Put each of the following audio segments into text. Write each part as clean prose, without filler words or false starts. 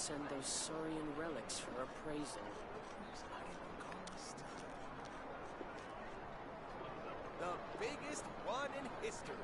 send those saurian relics for appraisal. The biggest one in history.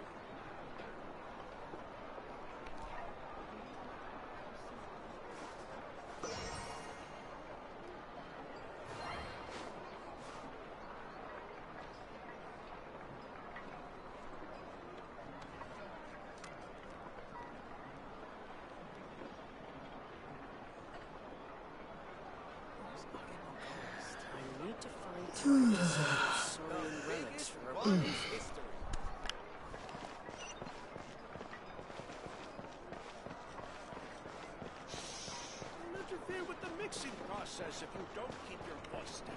I need to find targets of those saurian relics for appraisal. You'll interfere with the mixing process if you don't keep your voice down.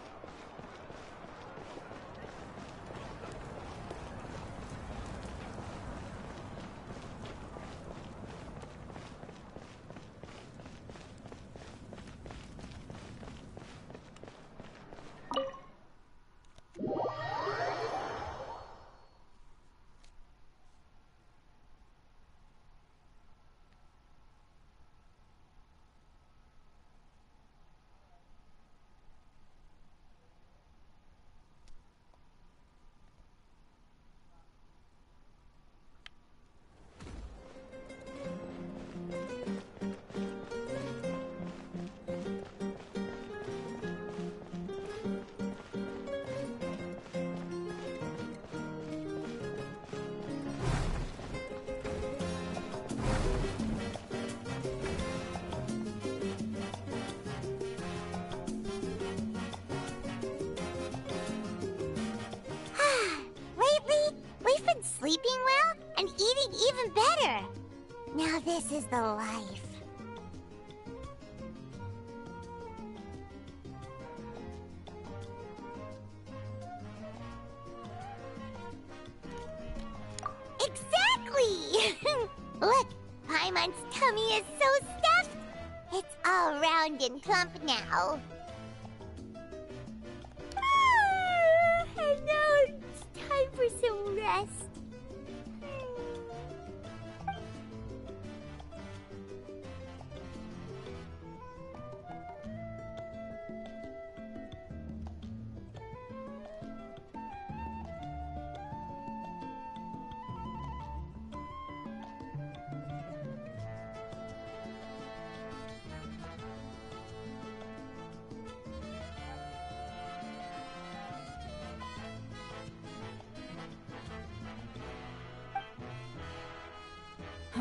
Sleeping well and eating even better. Now this is the life. Exactly! Look, Paimon's tummy is so stuffed. It's all round and plump now. And now it's time for some rest.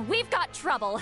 We've got trouble.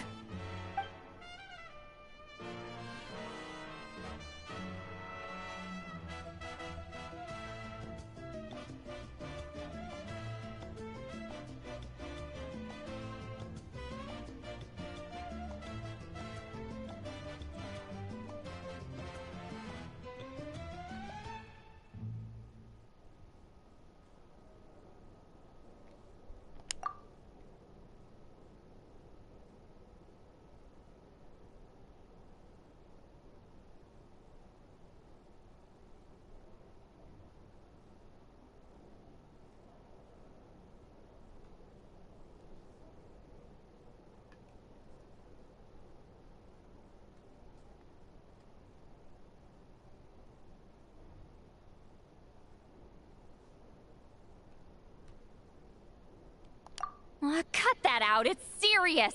Cut that out, it's serious!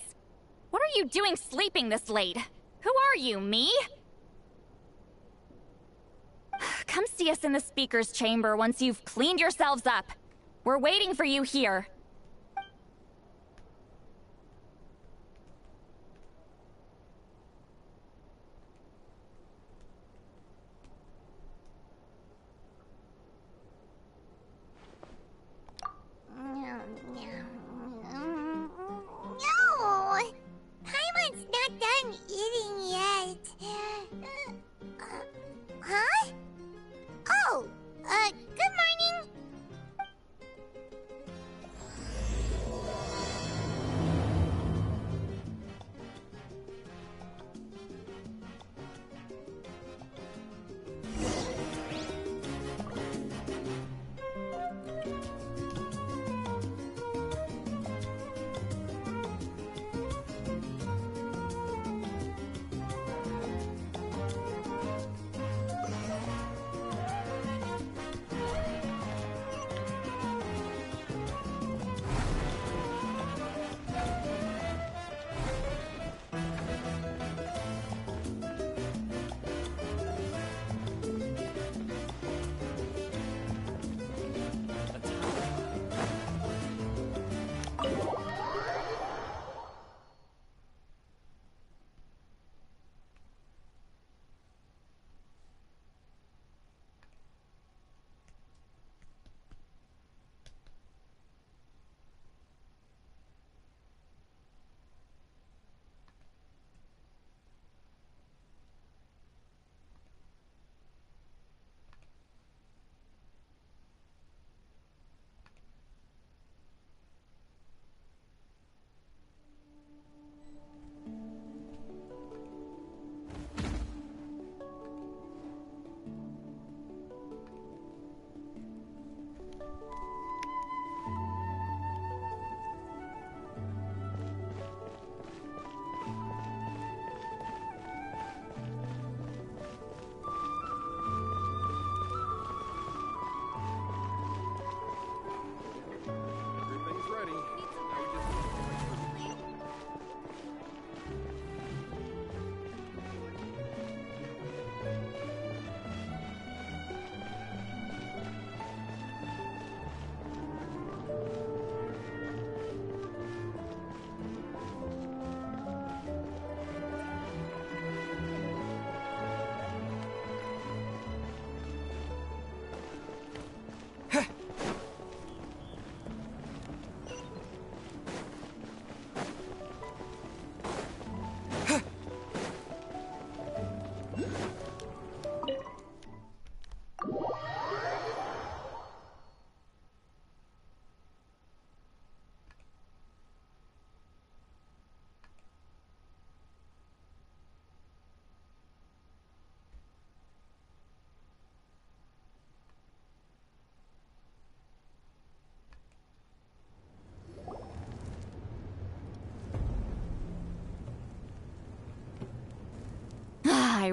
What are you doing sleeping this late? Who are you, me? Come see us in the speaker's chamber once you've cleaned yourselves up. We're waiting for you here. Good morning.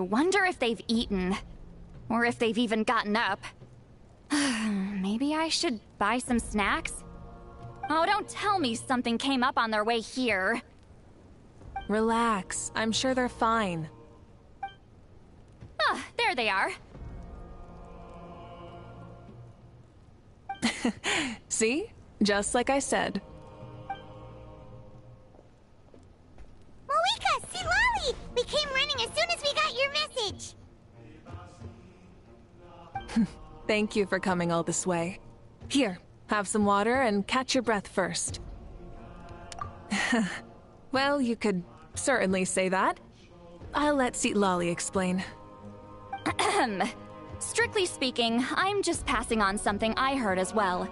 wonder if they've eaten. Or if they've even gotten up. Maybe I should buy some snacks? Oh, don't tell me something came up on their way here. Relax. I'm sure they're fine. Ah, there they are. See? Just like I said. Mavuikas, 𝕊𝖆𝖎! We came running as soon as we got your message. Thank you for coming all this way. Here, have some water and catch your breath first. Well, you could certainly say that. I'll let 𝕊𝖆𝖎 explain. Strictly speaking, I'm just passing on something I heard as well.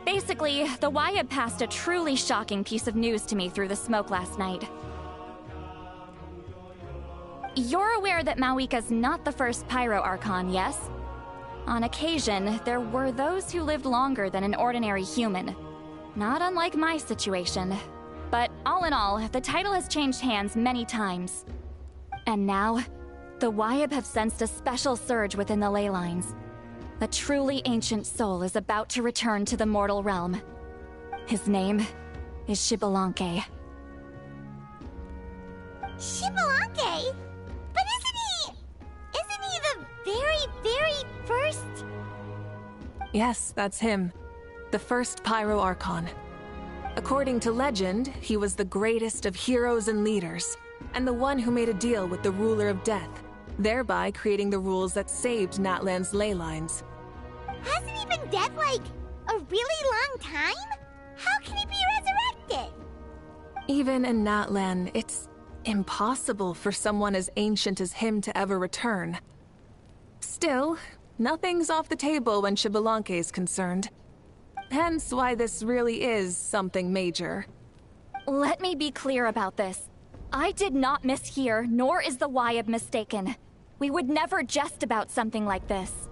Basically, the 𝕬𝖎𝖎 passed a truly shocking piece of news to me through the smoke last night. You're aware that Mavuikas not the first pyro-archon, yes? On occasion, there were those who lived longer than an ordinary human. Not unlike my situation. But all in all, the title has changed hands many times. And now, the 𝕬𝖎𝖎 have sensed a special surge within the ley lines. A truly ancient soul is about to return to the mortal realm. His name is 𝕬𝖆𝖎𝖏. 𝕬𝖆𝖎𝖏? But isn't he the very first? Yes, that's him. The first pyro-archon. According to legend, he was the greatest of heroes and leaders, and the one who made a deal with the ruler of death, thereby creating the rules that saved Natlan's ley lines. Hasn't he been dead like a really long time? How can he be resurrected? Even in Natlan, it's impossible for someone as ancient as him to ever return. Still, nothing's off the table when 𝕬𝖆𝖎𝖏 is concerned. Hence why this really is something major. Let me be clear about this. I did not mishear, nor is the 𝕬𝖎𝖏 mistaken. We would never jest about something like this.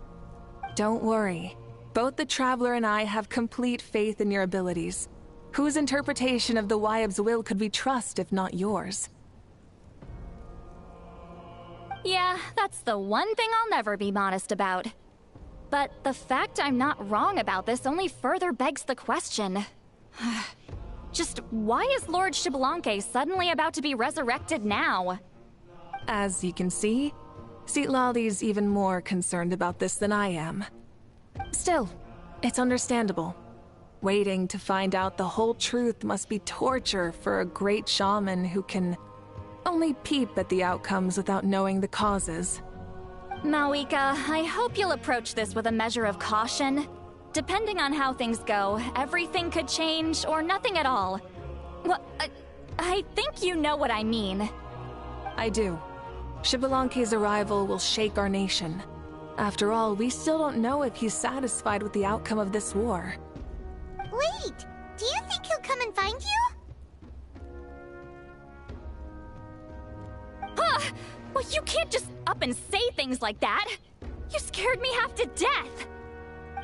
Don't worry. Both the Traveler and I have complete faith in your abilities. Whose interpretation of the 𝕬𝖎𝖏's will could we trust if not yours? Yeah, that's the one thing I'll never be modest about. But the fact I'm not wrong about this only further begs the question. Just why is Lord 𝕬𝖆𝖎𝖏 suddenly about to be resurrected now? As you can see, 𝕊𝖆𝖎𝖏's even more concerned about this than I am. Still, it's understandable. Waiting to find out the whole truth must be torture for a great shaman who can only peep at the outcomes without knowing the causes. Mavuika, I hope you'll approach this with a measure of caution. Depending on how things go, everything could change or nothing at all. Well, I think you know what I mean. I do. 𝕬𝖆𝖎𝖏's arrival will shake our nation. After all, we still don't know if he's satisfied with the outcome of this war. Wait, do you think he'll come and find you? Well, you can't just up and say things like that. You scared me half to death.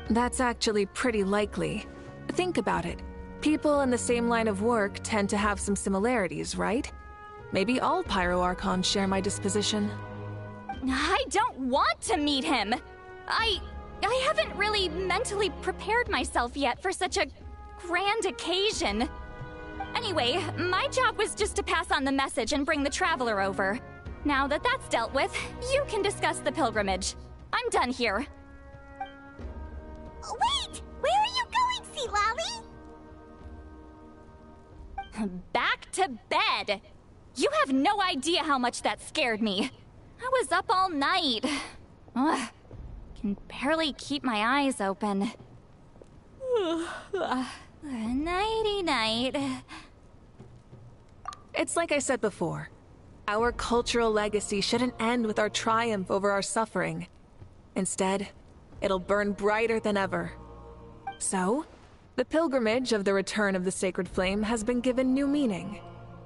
That's actually pretty likely. Think about it. People in the same line of work tend to have some similarities, right? Maybe all pyro-archons share my disposition. I don't want to meet him. I haven't really mentally prepared myself yet for such a grand occasion. Anyway, my job was just to pass on the message and bring the Traveler over. Now that that's dealt with, you can discuss the pilgrimage. I'm done here. Wait! Where are you going, 𝕊𝖆𝖎𝖏? Back to bed! You have no idea how much that scared me. I was up all night. Ugh, can barely keep my eyes open. Nighty-night. It's like I said before. Our cultural legacy shouldn't end with our triumph over our suffering. Instead, it'll burn brighter than ever. So, the pilgrimage of the return of the sacred flame has been given new meaning.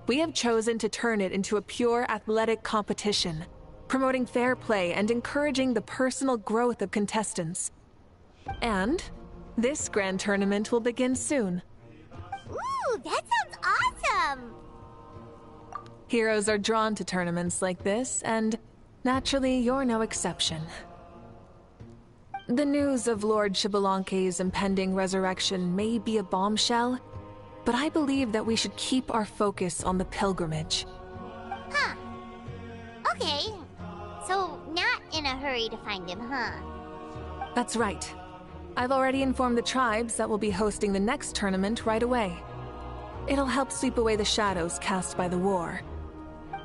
We have chosen to turn it into a pure athletic competition, promoting fair play and encouraging the personal growth of contestants. And this grand tournament will begin soon. Ooh, that sounds awesome! Heroes are drawn to tournaments like this, and Naturally, you're no exception. The news of Lord 𝕬𝖆𝖎𝖘𝖈's impending resurrection may be a bombshell, but I believe that we should keep our focus on the pilgrimage. Huh. Okay. So, not in a hurry to find him, huh? That's right. I've already informed the tribes that we'll be hosting the next tournament right away. It'll help sweep away the shadows cast by the war.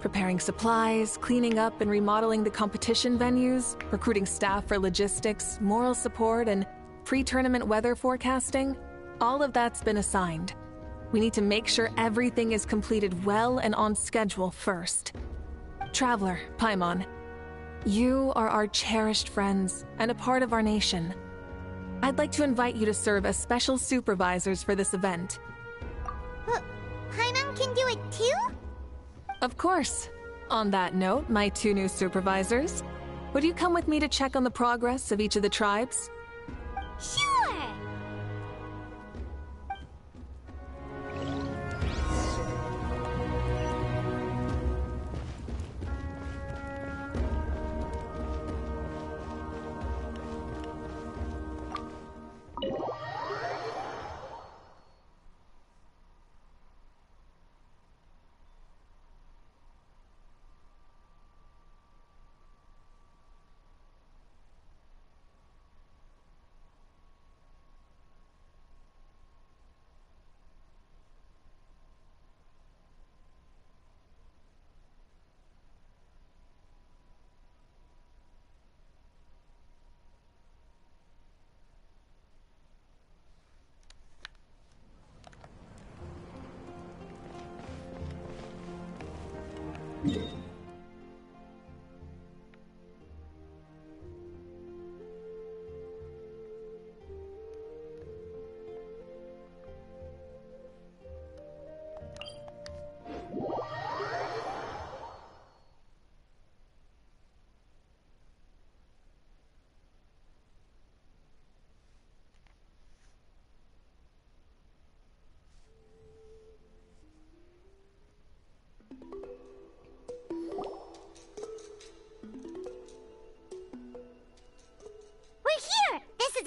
Preparing supplies, cleaning up and remodeling the competition venues, recruiting staff for logistics, moral support, and pre-tournament weather forecasting, all of that's been assigned. We need to make sure everything is completed well and on schedule first. Traveler, Paimon, you are our cherished friends and a part of our nation. I'd like to invite you to serve as special supervisors for this event. Paimon can do it too? Of course. On that note, my 2 new supervisors, would you come with me to check on the progress of each of the tribes? Sure!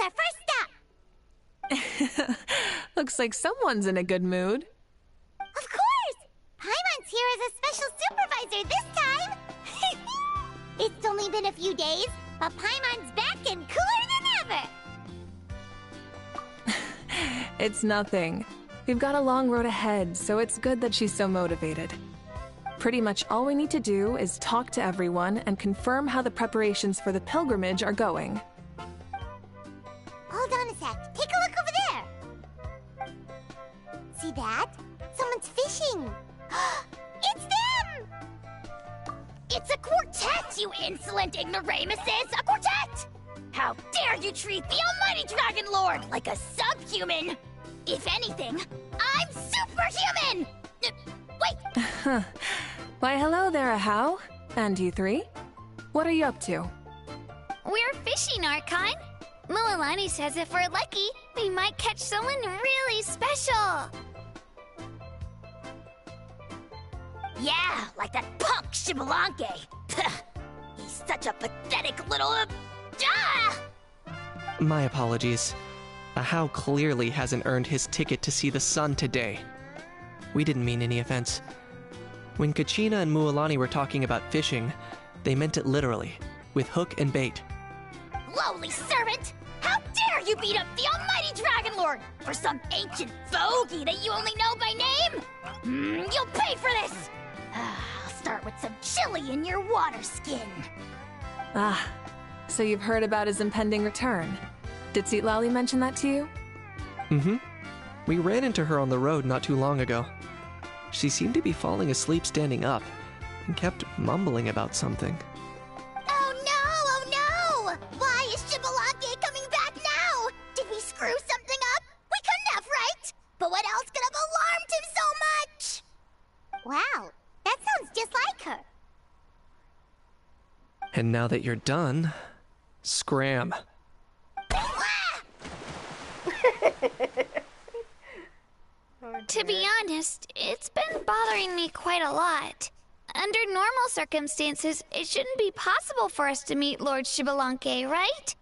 Our first stop! Looks like someone's in a good mood. Of course! Paimon's here as a special supervisor this time! It's only been a few days, but Paimon's back and cooler than ever! It's nothing. We've got a long road ahead, so it's good that she's so motivated. Pretty much all we need to do is talk to everyone and confirm how the preparations for the pilgrimage are going. Hold on a sec. Take a look over there. See that? Someone's fishing. It's them! It's a quartet, you insolent ignoramuses! A quartet! How dare you treat the almighty Dragon Lord like a subhuman! If anything, I'm superhuman! Wait! Why, hello there, 𝕖. And you 3? What are you up to? We're fishing, Archon. Mualani says if we're lucky, we might catch someone really special. Yeah, like that punk 𝕬𝖆𝖎𝖎. He's such a pathetic little... My apologies. 𝕖 clearly hasn't earned his ticket to see the sun today. We didn't mean any offense. When Kachina and Mualani were talking about fishing, they meant it literally, with hook and bait. Lowly servant! How dare you beat up the almighty Dragon Lord for some ancient bogey that you only know by name? You'll pay for this! I'll start with some chili in your water skin. Ah, so you've heard about his impending return. Did 𝕬𝖆𝖎 mention that to you? Mm-hmm. We ran into her on the road not too long ago. She seemed to be falling asleep standing up, and kept mumbling about something. Oh no! Why is 𝕬𝖆𝖎𝖎 coming back now? Did we screw something up? We couldn't have, right? But what else could have alarmed him so much? Wow, that sounds just like her. And now that you're done, scram. To be honest, it's been bothering me quite a lot. Under normal circumstances, it shouldn't be possible for us to meet Lord 𝕬𝖆𝖎, right?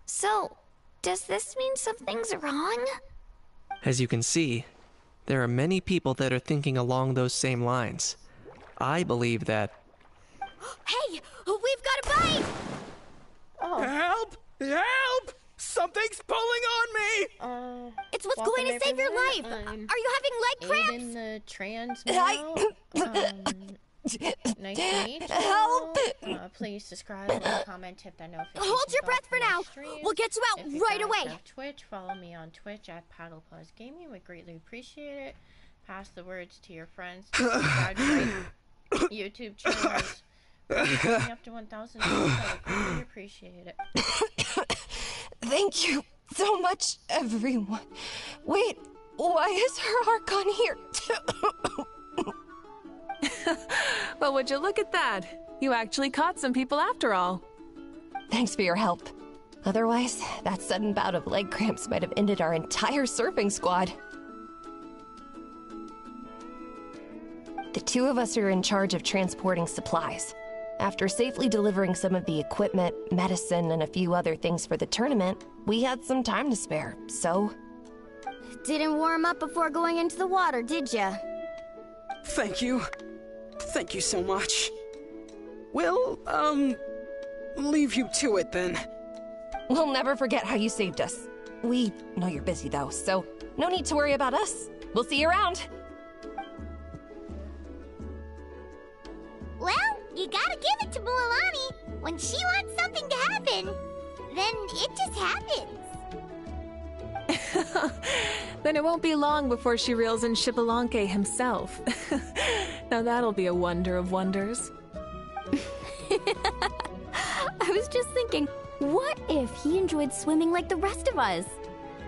So, does this mean something's wrong? As you can see, there are many people that are thinking along those same lines. I believe that... Hey, we've got a bite! Help! Help! Something's pulling on me! It's what's going to save your life! Are you having leg cramps? Aiden the trans male. Nice to meet you. Help! Please subscribe, like, comment, hit that notification. Hold your breath for bell now. streams. We'll get you out If you right guys away. have Twitch, follow me on Twitch at @𝕬𝖆𝖎. We greatly appreciate it. Pass the words to your friends. Subscribe to my YouTube channels. Me up to 1,000 views. I would greatly appreciate it. Thank you so much, everyone. Wait, why is her Archon here? Well, would you look at that? You actually caught some people after all. Thanks for your help. Otherwise, that sudden bout of leg cramps might have ended our entire surfing squad. The two of us are in charge of transporting supplies. After safely delivering some of the equipment, medicine, and a few other things for the tournament, we had some time to spare, so... Didn't warm up before going into the water, did ya? Thank you. Thank you so much. We'll, leave you to it then. We'll never forget how you saved us. We know you're busy though, so no need to worry about us. We'll see you around. Well, you gotta give it to Mualani. When she wants something to happen, then it just happens. Then it won't be long before she reels in 𝕬𝖆𝖎𝖓 himself. Now that'll be a wonder of wonders. I was just thinking, what if he enjoyed swimming like the rest of us?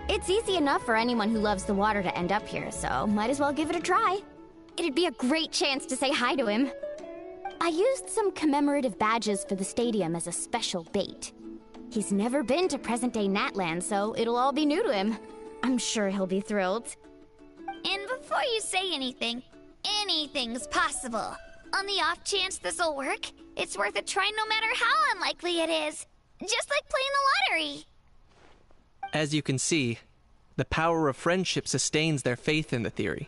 It's easy enough for anyone who loves the water to end up here, so might as well give it a try. It'd be a great chance to say hi to him. I used some commemorative badges for the stadium as a special bait. He's never been to present-day Natland, so it'll all be new to him. I'm sure he'll be thrilled. And before you say anything, anything's possible. On the off chance this'll work, it's worth a try no matter how unlikely it is. Just like playing the lottery. As you can see, the power of friendship sustains their faith in the theory.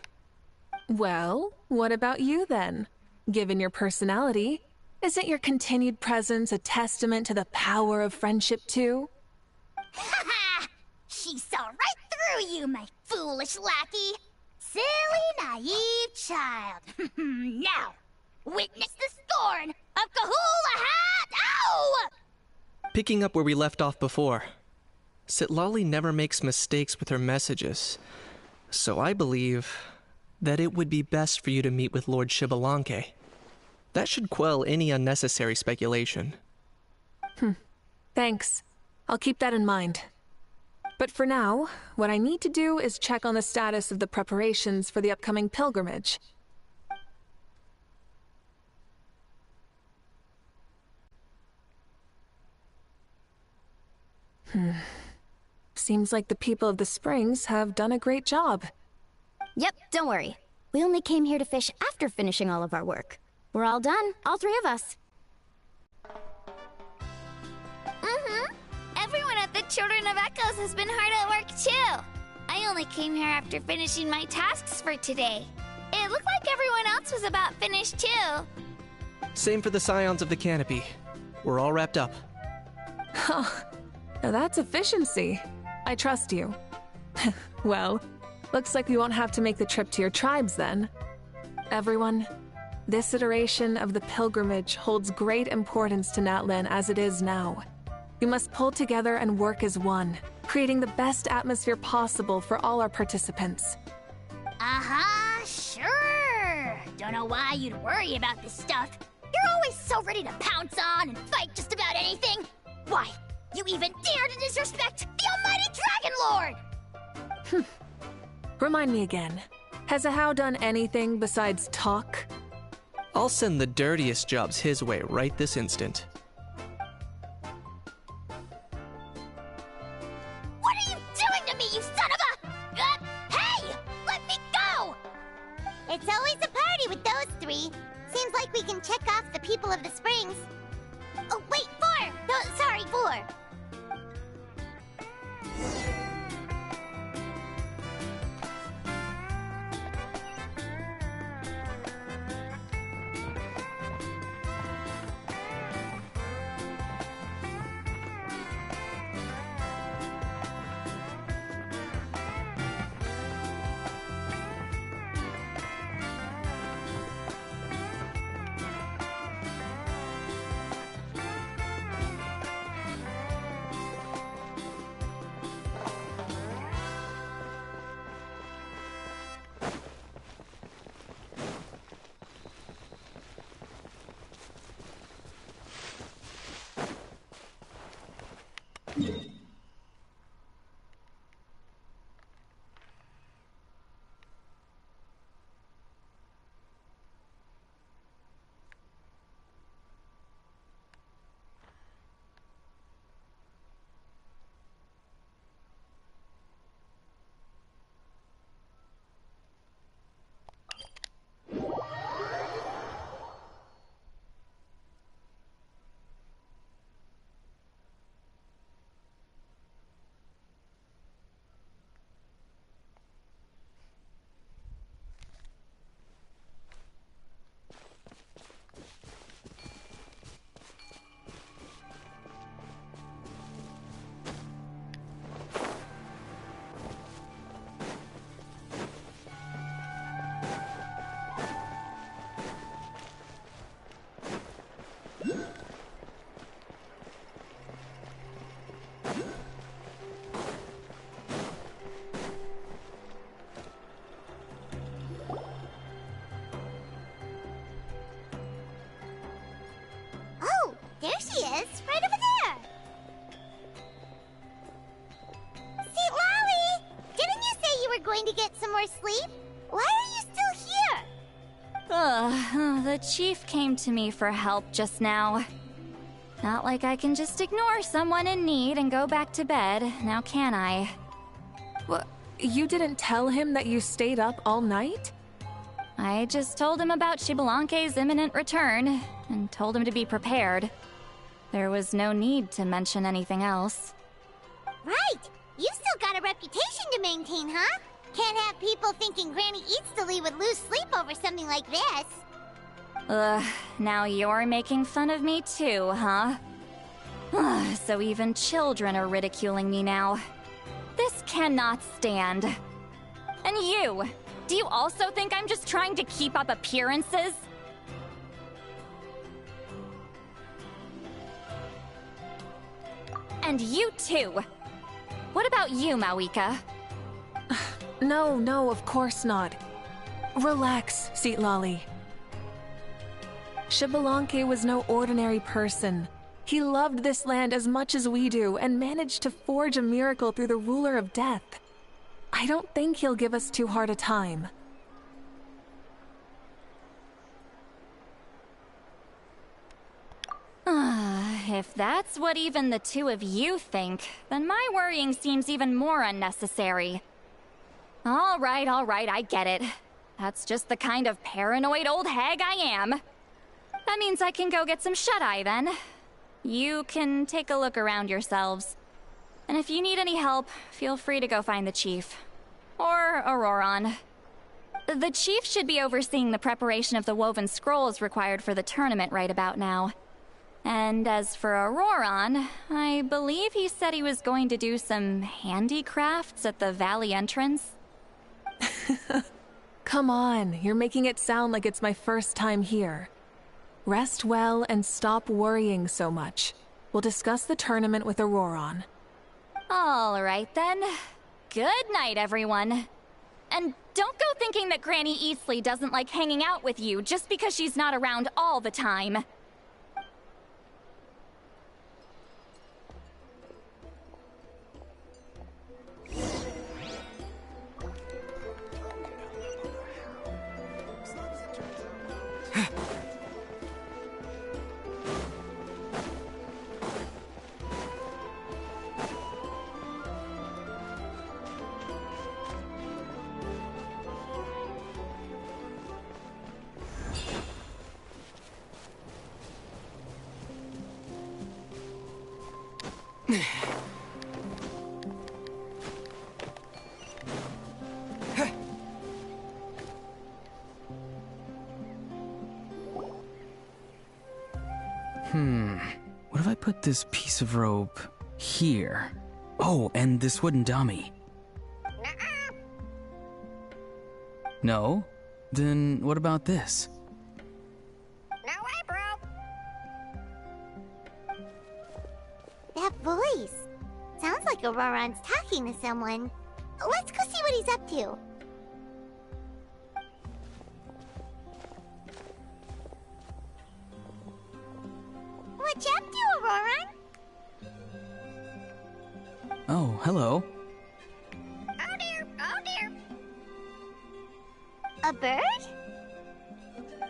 Well, what about you then? Given your personality, isn't your continued presence a testament to the power of friendship too? Ha ha! She saw right through you, my foolish lackey. Silly, naive child. Now, witness the scorn of 𝕬𝖆𝖎𝖏! Ow! Picking up where we left off before, Citlali never makes mistakes with her messages, so I believe that it would be best for you to meet with Lord 𝕬𝖆𝖎𝖏. That should quell any unnecessary speculation. Thanks. I'll keep that in mind. But for now, what I need to do is check on the status of the preparations for the upcoming pilgrimage. Seems like the people of the springs have done a great job. Yep, don't worry. We only came here to fish after finishing all of our work. We're all done, all three of us. Everyone at the Children of Echoes has been hard at work too. I only came here after finishing my tasks for today. It looked like everyone else was about finished too. Same for the Scions of the Canopy. We're all wrapped up. Now that's efficiency. I trust you. Well, looks like we won't have to make the trip to your tribes then. Everyone, this iteration of the pilgrimage holds great importance to Natlan as it is now. We must pull together and work as one, creating the best atmosphere possible for all our participants. Sure. Don't know why you'd worry about this stuff. You're always so ready to pounce on and fight just about anything. Why, you even dare to disrespect the almighty Dragon Lord! Remind me again, has 𝕬𝖎𝖏 done anything besides talk? I'll send the dirtiest jobs his way right this instant. What are you doing to me, you son of a... hey! Let me go! It's always a party with those three. Seems like we can check off the people of the springs. Oh, wait, 4! No, sorry, 4. There she is, right over there. 𝕬𝖆𝖎, didn't you say you were going to get some more sleep? Why are you still here? The chief came to me for help just now. Not like I can just ignore someone in need and go back to bed, now can I? What? You didn't tell him that you stayed up all night? I just told him about 𝕬𝖆𝖎𝖓's imminent return, and told him to be prepared. There was no need to mention anything else. Right! You've still got a reputation to maintain, huh? Can't have people thinking Granny 𝕊𝖎 would lose sleep over something like this. Now you're making fun of me too, huh? So even children are ridiculing me now. This cannot stand. And you! Do you also think I'm just trying to keep up appearances? And you too! What about you, Mavuikas? No, of course not. Relax, 𝕬𝖎𝖎. 𝕬𝖆𝖎𝖓 was no ordinary person. He loved this land as much as we do and managed to forge a miracle through the ruler of death. I don't think he'll give us too hard a time. If that's what even the two of you think, then my worrying seems even more unnecessary. All right, I get it. That's just the kind of paranoid old hag I am. That means I can go get some shut-eye then. You can take a look around yourselves. And if you need any help, feel free to go find the chief. Or Auroron. The chief should be overseeing the preparation of the woven scrolls required for the tournament right about now. And as for Auroron, I believe he said he was going to do some handicrafts at the valley entrance. Come on, you're making it sound like it's my first time here. Rest well and stop worrying so much. We'll discuss the tournament with Auroron. All right then. Good night, everyone. And don't go thinking that Granny 𝕬𝖎𝖎 doesn't like hanging out with you just because she's not around all the time. What if I put this piece of rope here? Oh, and this wooden dummy. No? Then what about this? No way, bro. That voice. Sounds like Auroron's talking to someone. Let's go see what he's up to. What you up to, Auroron? Oh, hello. Oh dear, oh dear. A bird?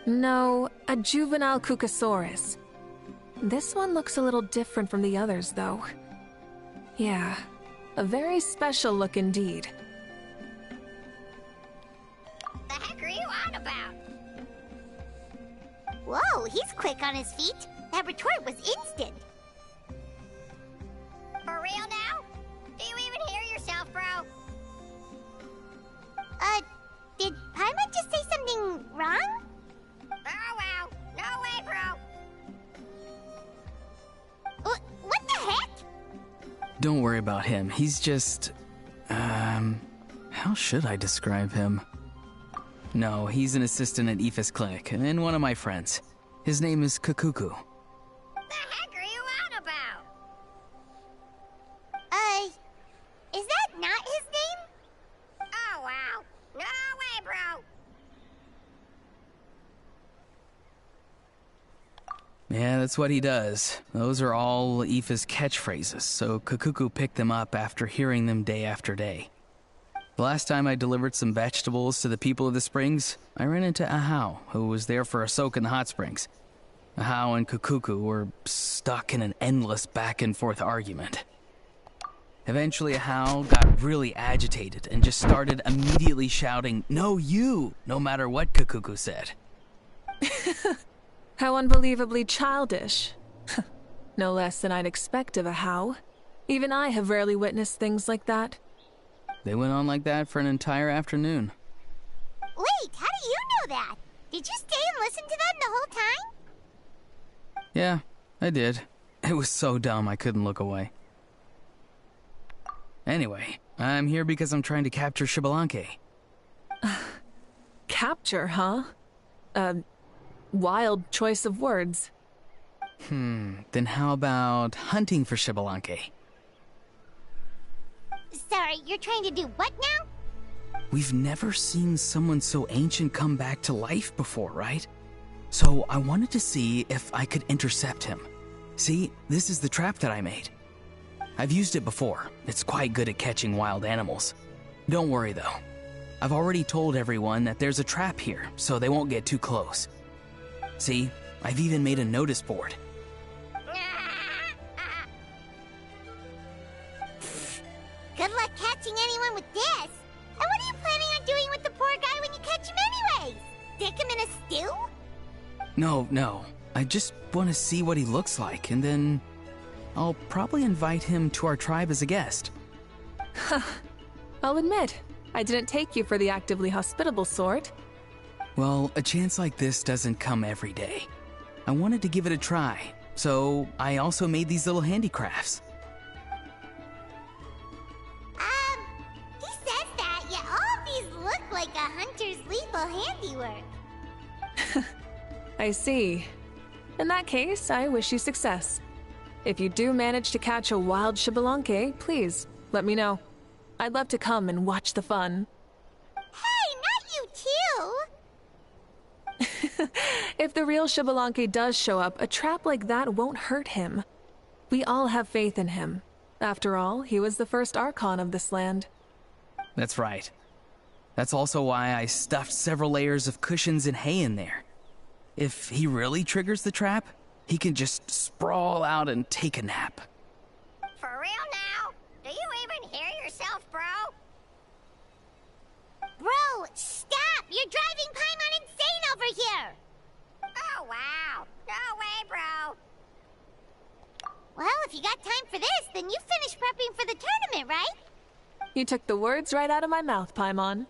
No, a juvenile Cucasaurus. This one looks a little different from the others, though. Yeah, a very special look indeed. The heck are you on about? Whoa, he's quick on his feet. That retort was instant. For real now? Do you even hear yourself, bro? Did Paimon just say something wrong? Oh, wow. No way, bro. What the heck? Don't worry about him. He's just... how should I describe him? No, he's an assistant at 𝕊𝖆𝖎's clinic, and one of my friends. His name is Kakuku. The heck are you on about? Is that not his name? Oh, wow. No way, bro. Yeah, that's what he does. Those are all 𝕊𝖆𝖎's catchphrases, so Kakuku picked them up after hearing them day after day. The last time I delivered some vegetables to the people of the springs, I ran into 𝕖𝖎, who was there for a soak in the hot springs. 𝕖𝖎 and Kakuku were stuck in an endless back-and-forth argument. Eventually, 𝕖𝖎 got really agitated and just started immediately shouting, "No, you!" no matter what Kakuku said. How unbelievably childish. No less than I'd expect of 𝕖𝖎. Even I have rarely witnessed things like that. They went on like that for an entire afternoon. Wait, how do you know that? Did you stay and listen to them the whole time? Yeah, I did. It was so dumb I couldn't look away. Anyway, I'm here because I'm trying to capture 𝕍𝕆𝖎𝖏. Capture, huh? Wild choice of words. Then how about hunting for 𝕍𝕆𝖎𝖏? Sorry, you're trying to do what now? We've never seen someone so ancient come back to life before, right? So I wanted to see if I could intercept him. See, this is the trap that I made. I've used it before. It's quite good at catching wild animals. Don't worry though. I've already told everyone that there's a trap here, so they won't get too close. See, I've even made a notice board. Good luck catching anyone with this. And what are you planning on doing with the poor guy when you catch him anyways? Stick him in a stew? No. I just want to see what he looks like, and then I'll probably invite him to our tribe as a guest. I'll admit, I didn't take you for the actively hospitable sort. Well, a chance like this doesn't come every day. I wanted to give it a try, so I also made these little handicrafts. He says that, yet all of these look like a hunter's lethal handiwork. I see. In that case, I wish you success. If you do manage to catch a wild 𝕍𝕆𝖎𝖏, please, let me know. I'd love to come and watch the fun. Hey, not you too! If the real 𝕍𝕆𝖎𝖏 does show up, a trap like that won't hurt him. We all have faith in him. After all, he was the first Archon of this land. That's right. That's also why I stuffed several layers of cushions and hay in there. If he really triggers the trap, he can just sprawl out and take a nap. For real now? Do you even hear yourself, bro? Bro, stop! You're driving Paimon insane over here! Oh, wow. No way, bro. Well, if you got time for this, then you You took the words right out of my mouth, Paimon.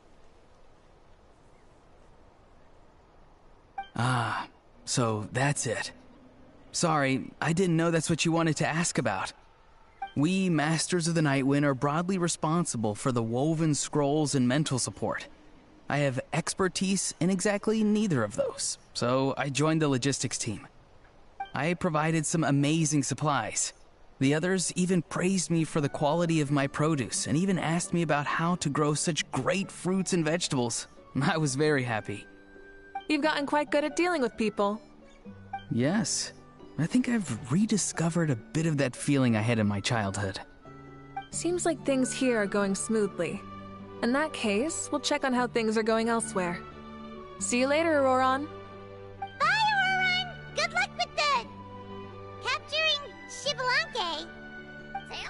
Ah, so that's it. Sorry, I didn't know that's what you wanted to ask about. We, Masters of the Nightwind, are broadly responsible for the woven scrolls and mental support. I have expertise in exactly neither of those, so I joined the logistics team. I provided some amazing supplies. The others even praised me for the quality of my produce and even asked me about how to grow such great fruits and vegetables. I was very happy. You've gotten quite good at dealing with people. Yes. I think I've rediscovered a bit of that feeling I had in my childhood. Seems like things here are going smoothly. In that case, we'll check on how things are going elsewhere. See you later, Auroron. Bye, Auroron! Good luck with the... capturing 𝕆𝖎𝖎. See you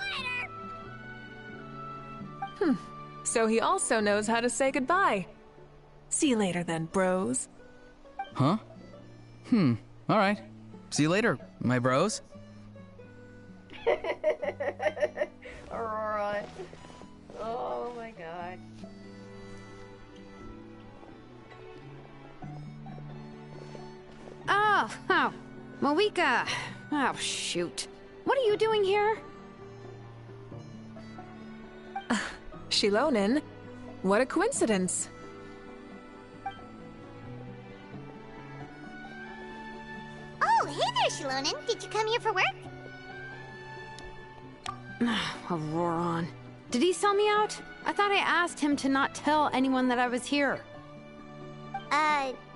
later! So he also knows how to say goodbye. See you later then, bros. Huh? Alright. See you later, my bros. Aurora. Oh my god. Oh, Mavuikas. Oh, shoot. What are you doing here? Xilonen? What a coincidence. Oh, hey there, 𝕆𝖎𝖏. Did you come here for work? Auroron. Did he sell me out? I thought I asked him to not tell anyone that I was here.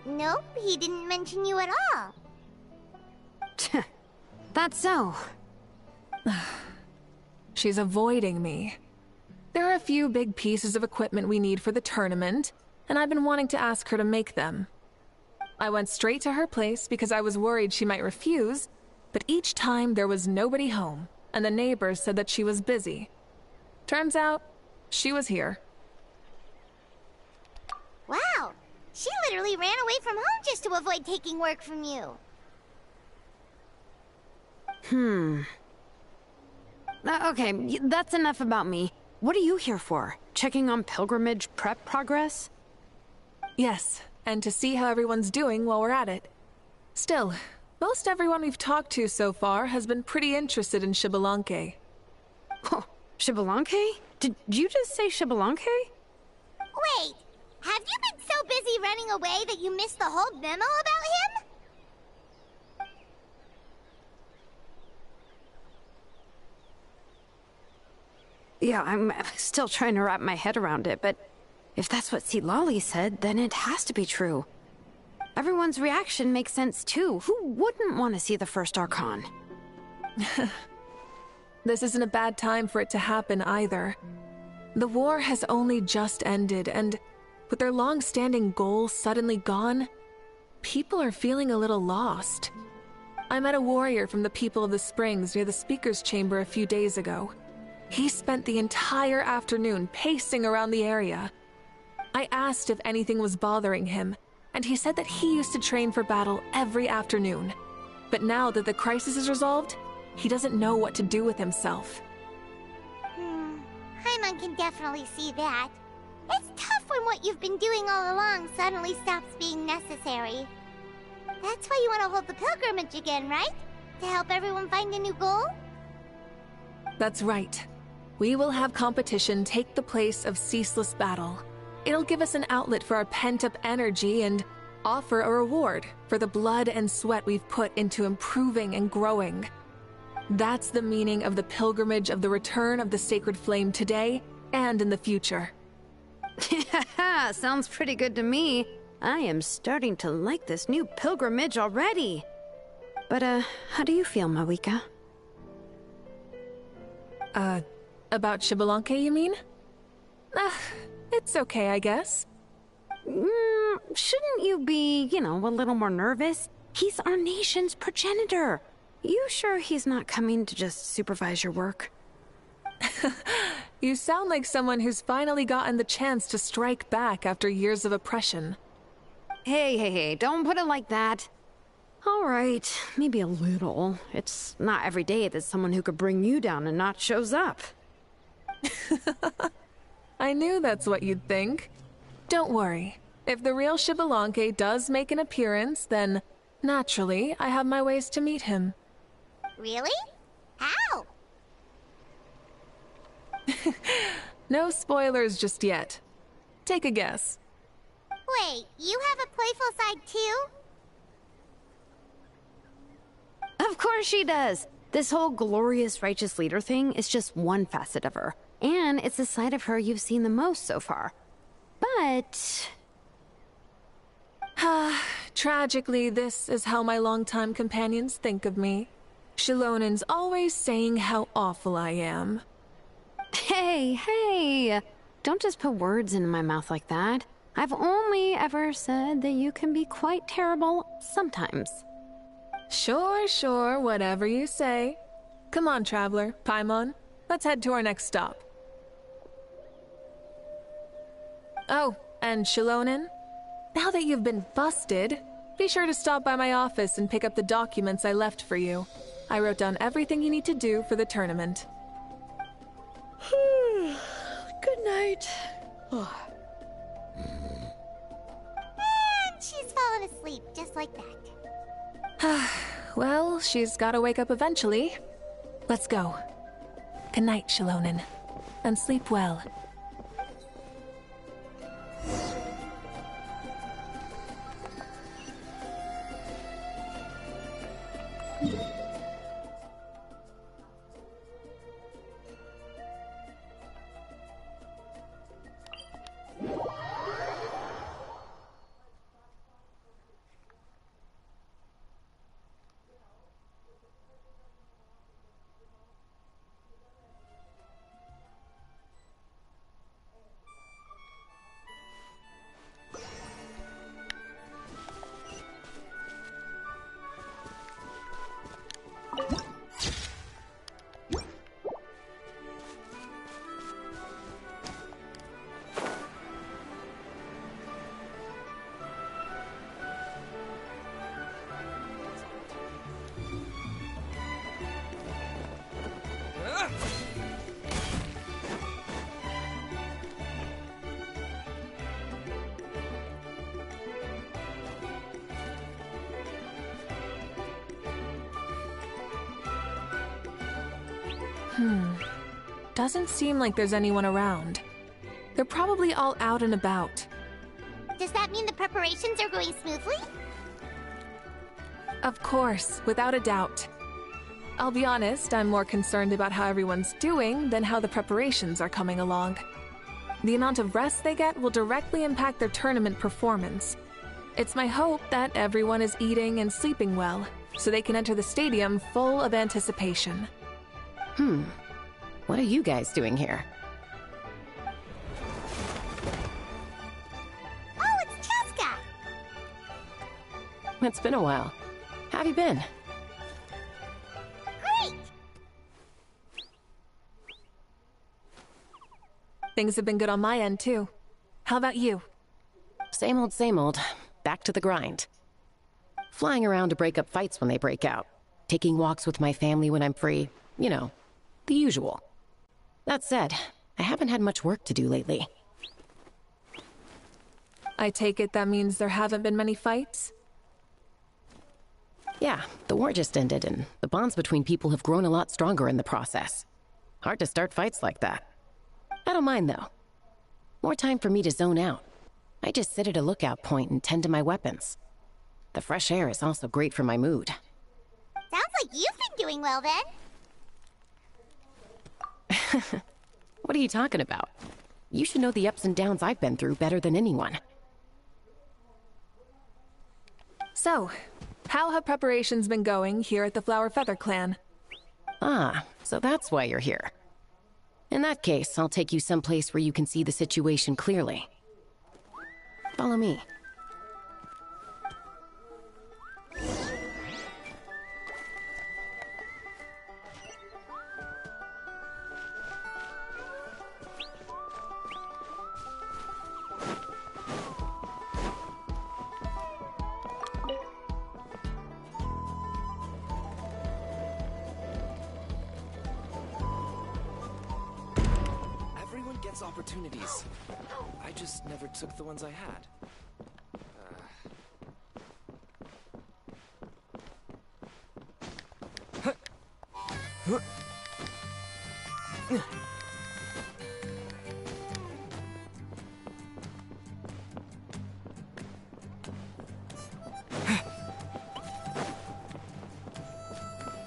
Nope. He didn't mention you at all. That's so. She's avoiding me. There are a few big pieces of equipment we need for the tournament, and I've been wanting to ask her to make them. I went straight to her place because I was worried she might refuse, but each time there was nobody home, and the neighbors said that she was busy. Turns out, she was here. Wow. She literally ran away from home just to avoid taking work from you. Okay, that's enough about me. What are you here for? Checking on pilgrimage prep progress? Yes, and to see how everyone's doing while we're at it. Still, most everyone we've talked to so far has been pretty interested in 𝕆𝖎𝖎. Oh, 𝕆𝖎𝖎𝖏? Did you just say 𝕆𝖎𝖎𝖏? Wait, have you been so busy running away that you missed the whole memo about him? Yeah, I'm still trying to wrap my head around it, but if that's what 𝕊𝑎𝑙𝑖 said, then it has to be true. Everyone's reaction makes sense too. Who wouldn't want to see the first Archon? This isn't a bad time for it to happen either. The war has only just ended, and with their long-standing goal suddenly gone, people are feeling a little lost. I met a warrior from the People of the Springs near the Speaker's Chamber a few days ago. He spent the entire afternoon pacing around the area. I asked if anything was bothering him, and he said that he used to train for battle every afternoon. But now that the crisis is resolved, he doesn't know what to do with himself. Paimon can definitely see that. It's tough when what you've been doing all along suddenly stops being necessary. That's why you want to hold the pilgrimage again, right? To help everyone find a new goal? That's right. We will have competition take the place of ceaseless battle. It'll give us an outlet for our pent-up energy and offer a reward for the blood and sweat we've put into improving and growing. That's the meaning of the pilgrimage of the return of the sacred flame today and in the future. Sounds pretty good to me. I am starting to like this new pilgrimage already. But, how do you feel, Mavuikas? About 𝕆𝖎𝖎𝖏, you mean? It's okay, I guess. Shouldn't you be, a little more nervous? He's our nation's progenitor. You sure he's not coming to just supervise your work? You sound like someone who's finally gotten the chance to strike back after years of oppression. Hey, don't put it like that. All right, maybe a little. It's not every day that someone who could bring you down and not shows up. I knew that's what you'd think. Don't worry. If the real 𝕬𝖆𝖎 does make an appearance, then, naturally, I have my ways to meet him. Really? How? No spoilers just yet. Take a guess. Wait, you have a playful side too? Of course she does. This whole glorious righteous leader thing is just one facet of her. And it's the side of her you've seen the most so far. But... Tragically, this is how my longtime companions think of me. Xilonin's always saying how awful I am. Hey! Don't just put words into my mouth like that. I've only ever said that you can be quite terrible sometimes. Sure, whatever you say. Come on, Traveler, Paimon. Let's head to our next stop. Oh, and Xilonin, now that you've been busted, be sure to stop by my office and pick up the documents I left for you. I wrote down everything you need to do for the tournament. Good night. And she's fallen asleep just like that. Well, she's gotta wake up eventually. Let's go. Good night, Xilonin. And sleep well. Doesn't seem like there's anyone around. They're probably all out and about. Does that mean the preparations are going smoothly? Of course, without a doubt. I'll be honest, I'm more concerned about how everyone's doing than how the preparations are coming along. The amount of rest they get will directly impact their tournament performance. It's my hope that everyone is eating and sleeping well, so they can enter the stadium full of anticipation. What are you guys doing here? Oh, it's Cheska! It's been a while. How have you been? Great! Things have been good on my end, too. How about you? Same old. Back to the grind. Flying around to break up fights when they break out. Taking walks with my family when I'm free. You know, the usual. That said, I haven't had much work to do lately. I take it that means there haven't been many fights? Yeah, the war just ended, and the bonds between people have grown a lot stronger in the process. Hard to start fights like that. I don't mind, though. More time for me to zone out. I just sit at a lookout point and tend to my weapons. The fresh air is also great for my mood. Sounds like you've been doing well, then. What are you talking about? You should know the ups and downs I've been through better than anyone. So, how have preparations been going here at the Flower Feather Clan? Ah, so that's why you're here. In that case, I'll take you someplace where you can see the situation clearly. Follow me. Everyone gets off opportunities. I just never took the ones I had.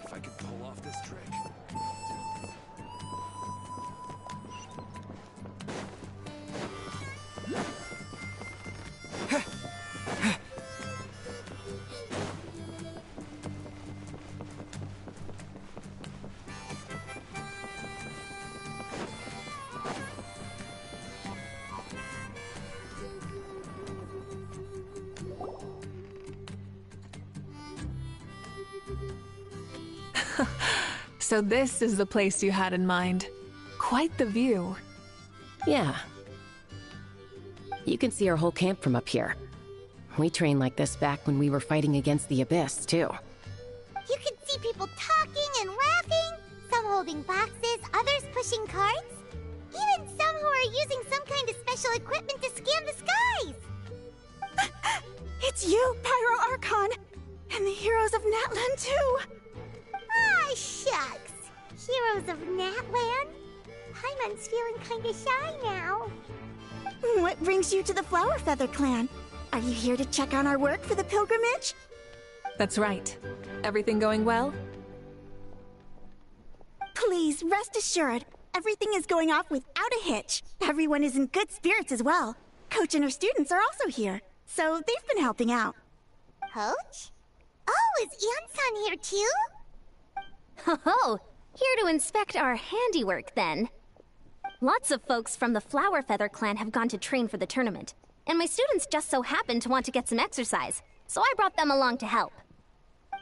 If I could pull off this trick. So this is the place you had in mind. Quite the view. Yeah. You can see our whole camp from up here. We trained like this back when we were fighting against the Abyss, too. You can see people talking and laughing, some holding boxes, others pushing carts, even some who are using some kind of special equipment to scan the skies. It's you, Pyro Archon, and the heroes of Natlan too. Ah, shucks. Heroes of Natlan? Paimon's feeling kinda shy now. What brings you to the Flower Feather clan? Are you here to check on our work for the pilgrimage? That's right. Everything going well? Please, rest assured, everything is going off without a hitch. Everyone is in good spirits as well. Coach and her students are also here, so they've been helping out. Coach? Oh, is Ian-san here too? Ho-ho! Here to inspect our handiwork, then. Lots of folks from the Flower Feather clan have gone to train for the tournament, and my students just so happened to want to get some exercise, so I brought them along to help.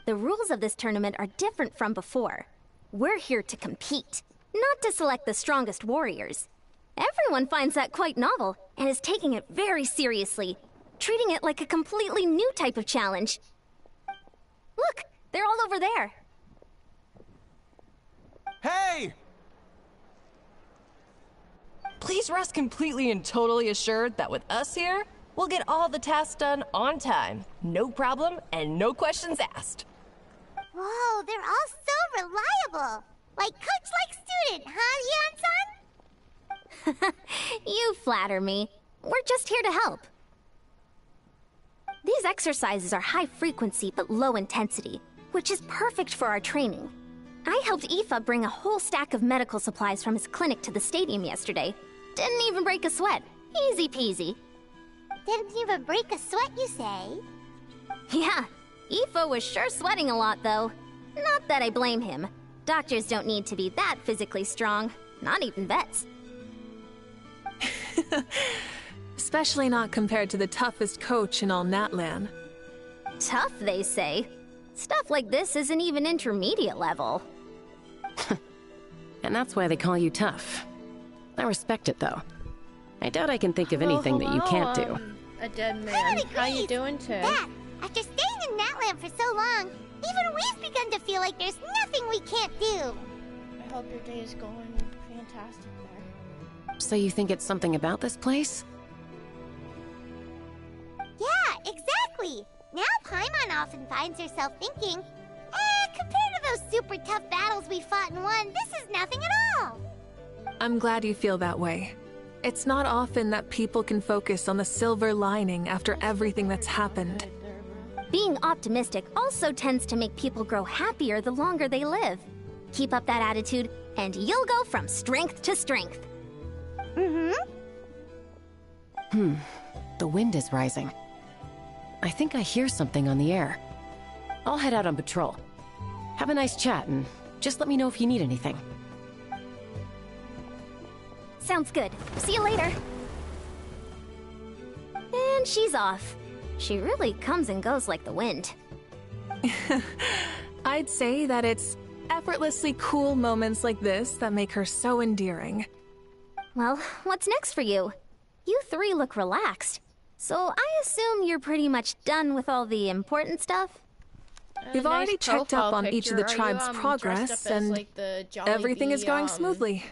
The rules of this tournament are different from before. We're here to compete, not to select the strongest warriors. Everyone finds that quite novel, and is taking it very seriously, treating it like a completely new type of challenge. Look, they're all over there. Hey! Please rest completely and totally assured that with us here, we'll get all the tasks done on time. No problem and no questions asked. Whoa, they're all so reliable. Like coach like student, huh, Ian-san? You flatter me. We're just here to help. These exercises are high frequency but low intensity, which is perfect for our training. I helped 𝕊𝖎 bring a whole stack of medical supplies from his clinic to the stadium yesterday. Didn't even break a sweat. Easy peasy. Didn't even break a sweat, you say? Yeah, 𝕊𝖎 was sure sweating a lot, though. Not that I blame him. Doctors don't need to be that physically strong. Not even vets. Especially not compared to the toughest coach in all Natlan. Tough, they say. Stuff like this isn't even intermediate level. And that's why they call you tough. I respect it, though. I doubt I can think of anything that you can't do. A dead man. How you doing, Tim? Dad, after staying in Natlan for so long, even we've begun to feel like there's nothing we can't do. I hope your day is going fantastic there. So you think it's something about this place? Yeah, exactly. Now Paimon often finds herself thinking, compared to those super tough battles we fought and won, this is nothing at all. I'm glad you feel that way. It's not often that people can focus on the silver lining after everything that's happened. Being optimistic also tends to make people grow happier the longer they live. Keep up that attitude, and you'll go from strength to strength. The wind is rising. I think I hear something on the air. I'll head out on patrol. Have a nice chat, and just let me know if you need anything. Sounds good. See you later. And she's off. She really comes and goes like the wind. I'd say that it's effortlessly cool moments like this that make her so endearing. Well, what's next for you? You three look relaxed. So I assume you're pretty much done with all the important stuff? We've already checked up on each of the tribe's progress, and like the everything is going Jollibee, smoothly.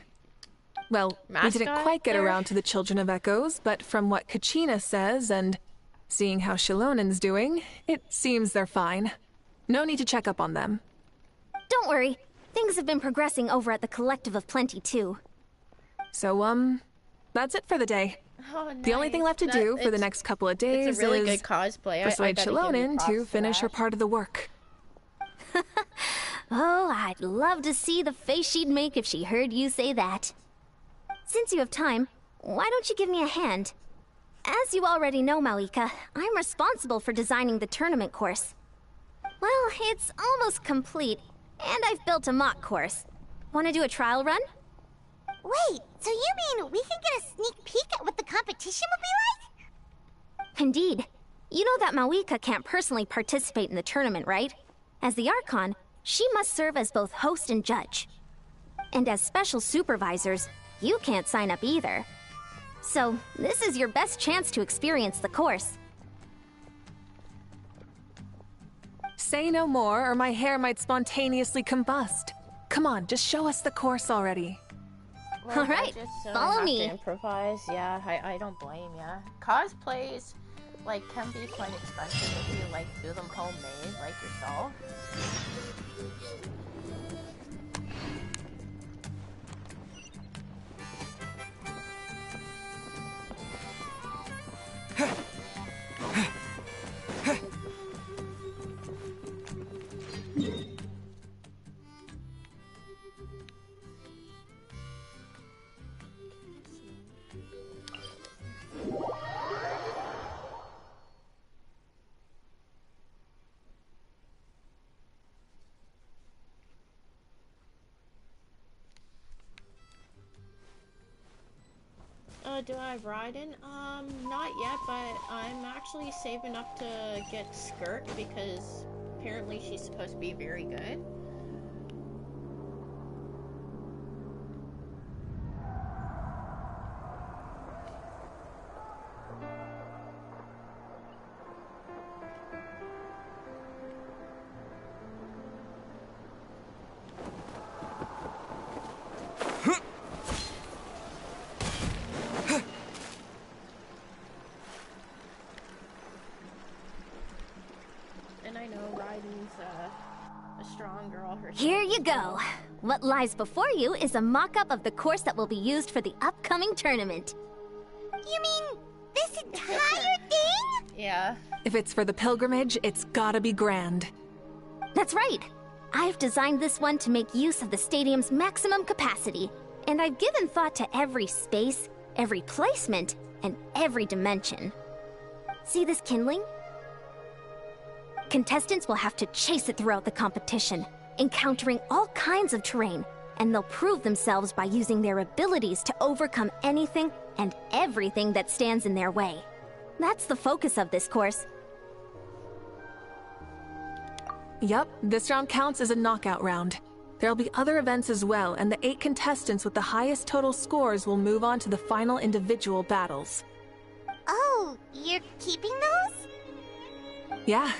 Well, we didn't mascot quite get there? around to the Children of Echoes, but from what Kachina says and seeing how Shilonen's doing, it seems they're fine. No need to check up on them. Don't worry. Things have been progressing over at the Collective of Plenty, too. So, that's it for the day. Oh, nice. The only thing left to do for the next couple of days it's a really is good cosplay. persuade I gotta give you Shilonen props to for finish her that. part of the work. Oh, I'd love to see the face she'd make if she heard you say that. Since you have time, why don't you give me a hand? As you already know, Mawika, I'm responsible for designing the tournament course. Well, it's almost complete, and I've built a mock course. Want to do a trial run? Wait, so you mean we can get a sneak peek at what the competition will be like? Indeed. You know that Mawika can't personally participate in the tournament, right? As the Archon, she must serve as both host and judge. And as special supervisors, you can't sign up either. So, this is your best chance to experience the course. Say no more, or my hair might spontaneously combust. Come on, just show us the course already. Well, All right, I just, follow have me. To improvise, yeah. I don't blame ya. Cosplays, like, can be quite expensive if you like do them homemade, like yourself. Do I ride in? Not yet, but I'm actually saving up to get Skirt because apparently she's supposed to be very good. Here you go. What lies before you is a mock-up of the course that will be used for the upcoming tournament. You mean this entire thing? Yeah. If it's for the pilgrimage, it's gotta be grand. That's right. I've designed this one to make use of the stadium's maximum capacity, and I've given thought to every space, every placement, and every dimension. See this kindling? Contestants will have to chase it throughout the competition, encountering all kinds of terrain, and they'll prove themselves by using their abilities to overcome anything and everything that stands in their way. That's the focus of this course. Yup, this round counts as a knockout round. There'll be other events as well, and the 8 contestants with the highest total scores will move on to the final individual battles. Oh, you're keeping those? Yeah,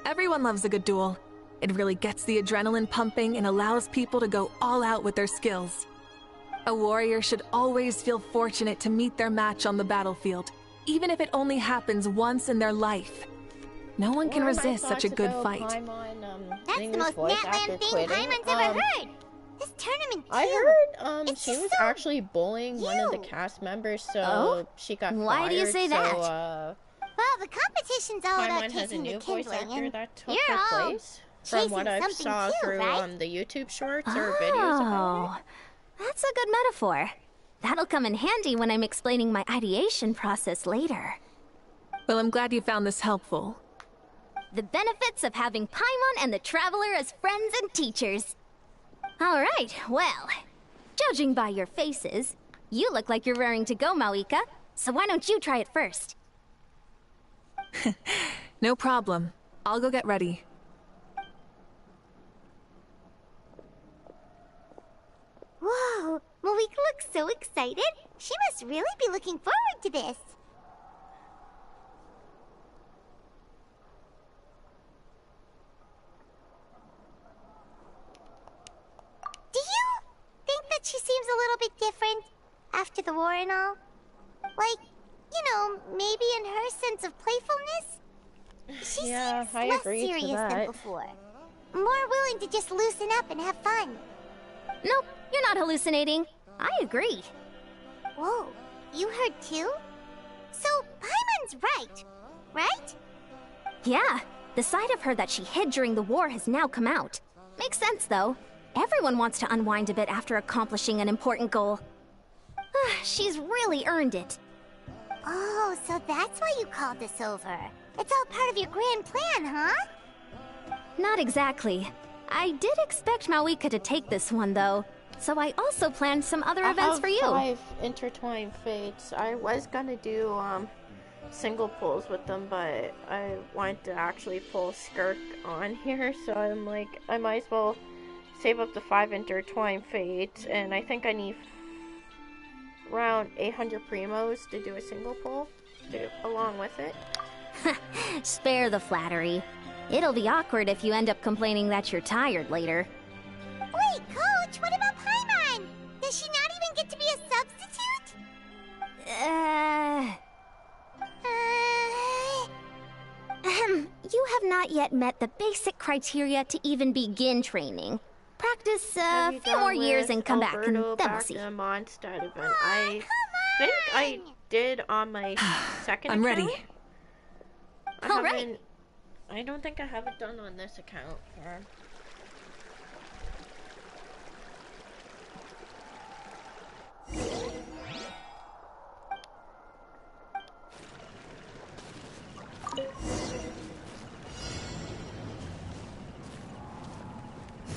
everyone loves a good duel. It really gets the adrenaline pumping and allows people to go all out with their skills. A warrior should always feel fortunate to meet their match on the battlefield, even if it only happens once in their life. No one can resist such a good fight. That's the most Natland thing Paimon's ever heard! This tournament, too. I heard, she was actually bullying one of the cast members, so she got fired. Why do you say that? Well, the competition's all about Paimon has a chasing the new voice kindling, actor and that took you're her all place. From what I chasing saw something too, through right? the YouTube shorts or videos about it. That's a good metaphor. That'll come in handy when I'm explaining my ideation process later. Well, I'm glad you found this helpful. The benefits of having Paimon and the Traveler as friends and teachers. All right, well, judging by your faces, you look like you're raring to go, Mawika. So why don't you try it first? No problem. I'll go get ready. Whoa, Mawika looks so excited. She must really be looking forward to this. Do you think that she seems a little bit different? war and all. Like, you know, maybe in her sense of playfulness? She seems less serious than before. More willing to just loosen up and have fun. Nope, you're not hallucinating. I agree. Whoa, you heard too? So, Paimon's right? Yeah, the side of her that she hid during the war has now come out. Makes sense, though. Everyone wants to unwind a bit after accomplishing an important goal. She's really earned it. Oh, so that's why you called this over. It's all part of your grand plan, huh? Not exactly. I did expect Mavuikas to take this one, though. So I also planned some other events for you. I have 5 intertwined fates. I was gonna do single pulls with them, but I wanted to actually pull Skirk on here, so I'm like, I might as well save up the 5 intertwined fates, and I think I need around 800 primos to do a single pull along with it. Spare the flattery. It'll be awkward if you end up complaining that you're tired later. Wait, Coach, what about Paimon? Does she not even get to be a substitute? You have not yet met the basic criteria to even begin training. Practice a few more years and come back, and then we'll see. I think I did on my second I'm account. ready. I don't think I have it done on this account.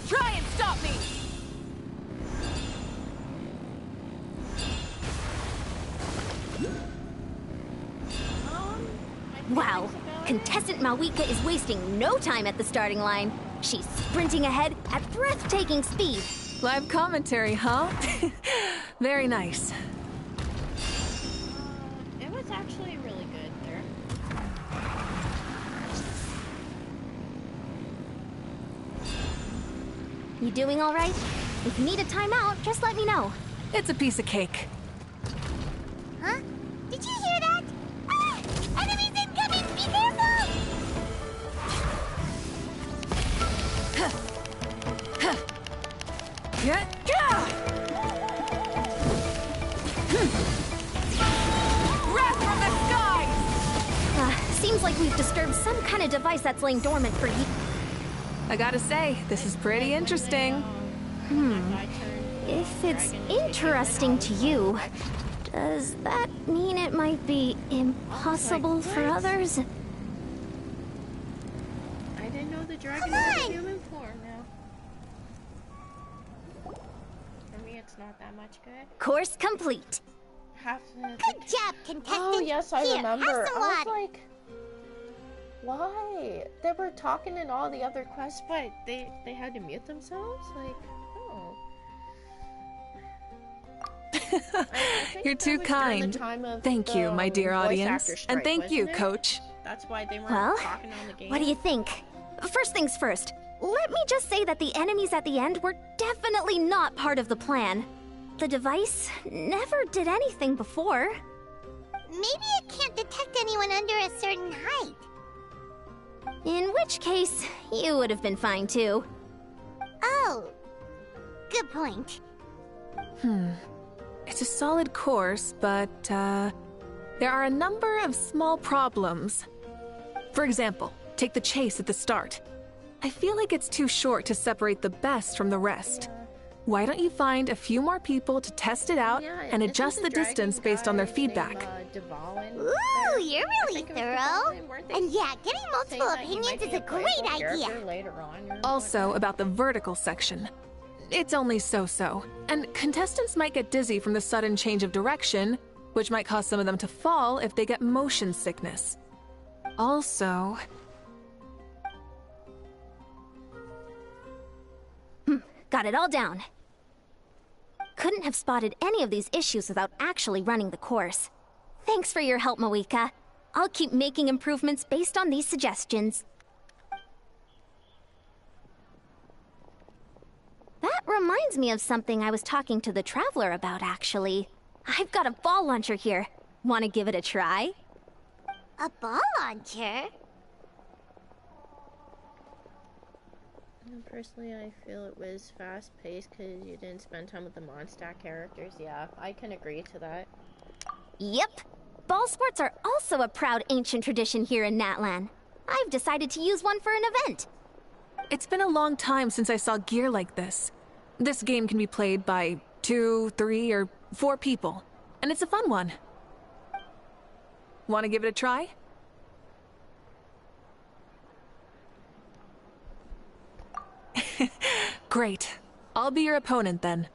Try and stop me! Wow, contestant Mavuikas is wasting no time at the starting line. She's sprinting ahead at breathtaking speed. Live commentary, huh? Very nice. It was actually really good there. You doing all right? If you need a timeout, just let me know. It's a piece of cake. Huh? Did you hear that? Ah! Enemies incoming! Be careful! Wrath from the skies! Seems like we've disturbed some kind of device that's laying dormant for you. I gotta say, this is pretty interesting. If it's interesting to you, does that mean it might be impossible for others? I didn't know the dragon was in human form now. For me, it's not that much good. Course complete. Good job, contestant. Oh, yes, I Here, remember. have some I was water. like, why? They were talking in all the other quests, but they had to mute themselves? Like, oh. You're too kind. Thank you, my dear audience. And thank you, Coach. That's why they weren't Well, talking on the game. what do you think? First things first, let me just say that the enemies at the end were definitely not part of the plan. The device never did anything before. Maybe it can't detect anyone under a certain height. In which case, you would have been fine too. Oh, good point. It's a solid course, but, there are a number of small problems. For example, take the chase at the start. I feel like it's too short to separate the best from the rest. Why don't you find a few more people to test it out and adjust the distance based on their feedback? Ooh, you're really thorough. And yeah, getting multiple opinions is a great idea. Also, about the vertical section. It's only so-so, and contestants might get dizzy from the sudden change of direction, which might cause some of them to fall if they get motion sickness. Also... Got it all down. Couldn't have spotted any of these issues without actually running the course. Thanks for your help, Mavuikas. I'll keep making improvements based on these suggestions. That reminds me of something I was talking to the Traveler about, actually. I've got a ball launcher here. Want to give it a try? A ball launcher? Personally, I feel it was fast-paced because you didn't spend time with the Mondstadt characters. Yeah, I can agree to that. Yep. Ball sports are also a proud ancient tradition here in Natlan. I've decided to use one for an event. It's been a long time since I saw gear like this. This game can be played by 2, 3, or 4 people, and it's a fun one. Want to give it a try? Great. I'll be your opponent then.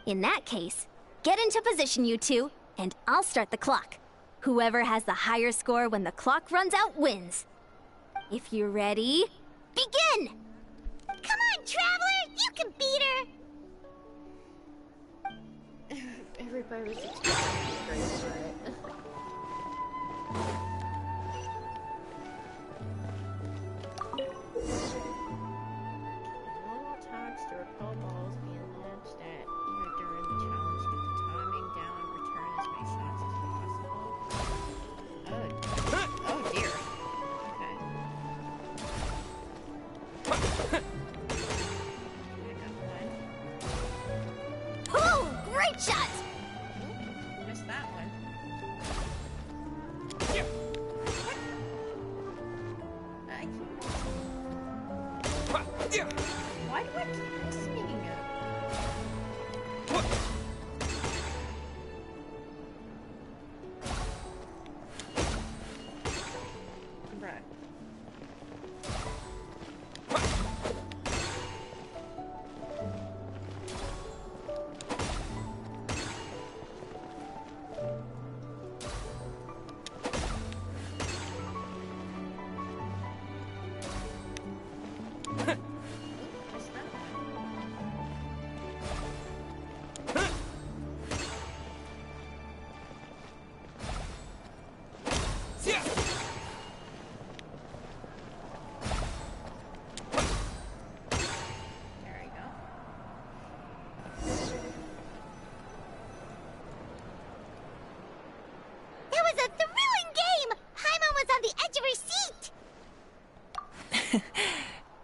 In that case, get into position, you two, and I'll start the clock. Whoever has the higher score when the clock runs out wins. If you're ready, begin! Come on, Traveler! You can beat her! Everybody was expecting great for it. Normal attacks to repel balls being launched at you during the challenge. Get the timing down and return as many shots as possible. Oh dear. Okay. Oh, great shot! Missed that one. Why do I keep missing it? Right.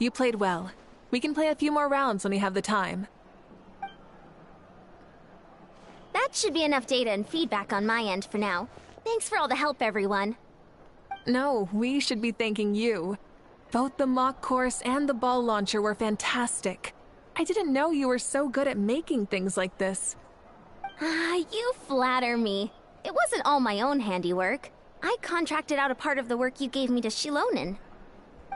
You played well. We can play a few more rounds when we have the time. That should be enough data and feedback on my end for now. Thanks for all the help, everyone. No, we should be thanking you. Both the mock course and the ball launcher were fantastic. I didn't know you were so good at making things like this. You flatter me. It wasn't all my own handiwork. I contracted out a part of the work you gave me to Xilonen.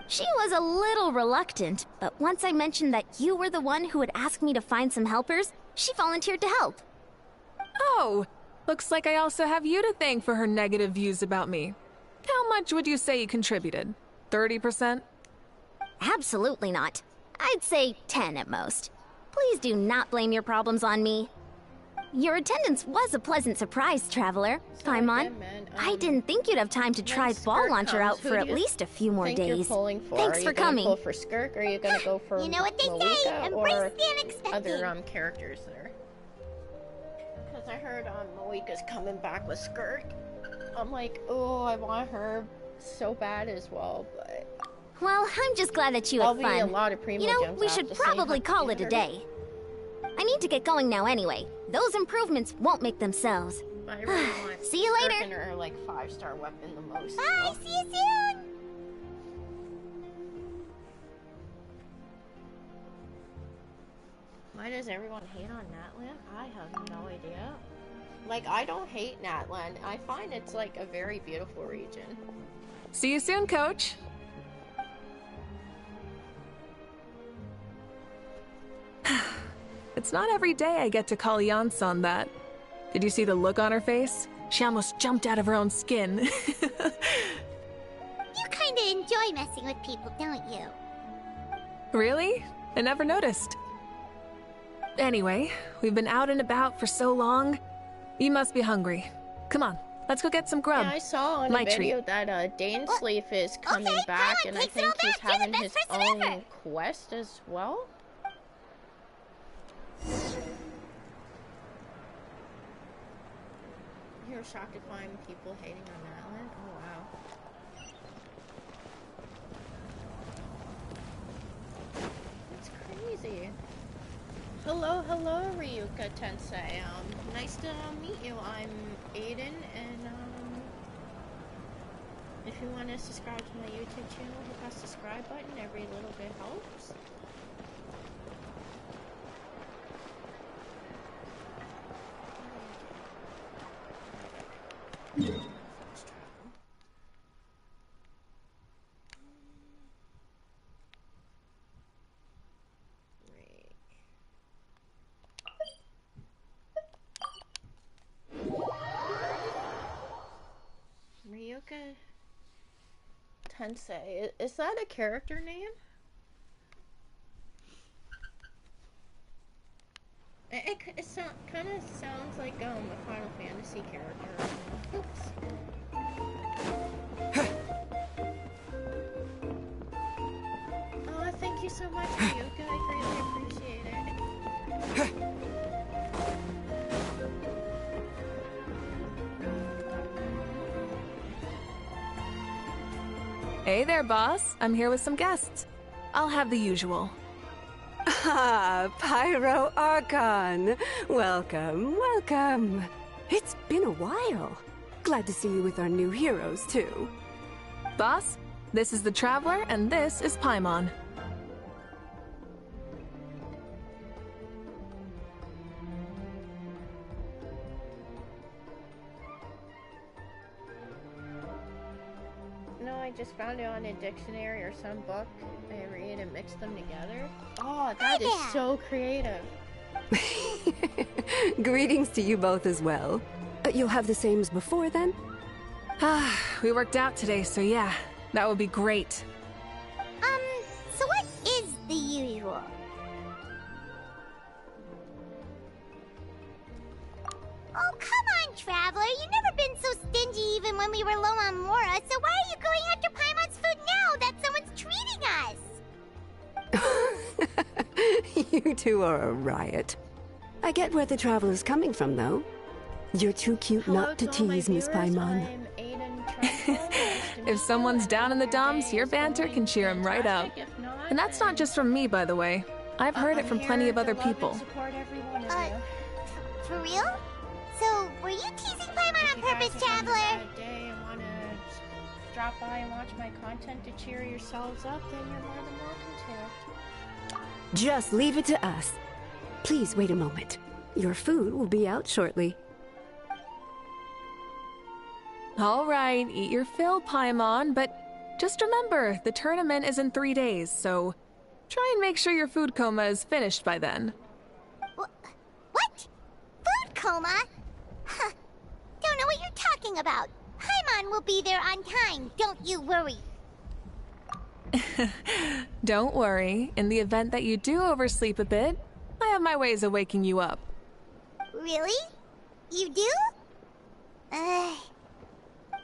She was a little reluctant, but once I mentioned that you were the one who would ask me to find some helpers, she volunteered to help. Oh, looks like I also have you to thank for her negative views about me. How much would you say you contributed? 30%? Absolutely not. I'd say 10 at most. Please do not blame your problems on me. Your attendance was a pleasant surprise, Traveler. Paimon, I didn't think you'd have time to try the ball launcher out for at least a few more days. Thanks for coming. Are you going to pull for Skirk, or are you going to go for You know what they say, embrace the unexpected. Other characters there? Because I heard Mavuikas coming back with Skirk. I'm like, oh, I want her so bad as well, but... Well, I'm just glad that you had fun. A lot of primo you know, we should probably call it a day. I need to get going now anyway. Those improvements won't make themselves. I really want See you later. Skirk and her, like, 5-star weapon the most. Bye, see you soon. Why does everyone hate on Natlan? I have no idea. Like, I don't hate Natlan. I find it's, like, a very beautiful region. See you soon, Coach. It's not every day I get to call Yansan that. Did you see the look on her face? She almost jumped out of her own skin. You kinda enjoy messing with people, don't you? Really? I never noticed. Anyway, we've been out and about for so long. You must be hungry. Come on, let's go get some grub. Yeah, I saw on a video that 𝕉𝖆𝖎𝖓 is coming back, and I think he's having his own quest as well. He was shocked to find people hating on Madeline. Oh wow. That's crazy. Hello, Ryuka Tensei. Nice to meet you. I'm Aiden, and if you want to subscribe to my YouTube channel, hit that subscribe button. Every little bit helps. Ryuka Tensei. Is that a character name? It kind of sounds like a Final Fantasy character. Oops. Oh, thank you so much, Ryuka. I greatly appreciate it. Hey there, boss. I'm here with some guests. I'll have the usual. Ah, Pyro Archon. Welcome, welcome. It's been a while. Glad to see you with our new heroes, too. Boss, this is the Traveler, and this is Paimon. No, I just found it on a dictionary or some book. I read and mix them together. Oh, that is so creative. Greetings to you both as well. You'll have the same as before, then? Ah, we worked out today, so yeah, that would be great. So what is the usual? Oh, come on, Traveler. You've never been so stingy even when we were low on Mora, so why are you going after Paimon's food now that someone's treating us? You two are a riot. I get where the Traveler's coming from, though. You're too cute not to tease, Miss Paimon. If someone's down in the dumps, your banter can cheer him right up. And that's not just from me, by the way. I've heard it from plenty of other people. For real? So, were you teasing Paimon on purpose, Traveler? And want to drop by and watch my content to cheer yourselves up, then you're more than welcome to. Just leave it to us. Please wait a moment. Your food will be out shortly. All right, eat your fill, Paimon, but just remember, the tournament is in 3 days, so try and make sure your food coma is finished by then. What? Food coma? Huh. Don't know what you're talking about. Paimon will be there on time, don't you worry. Don't worry. In the event that you do oversleep a bit, I have my ways of waking you up. Really? You do?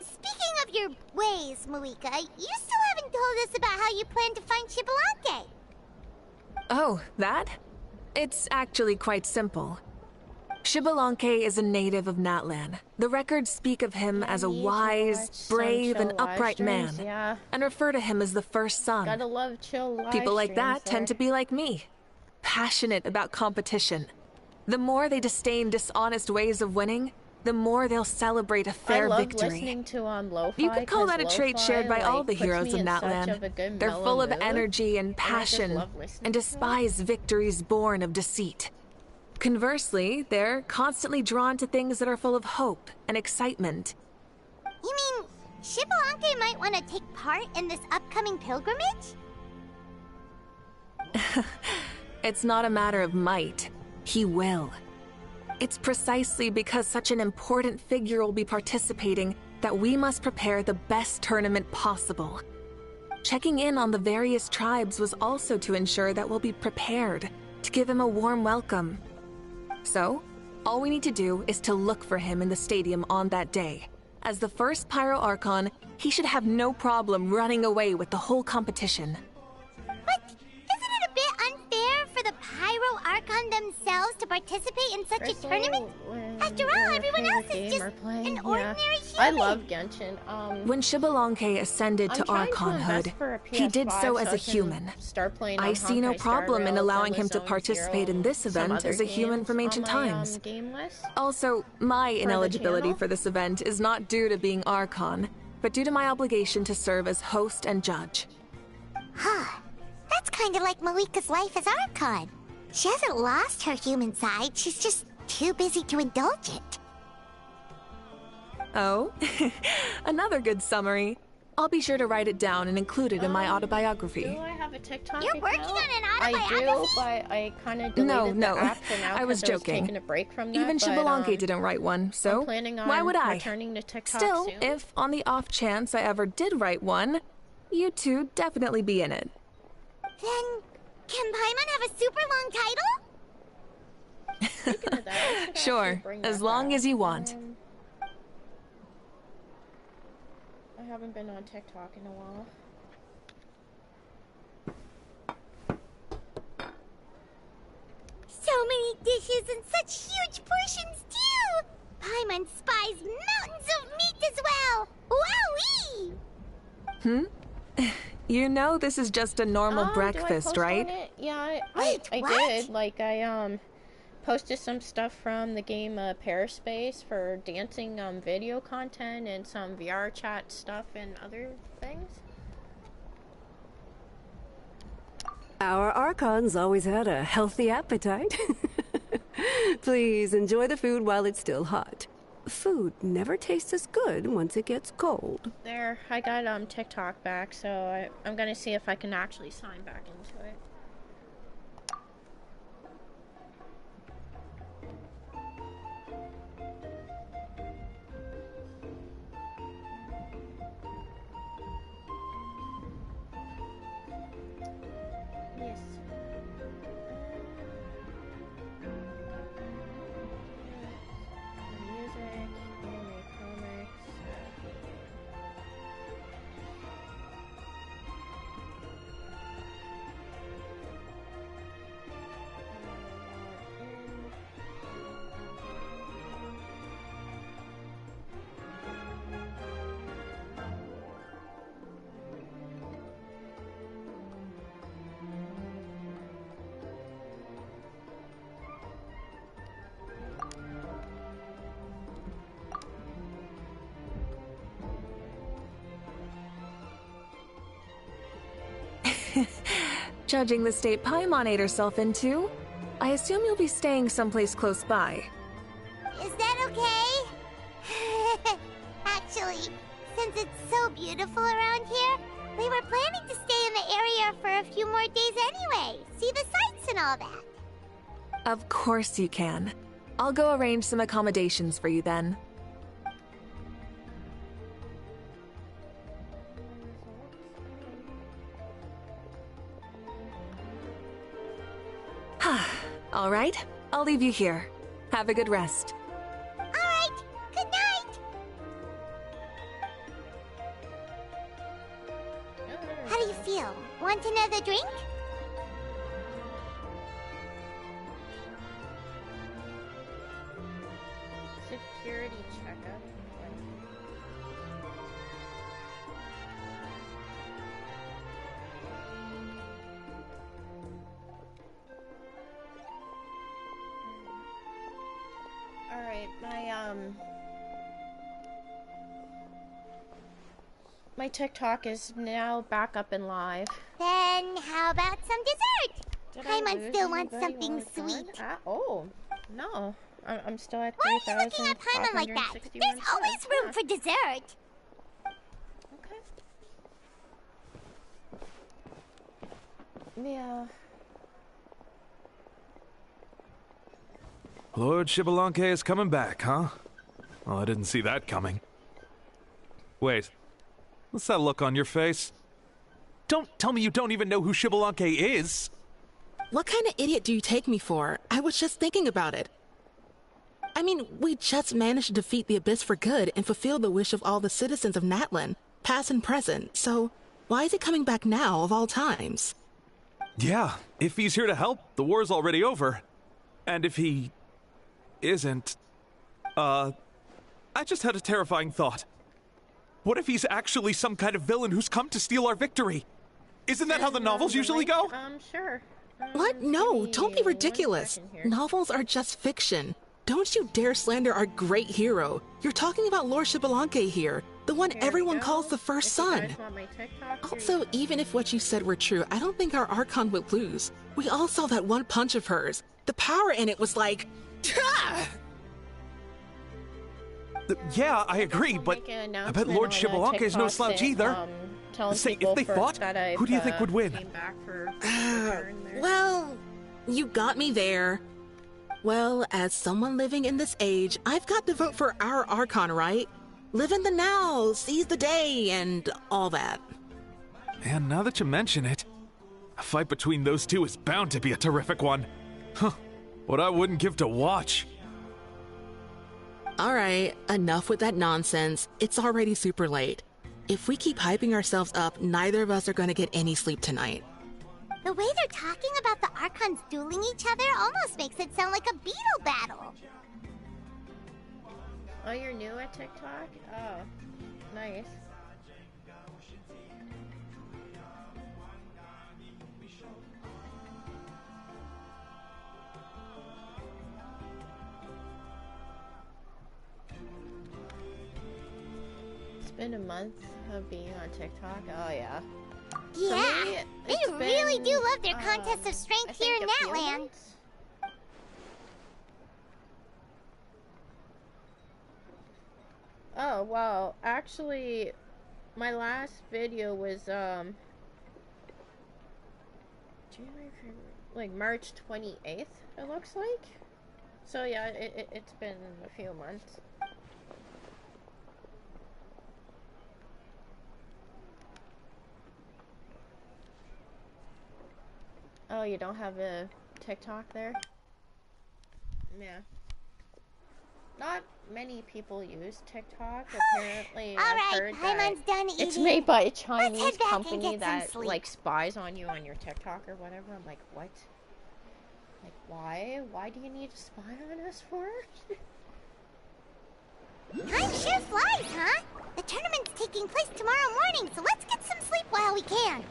Speaking of your ways, Mavuikas, you still haven't told us about how you plan to find 𝕬𝖆𝖎𝖓. Oh, that? It's actually quite simple. 𝕬𝖆𝖎𝖓 is a native of Natlan. The records speak of him as a wise, brave, and upright man, and refer to him as the first son. Gotta love chill live People like that streams tend to be like me, passionate about competition. The more they disdain dishonest ways of winning, the more they'll celebrate a fair victory. Listening to Lo-Fi. You could call that a trait shared by all the heroes of in Natlan. They're full of energy and passion, and despise victories born of deceit. Conversely, they're constantly drawn to things that are full of hope and excitement. You mean 𝕬𝖆𝖎𝖓 might want to take part in this upcoming pilgrimage? It's not a matter of might. He will. It's precisely because such an important figure will be participating that we must prepare the best tournament possible. Checking in on the various tribes was also to ensure that we'll be prepared to give him a warm welcome. So, all we need to do is to look for him in the stadium on that day. As the first Pyro Archon, he should have no problem running away with the whole competition. But isn't it a bit unfair for the Pyro Archon themselves themselves to participate in such a tournament? After all, everyone else is just an ordinary human. I love Genshin. When 𝕬𝖆𝖎𝖏 ascended to Archonhood, he did so as a human. I see no problem in allowing him to participate in this event as a human from ancient times. Also, my ineligibility for this event is not due to being Archon, but due to my obligation to serve as host and judge. Huh. That's kind of like Mavuikas' life as Archon. She hasn't lost her human side, she's just too busy to indulge it. Oh, another good summary. I'll be sure to write it down and include it in my autobiography. Do I have a TikTok You're working on an autobiography? I do, but I kind of deleted the app for now. I was joking. Taking a break from that, Even 𝕬𝖆𝖎𝖏 didn't write one, so why would I? Returning to TikTok Still, soon. if on the off chance I ever did write one, you two definitely be in it. Then, can Paimon have a super long title? Sure, as long as you want. I haven't been on TikTok in a while. So many dishes and such huge portions too! Paimon spies mountains of meat as well! Wowee! You know this is just a normal breakfast, right? Yeah, I did. Like, I posted some stuff from the game Paraspace for dancing video content and some VR chat stuff and other things. Our Archon's always had a healthy appetite. Please enjoy the food while it's still hot. Food never tastes as good once it gets cold. There, I got TikTok back, so I'm gonna see if I can actually sign back into it. Yes. Music, anime, comics. Judging the state Paimon ate herself into, I assume you'll be staying someplace close by. Is that okay? Actually, since it's so beautiful around here, we were planning to stay in the area for a few more days anyway. See the sights and all that. Of course you can. I'll go arrange some accommodations for you then. All right, I'll leave you here. Have a good rest. All right, good night. How do you feel? Want another drink? Security checkup. Alright, my TikTok is now back up and live. Then how about some dessert? Paimon still wants something sweet. Oh, no. I'm still at 3,000. Why are you looking at Paimon like that? There's always room for dessert. Okay. Yeah. Lord 𝕬𝖆𝖎𝖏 is coming back, huh? Well, I didn't see that coming. Wait, what's that look on your face? Don't tell me you don't even know who 𝕬𝖆𝖎𝖏 is! What kind of idiot do you take me for? I was just thinking about it. I mean, we just managed to defeat the Abyss for good and fulfill the wish of all the citizens of Natlan, past and present, so why is it coming back now, of all times? Yeah, if he's here to help, the war's already over. And if he isn't, I just had a terrifying thought. What if he's actually some kind of villain who's come to steal our victory? Isn't that how the novels usually go? Sure. What? No, don't be ridiculous. Novels are just fiction. Don't you dare slander our great hero. You're talking about Lord 𝕆𝖎𝖎 here, the one everyone calls the first son. Also, even if what you said were true, I don't think our Archon would lose. We all saw that one punch of hers. The power in it was like... Yeah, I agree, but I bet Lord 𝕆𝖎𝖎 is no slouch either. Say, if they fought, who do you think would win? Well, you got me there. Well, as someone living in this age, I've got to vote for our Archon, right? Live in the now, seize the day, and all that. Man, now that you mention it, a fight between those two is bound to be a terrific one. Huh, what I wouldn't give to watch. Alright, enough with that nonsense. It's already super late. If we keep hyping ourselves up, neither of us are going to get any sleep tonight. The way they're talking about the Archons dueling each other almost makes it sound like a beetle battle. Oh, you're new at TikTok? Oh, nice. It's been a month of being on TikTok. Oh, yeah. Yeah, they really do love their contests of strength here in Natlan. Oh, wow. Actually, my last video was, like March 28th, it looks like. So yeah, it's been a few months. Oh, you don't have a TikTok there? Yeah. Not many people use TikTok. Apparently, I've heard that it's made by a Chinese company that like spies on you on your TikTok or whatever. I'm like, what? Like, why? Why do you need to spy on us for? Time sure flies, huh? The tournament's taking place tomorrow morning, so let's get some sleep while we can.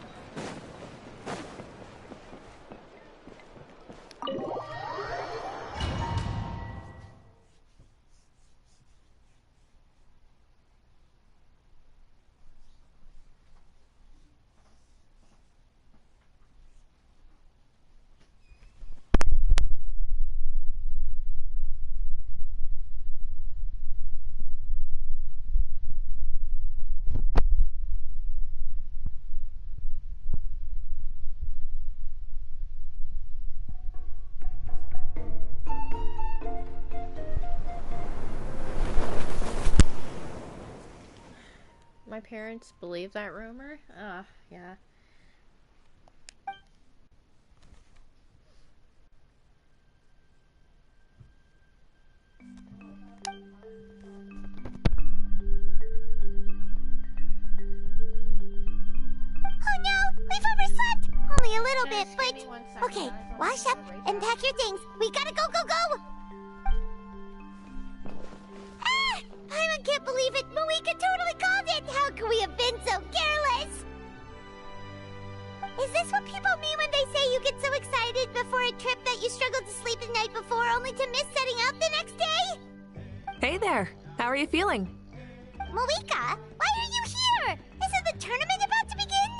My parents believe that rumor? Yeah. Oh no, we've overslept! Only a little bit, but... Okay, wash up and pack your things. We gotta go, go, go! Ah! I can't believe it! Mavuikas totally called it! How could we have been so careless? Is this what people mean when they say you get so excited before a trip that you struggled to sleep the night before only to miss setting out the next day? Hey there! How are you feeling? Mavuikas, why are you here? Isn't the tournament about to begin?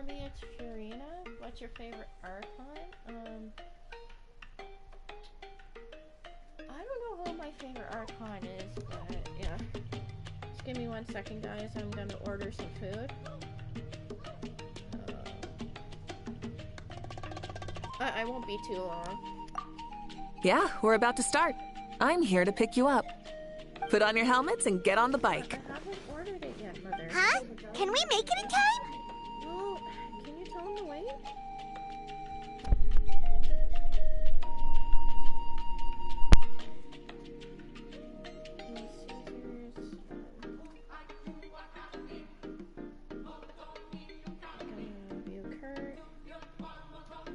Maybe it's Fiorina? What's your favorite Archon? I don't know who my favorite Archon is, but yeah. Just give me 1 second, guys. I'm gonna order some food. I won't be too long. Yeah, we're about to start. I'm here to pick you up. Put on your helmets and get on the bike. I haven't ordered it yet, Mother. Huh? Can we make it in time? Well, can you tell him to wait?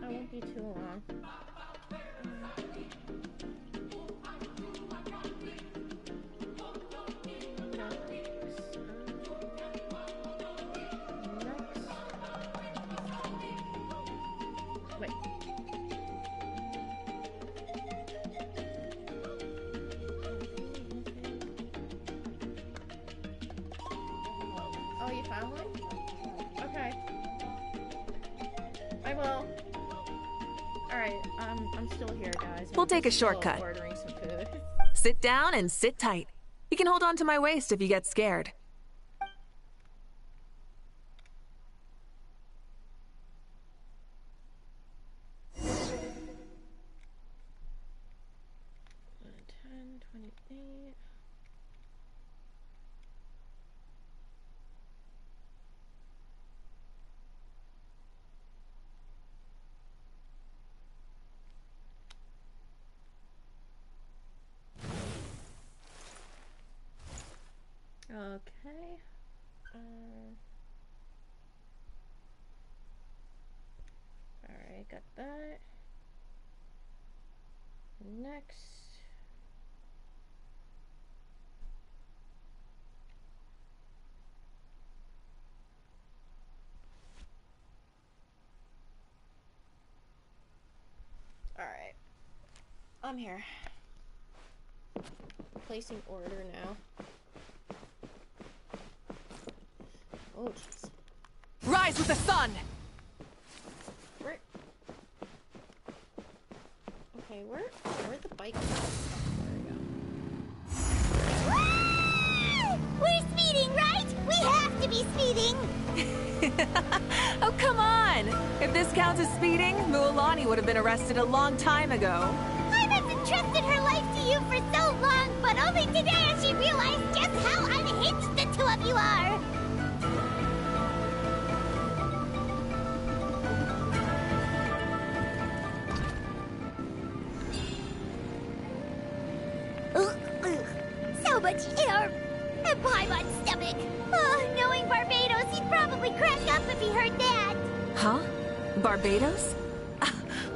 I won't be too long. Wait. Oh, you found one? Okay. I will. Alright, I'm still here, guys. We'll take a shortcut. Ordering some food. Sit down and sit tight. You can hold on to my waist if you get scared. Okay. Alright, got that. Next. Alright. I'm here. Placing order now. Oh, jeez. Rise with the sun! Where? Okay, where'd the bike go? There we go. We're speeding, right? We have to be speeding! Oh, come on! If this counts as speeding, 𝕳𝖆𝖎 would have been arrested a long time ago. I've entrusted her life to you for so long, but only today has she realized just how unhinged the two of you are! So much air and pie on stomach. Oh, knowing Barbados, he'd probably crack up if he heard that. Huh? Barbados?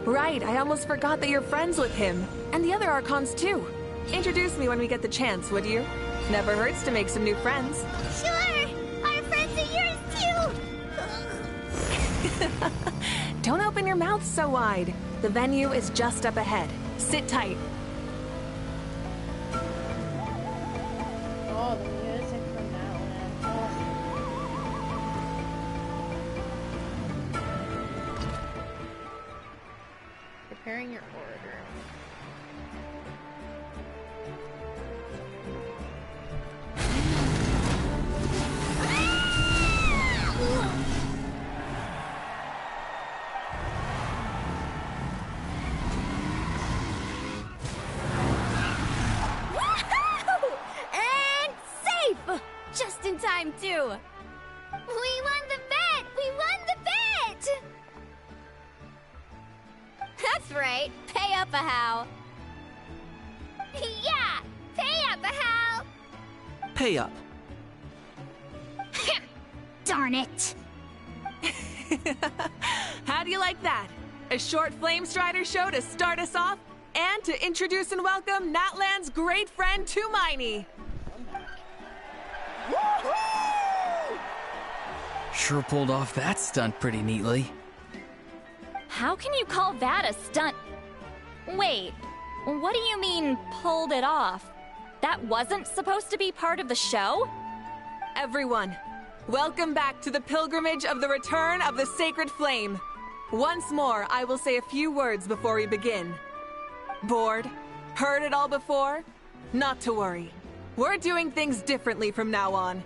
Right, I almost forgot that you're friends with him. And the other Archons, too. Introduce me when we get the chance, would you? Never hurts to make some new friends. Sure! Our friends are yours, too! Don't open your mouth so wide. The venue is just up ahead. Sit tight. Oh, the music from that one. Preparing your order. And safe! Just in time, too. We won the bet! We won the bet! That's right. Pay up a how. Yeah! Pay up, Hal! Pay up. Darn it! How do you like that? A short Flame Strider show to start us off, and to introduce and welcome Natlan's great friend 𝕬𝖆𝖎. Sure pulled off that stunt pretty neatly. How can you call that a stunt? Wait, what do you mean, pulled it off? That wasn't supposed to be part of the show? Everyone, Welcome back to the pilgrimage of the return of the sacred flame. Once more, I will say a few words before we begin. Bored? Heard it all before? Not to worry. We're doing things differently from now on.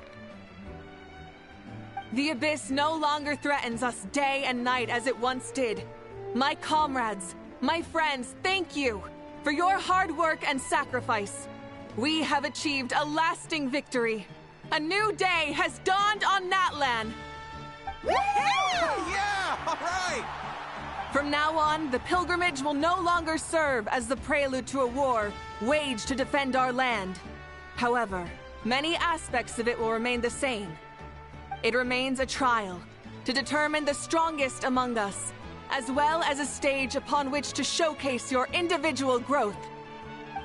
The abyss no longer threatens us day and night as it once did. My comrades, my friends, thank you for your hard work and sacrifice. We have achieved a lasting victory. A new day has dawned on Natlan. Yeah! All right! From now on, the pilgrimage will no longer serve as the prelude to a war waged to defend our land. However, many aspects of it will remain the same. It remains a trial to determine the strongest among us, as well as a stage upon which to showcase your individual growth.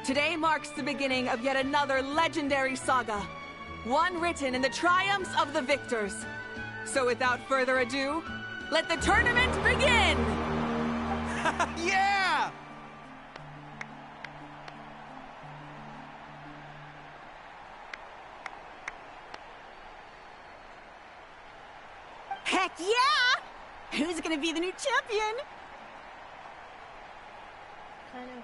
Today marks the beginning of yet another legendary saga, one written in the triumphs of the victors. So without further ado, let the tournament begin! Yeah! Heck yeah! Who's gonna be the new champion? Kind of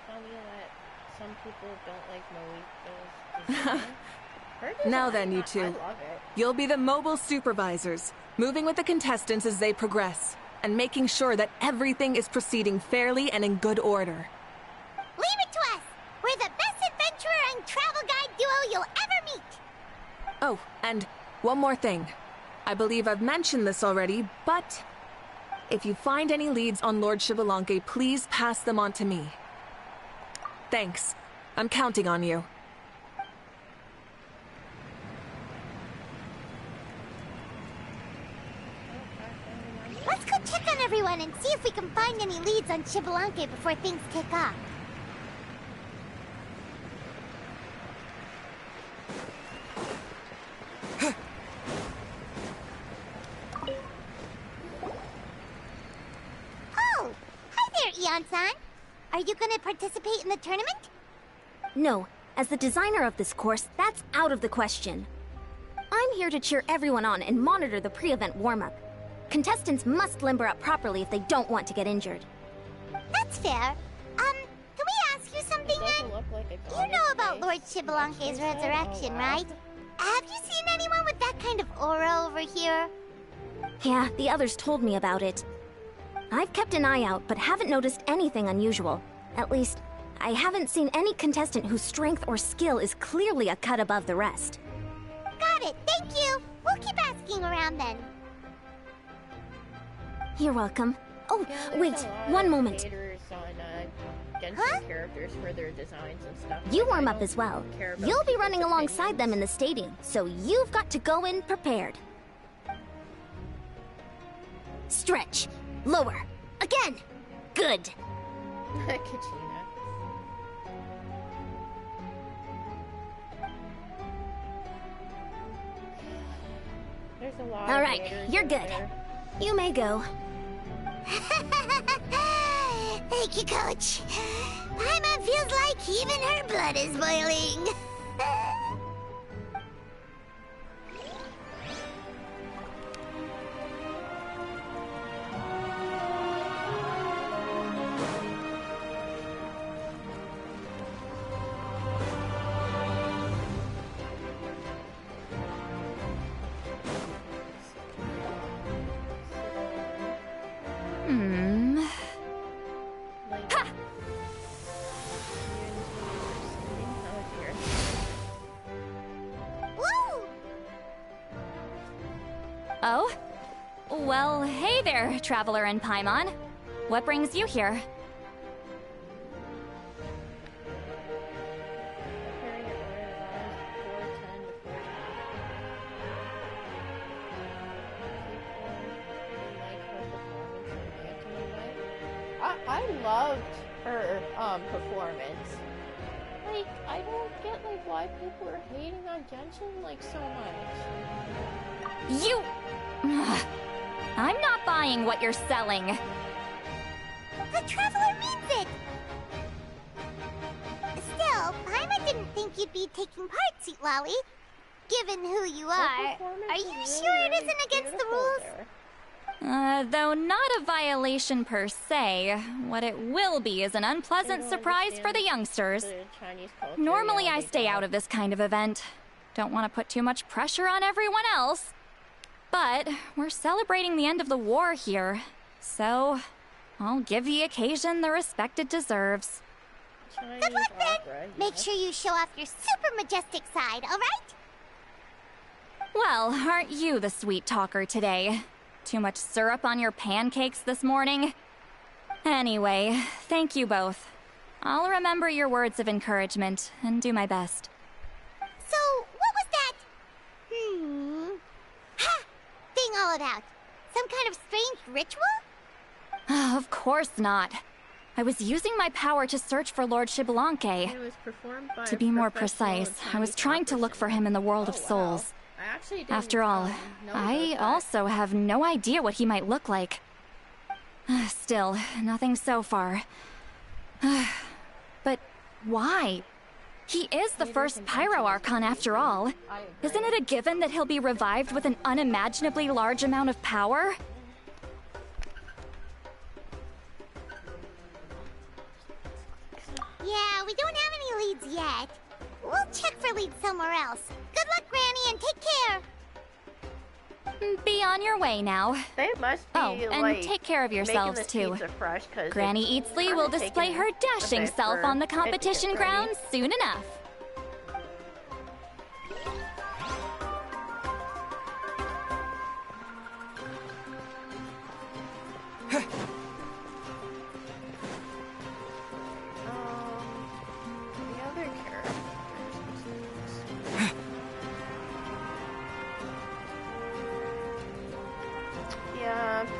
funny that some people don't like Mavuikas' design. Her design, Now then, you I two. love it. You'll be the mobile supervisors, moving with the contestants as they progress, and making sure that everything is proceeding fairly and in good order. Leave it to us! We're the best adventurer and travel guide duo you'll ever meet! Oh, and one more thing. I believe I've mentioned this already, but if you find any leads on Lord 𝕆𝖆𝖏, please pass them on to me. Thanks. I'm counting on you. Let's go check on everyone and see if we can find any leads on 𝕆𝖆𝖏 before things kick off. Oh! Hi there, Ion-san! Are you gonna participate in the tournament? No, as the designer of this course, that's out of the question. I'm here to cheer everyone on and monitor the pre-event warm-up. Contestants must limber up properly if they don't want to get injured. That's fair. Can we ask you something then? You know about Lord 𝕆𝖆𝖏's resurrection, right? Have you seen anyone with that kind of aura over here? Yeah, the others told me about it. I've kept an eye out, but haven't noticed anything unusual. At least, I haven't seen any contestant whose strength or skill is clearly a cut above the rest. Got it, thank you! We'll keep asking around then. You're welcome. Oh, wait, one moment. Genshin characters for their designs and stuff. You but I warm up don't as well. care about You'll be people's running alongside opinions. them in the stadium, so you've got to go in prepared. Stretch. Lower. Again. Good. Kachina. There's a lot All of right, haters you're out good. there. You may go. Thank you, Coach. Paimon feels like even her blood is boiling. Oh? Well, hey there, Traveler and Paimon. What brings you here? I loved her performance. Like, I don't get like why people are hating on Genshin like so much. You... I'm not buying what you're selling. The Traveler means it! Still, Paimon didn't think you'd be taking part, Sweet Lolly. Given who you are you sure it isn't against the rules? Though not a violation per se, what it will be is an unpleasant surprise for the youngsters. Normally I stay out of this kind of event. Don't want to put too much pressure on everyone else. But we're celebrating the end of the war here, so I'll give the occasion the respect it deserves. Good luck then! Make sure you show off your super majestic side, alright? Well, aren't you the sweet talker today? Too much syrup on your pancakes this morning? Anyway, thank you both. I'll remember your words of encouragement and do my best. So, what was that? Ha! Thing all about? Some kind of strange ritual? Of course not. I was using my power to search for Lord 𝕬𝖆𝖎𝖓. To be more precise, I was trying to look for him in the world of souls. After all, I also have no idea what he might look like. Still, nothing so far. But why? He is the first Pyro Archon after all. Isn't it a given that he'll be revived with an unimaginably large amount of power? Yeah, we don't have any leads yet. We'll check for leads somewhere else. Good luck, Granny, and take care! Be on your way now. They must be, and take care of yourselves too. Granny 𝕬𝖆𝖎 will display her dashing self on the competition grounds soon enough.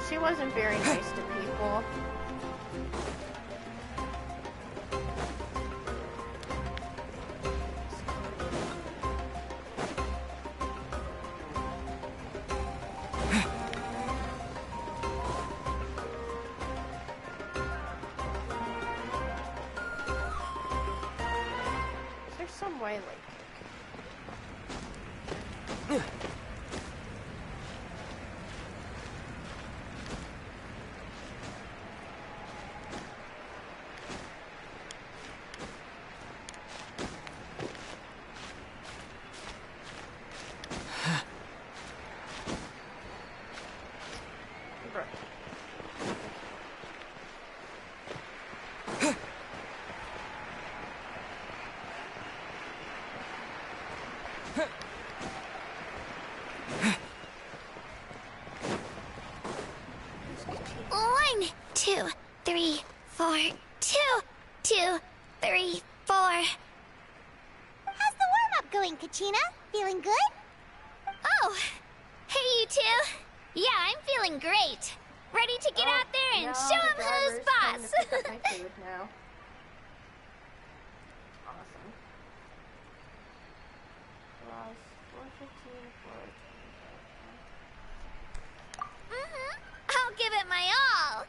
She wasn't very nice to people. Is there some way, like... One, 2, 3, 4, 2, 2, 3, 4. How's the warm-up going, Kachina? Feeling good? Oh, hey you two. Yeah, I'm feeling great. Ready to get out there and show 'em who's boss. I'll give it my all.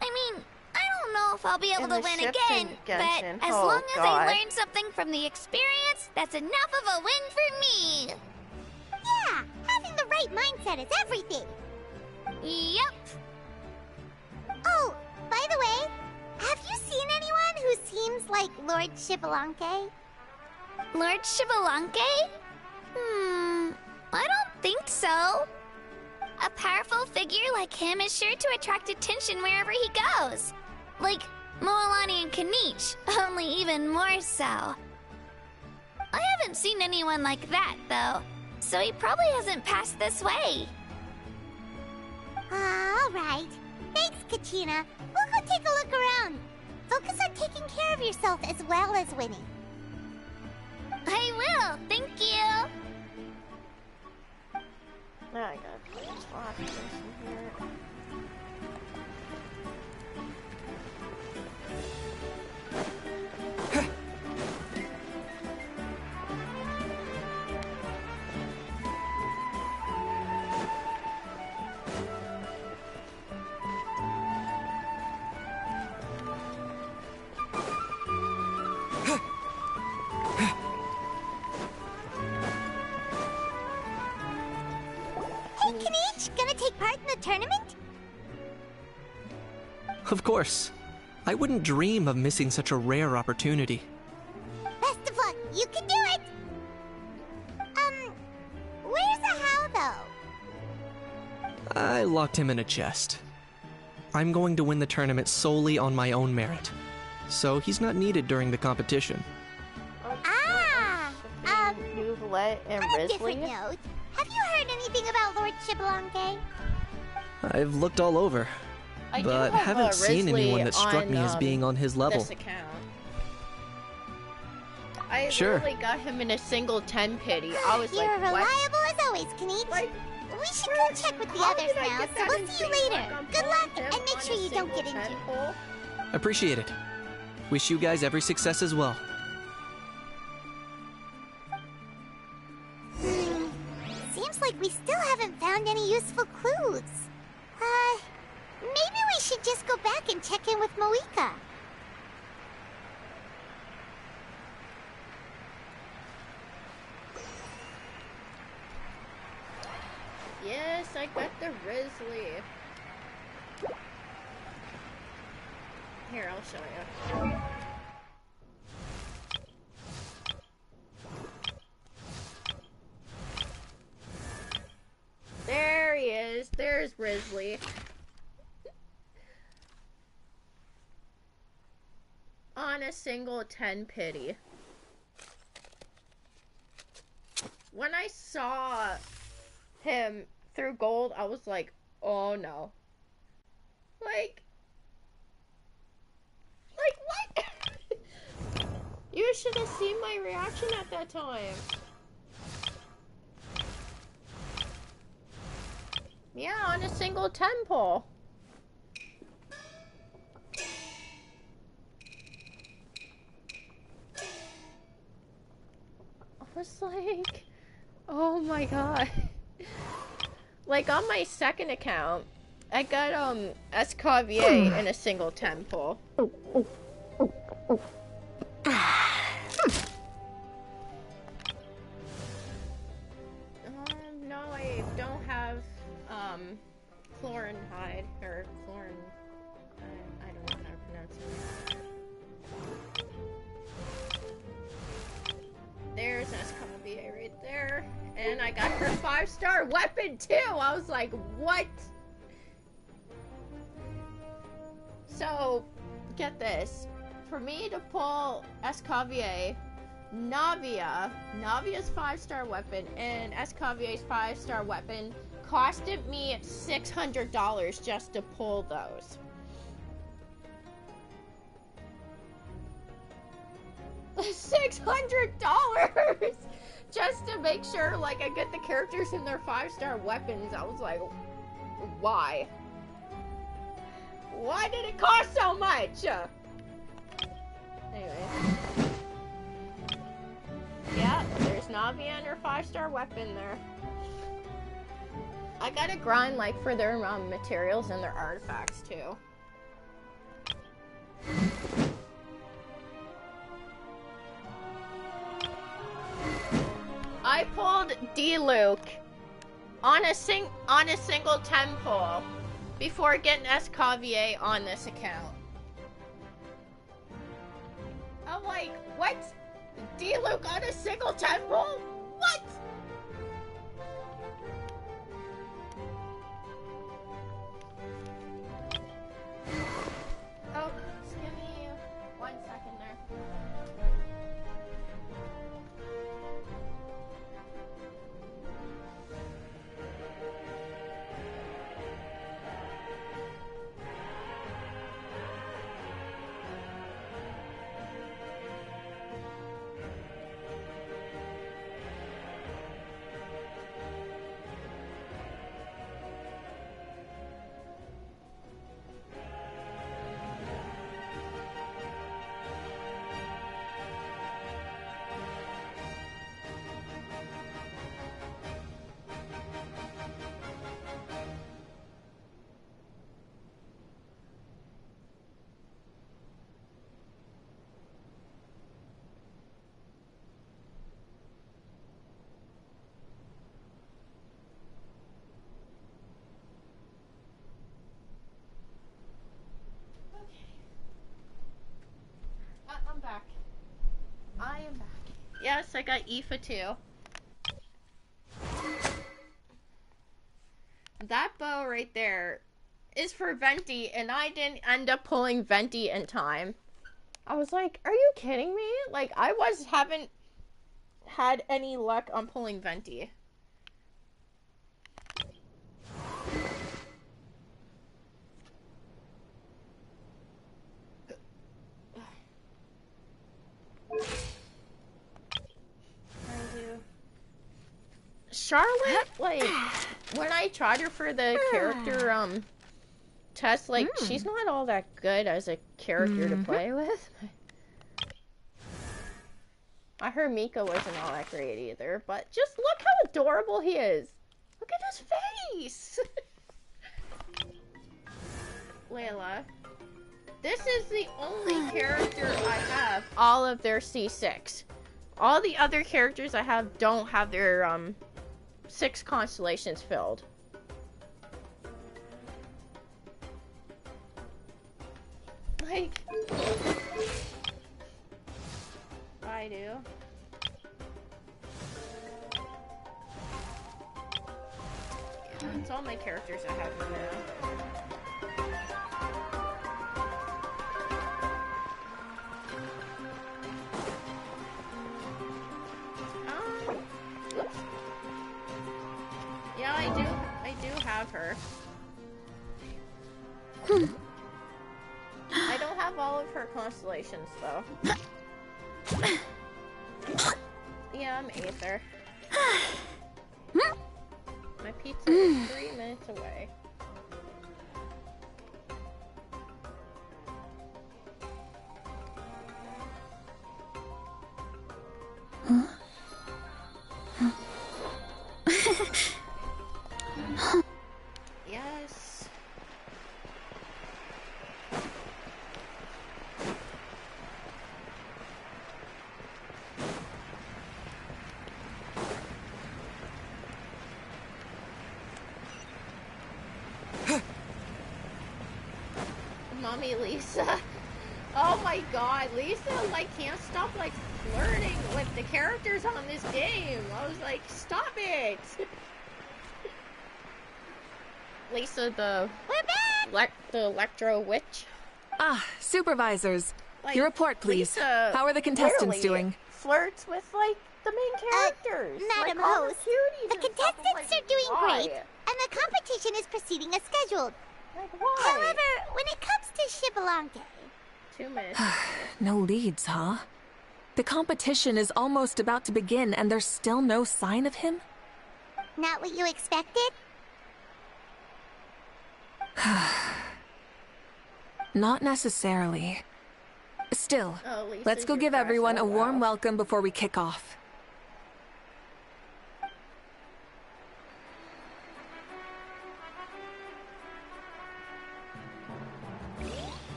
I mean, I don't know if I'll be able to win again, but as long as I learn something from the experience, that's enough of a win for me. Yeah, having the right mindset is everything. Yep. Oh, by the way, have you seen anyone who seems like Lord 𝕬𝖆𝖎𝖓? Lord 𝕬𝖆𝖎𝖓? I don't think so. A powerful figure like him is sure to attract attention wherever he goes. Like 𝕬𝖆𝖎𝖓 and 𝕍𝑛iche, only even more so. I haven't seen anyone like that, though, so he probably hasn't passed this way. Alright. Thanks, Kachina. We'll go take a look around. Focus on taking care of yourself as well as winning. I will, thank you. Now I gotta put this last person here. take part in the tournament? Of course. I wouldn't dream of missing such a rare opportunity. Best of luck. You can do it! Where's 𝕬𝖆𝖎, though? I locked him in a chest. I'm going to win the tournament solely on my own merit, so he's not needed during the competition. 𝕬𝖆𝖎𝖏 and On a different 𝕳𝖆𝖎. note, have you heard anything about Lord 𝕬𝖆𝖎𝖏? I've looked all over, but haven't seen anyone that struck me as being on his level. This account. I Sure. literally got him in a single 10 pity. I was You're like, what? reliable as always, Knight. We should go check with the others now, so we'll see you later. Good luck, and make sure you don't get injured. Appreciate it. Wish you guys every success as well. Seems like we still haven't found any useful clues. Maybe we should just go back and check in with Mavuikas. Yes, I got the 𝕊𝖆𝖐. Here, I'll show you. There he is. There's 𝕊𝖆𝖐. On a single 10 pity. When I saw him through gold, I was like, oh no. Like what? You should have seen my reaction at that time. Yeah, on a single 10 pull. I was like, oh my god. Like on my second account, I got 𝕬𝖆𝖎𝖏 in a single 10 pull. No, I don't have 𝕬𝖆𝖎𝖓 or I don't know how to pronounce it. There's 𝕬𝖆𝖎𝖏 right there. And I got her 5-star weapon too! I was like, what? So, get this. For me to pull 𝕬𝖆𝖎𝖏, Navia's 5-star weapon, and 𝕬𝖆𝖎𝖏's 5-star weapon costed me $600 just to pull those. $600! Just to make sure, like, I get the characters in their 5-star weapons. I was like, why? Why did it cost so much? Anyway. Yeah, there's Navia and her 5-star weapon there. I gotta grind, like, for their materials and their artifacts, too. I pulled 𝕿𝖆𝖎𝖏 on a single 10 pull before getting 𝕬𝖆𝖎𝖏 on this account. I'm like, what? 𝕿𝖆𝖎𝖏 on a single 10 pull? What? Oh, just give me 1 second there. I got 𝕊𝖎𝖎 too. That bow right there is for Venti, and I didn't end up pulling Venti in time. I was like, are you kidding me? Like, haven't had any luck on pulling Venti. Charlotte, like, when I tried her for the character test, like, she's not all that good as a character to play with. I heard Mika wasn't all that great either, but just look how adorable he is. Look at his face. Layla, this is the only character I have all of their C6. All the other characters I have don't have their 6 constellations filled. Like, I do. Yeah, that's all my characters I have for now. Oops. Yeah, I do have her. I don't have all of her constellations, though. Yeah, I'm 𝕬𝖎𝖎. My pizza is 3 minutes away. Yes. Mommy Lisa. Oh my god, Lisa, like, can't stop, like, flirting with the characters on this game. I was like, stop it! Lisa, the Electro Witch. Ah, supervisors. Like, Your report, please. Lisa How are the contestants doing? Flirts with, like, the main characters. Madam like, all Host, the the contestants are doing why? great, and the competition is proceeding as scheduled. Like, why? However, when it comes to 𝕊𝖎𝖏, 2 minutes. No leads, huh? The competition is almost about to begin, and there's still no sign of him? Not what you expected? Not necessarily. Still, Oh, Lisa, let's go you're give fresh. everyone Oh, a warm wow. welcome before we kick off.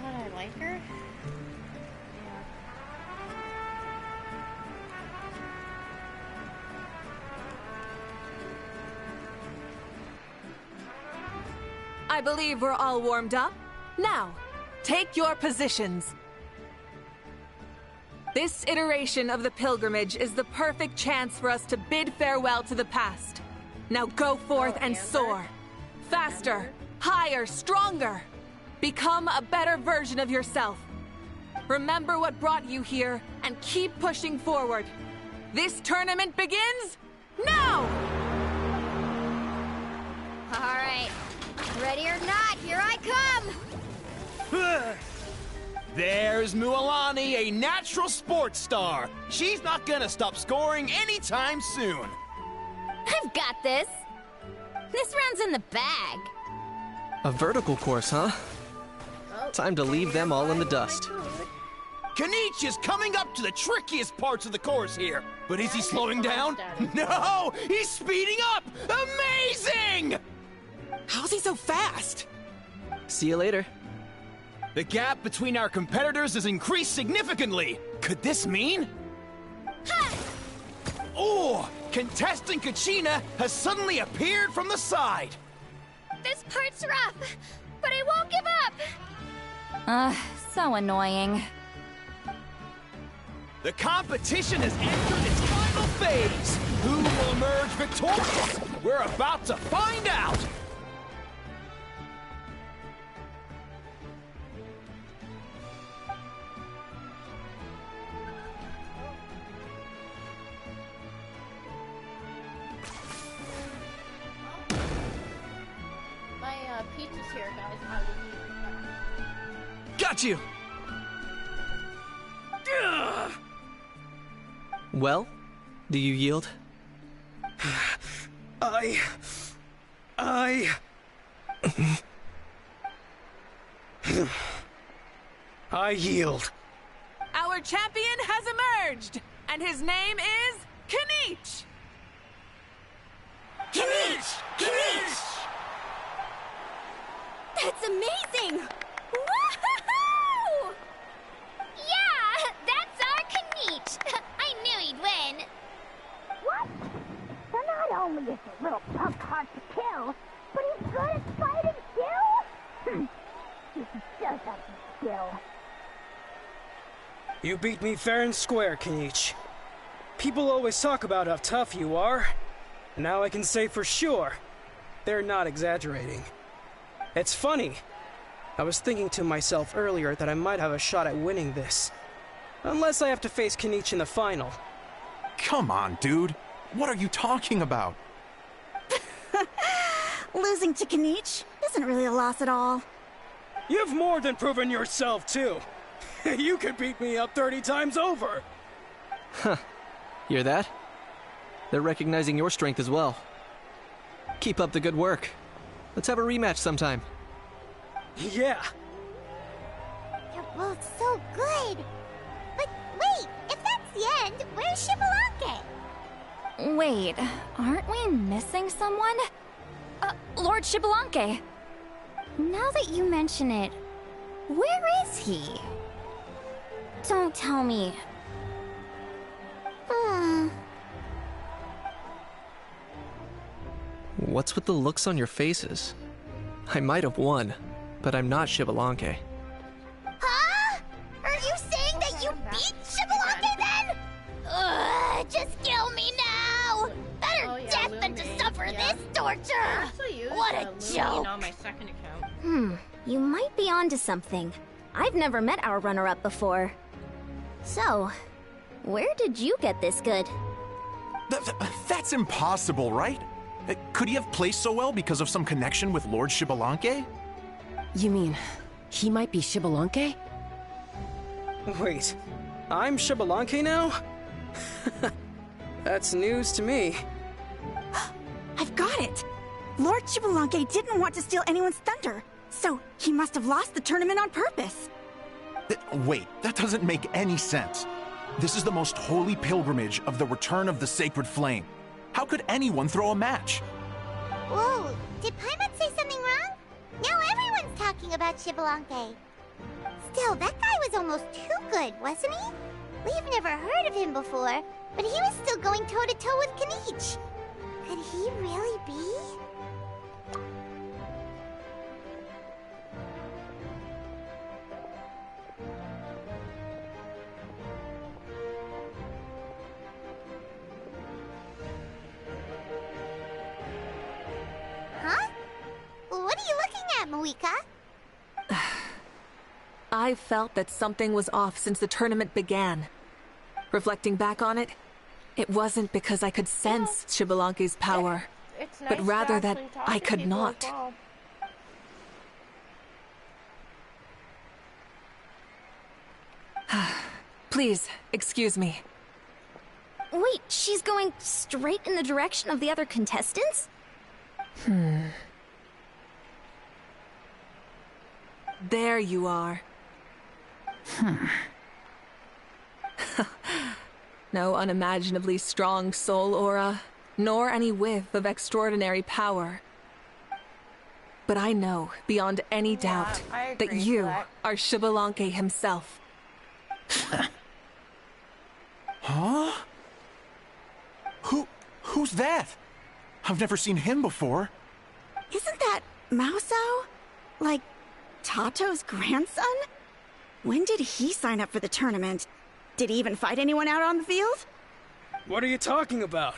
But I like her. I believe we're all warmed up. Now, take your positions. This iteration of the pilgrimage is the perfect chance for us to bid farewell to the past. Now go forth and soar. Faster, higher, stronger. Become a better version of yourself. Remember what brought you here and keep pushing forward. This tournament begins now! All right. Ready or not, here I come! There's 𝕬𝖆𝖎, a natural sports star. She's not gonna stop scoring anytime soon. I've got this. This round's in the bag. A vertical course, huh? Time to leave them all in the dust. Knight is coming up to the trickiest parts of the course here. But is he slowing down? No! He's speeding up! Amazing! How's he so fast? See you later. The gap between our competitors has increased significantly. Could this mean? Oh! Contestant Kachina has suddenly appeared from the side. This part's rough, but I won't give up! So annoying. The competition has entered its final phase! Who will emerge victorious? We're about to find out! My pizza's here, guys. How do you Got you! Well, do you yield? I yield. Our champion has emerged, and his name is 𝕊𝖆𝖏! 𝕊𝖏! 𝕊𝖏! That's amazing! Woohoo! Yeah, that's our 𝕊𝖏! I knew he'd win! What? So not only is the little punk hard to kill, but he's good at fighting too? He does have some skill. You beat me fair and square, 𝕊𝖏. People always talk about how tough you are. And now I can say for sure, they're not exaggerating. It's funny. I was thinking to myself earlier that I might have a shot at winning this. Unless I have to face 𝕊𝖏 in the final. Come on, dude. What are you talking about? Losing to 𝕊𝖏 isn't really a loss at all. You've more than proven yourself, too. You could beat me up 30 times over. Huh. Hear that? They're recognizing your strength as well. Keep up the good work. Let's have a rematch sometime. Yeah. You're both so good. But wait, if that's the end, where's 𝕊𝖏𝖏𝖏? Wait, aren't we missing someone? Lord 𝕊𝖏𝖏𝖏. Now that you mention it, where is he? Don't tell me. What's with the looks on your faces? I might have won, but I'm not 𝕊𝖏𝖏𝖏𝖏. Huh? Are you saying that you beat 𝕊𝖏𝖏𝖏𝖏 then? Ugh, just kill me now! Better death than to suffer this torture! What a joke! On my second account. You might be onto something. I've never met our runner-up before. So, where did you get this good? That's impossible, right? Could he have placed so well because of some connection with Lord 𝕊𝖏𝖏𝖏𝖏? You mean, he might be 𝕊𝖏𝖏𝖏𝖏? Wait, I'm 𝕊𝖏𝖏𝖏𝖏 now? That's news to me. I've got it! Lord 𝕊𝖏𝖏𝖏𝖏 didn't want to steal anyone's thunder, so he must have lost the tournament on purpose. Wait, that doesn't make any sense. This is the most holy pilgrimage of the return of the sacred flame. How could anyone throw a match? Whoa, did Paimon say something wrong? Now everyone's talking about 𝕊𝖏𝖏𝖏𝖏. Still, that guy was almost too good, wasn't he? We've never heard of him before, but he was still going toe-to-toe with 𝕊𝖏𝖏. Could he really be? Huh? What are you looking at, Mavuikas? I felt that something was off since the tournament began. Reflecting back on it, it wasn't because I could sense 𝕊𝖏𝖏𝖏𝖏's power, It's nice but rather to that actually talk I to could people not. as well. Please, excuse me. Wait, she's going straight in the direction of the other contestants? There you are. No unimaginably strong soul aura, nor any whiff of extraordinary power. But I know, beyond any doubt, I that agree, you Black. are 𝕊𝖏𝖏𝖏𝖏 himself. Huh? Who's that? I've never seen him before. Isn't that Mouso? Like, Tato's grandson? When did he sign up for the tournament? Did he even fight anyone out on the field? What are you talking about?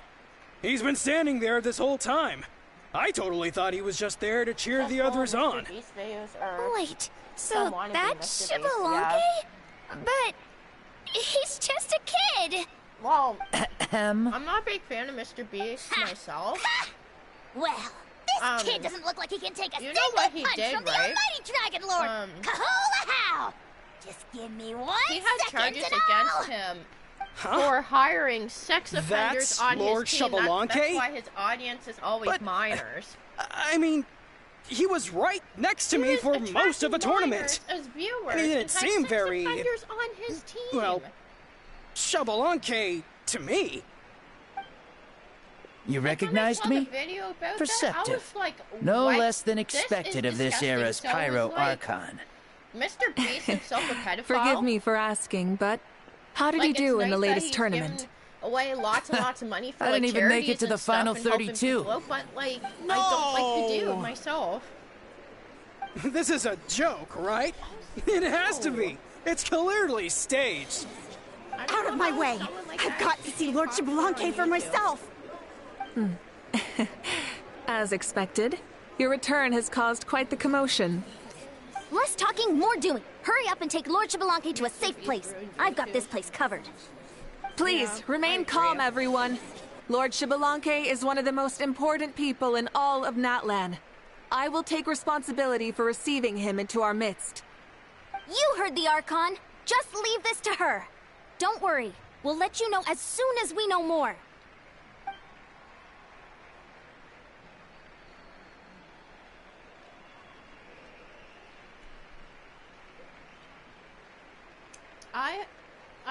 He's been standing there this whole time. I totally thought he was just there to cheer the others on. Wait, so that's 𝕊𝖎𝖏? But he's just a kid. Well, I'm not a big fan of Mr. Beast myself. Well, this kid doesn't look like he can take a you single know what he punch did, from the right? almighty Dragon Lord, 𝕊𝖎𝖏. Just give me 1 He had second charges and I'll... against him for hiring sex offenders That's on Lord his team. That's 𝕊𝖏𝖏? why his audience is always But, minors. I mean, he was right next to me for most of the tournament. As viewers, And he didn't seem very... offenders on his team. Well, 𝕊𝖏𝖏 to me. You recognized me? Perceptive. No less than expected of this era's pyro archon. Mr. Beast himself a pedophile. Forgive me for asking, but how did he do in the latest tournament? Away lots and lots of money for I didn't even make it to the final 32. But like, I don't like the dude myself. This is a joke, right? It has to be. It's clearly staged. Out of my way! I've got to see Lord 𝕊𝖏𝖏 for myself! As expected, your return has caused quite the commotion. Less talking, more doing. Hurry up and take Lord 𝕊𝖏𝖏 to a safe place. I've got this place covered. Please, remain calm, everyone. Lord 𝕊𝖏𝖏 is one of the most important people in all of Natlan. I will take responsibility for receiving him into our midst. You heard the Archon. Just leave this to her. Don't worry. We'll let you know as soon as we know more.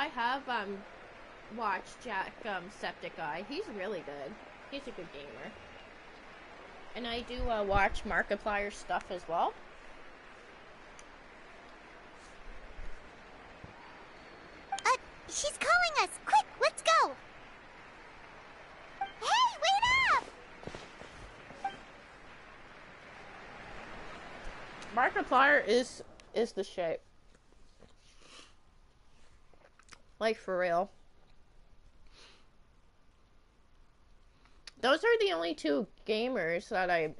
I have watched Jacksepticeye. He's really good. He's a good gamer. And I do watch Markiplier's stuff as well. She's calling us! Quick, let's go! Hey, wait up! Markiplier is the shape. Like, for real. Those are the only two gamers that I've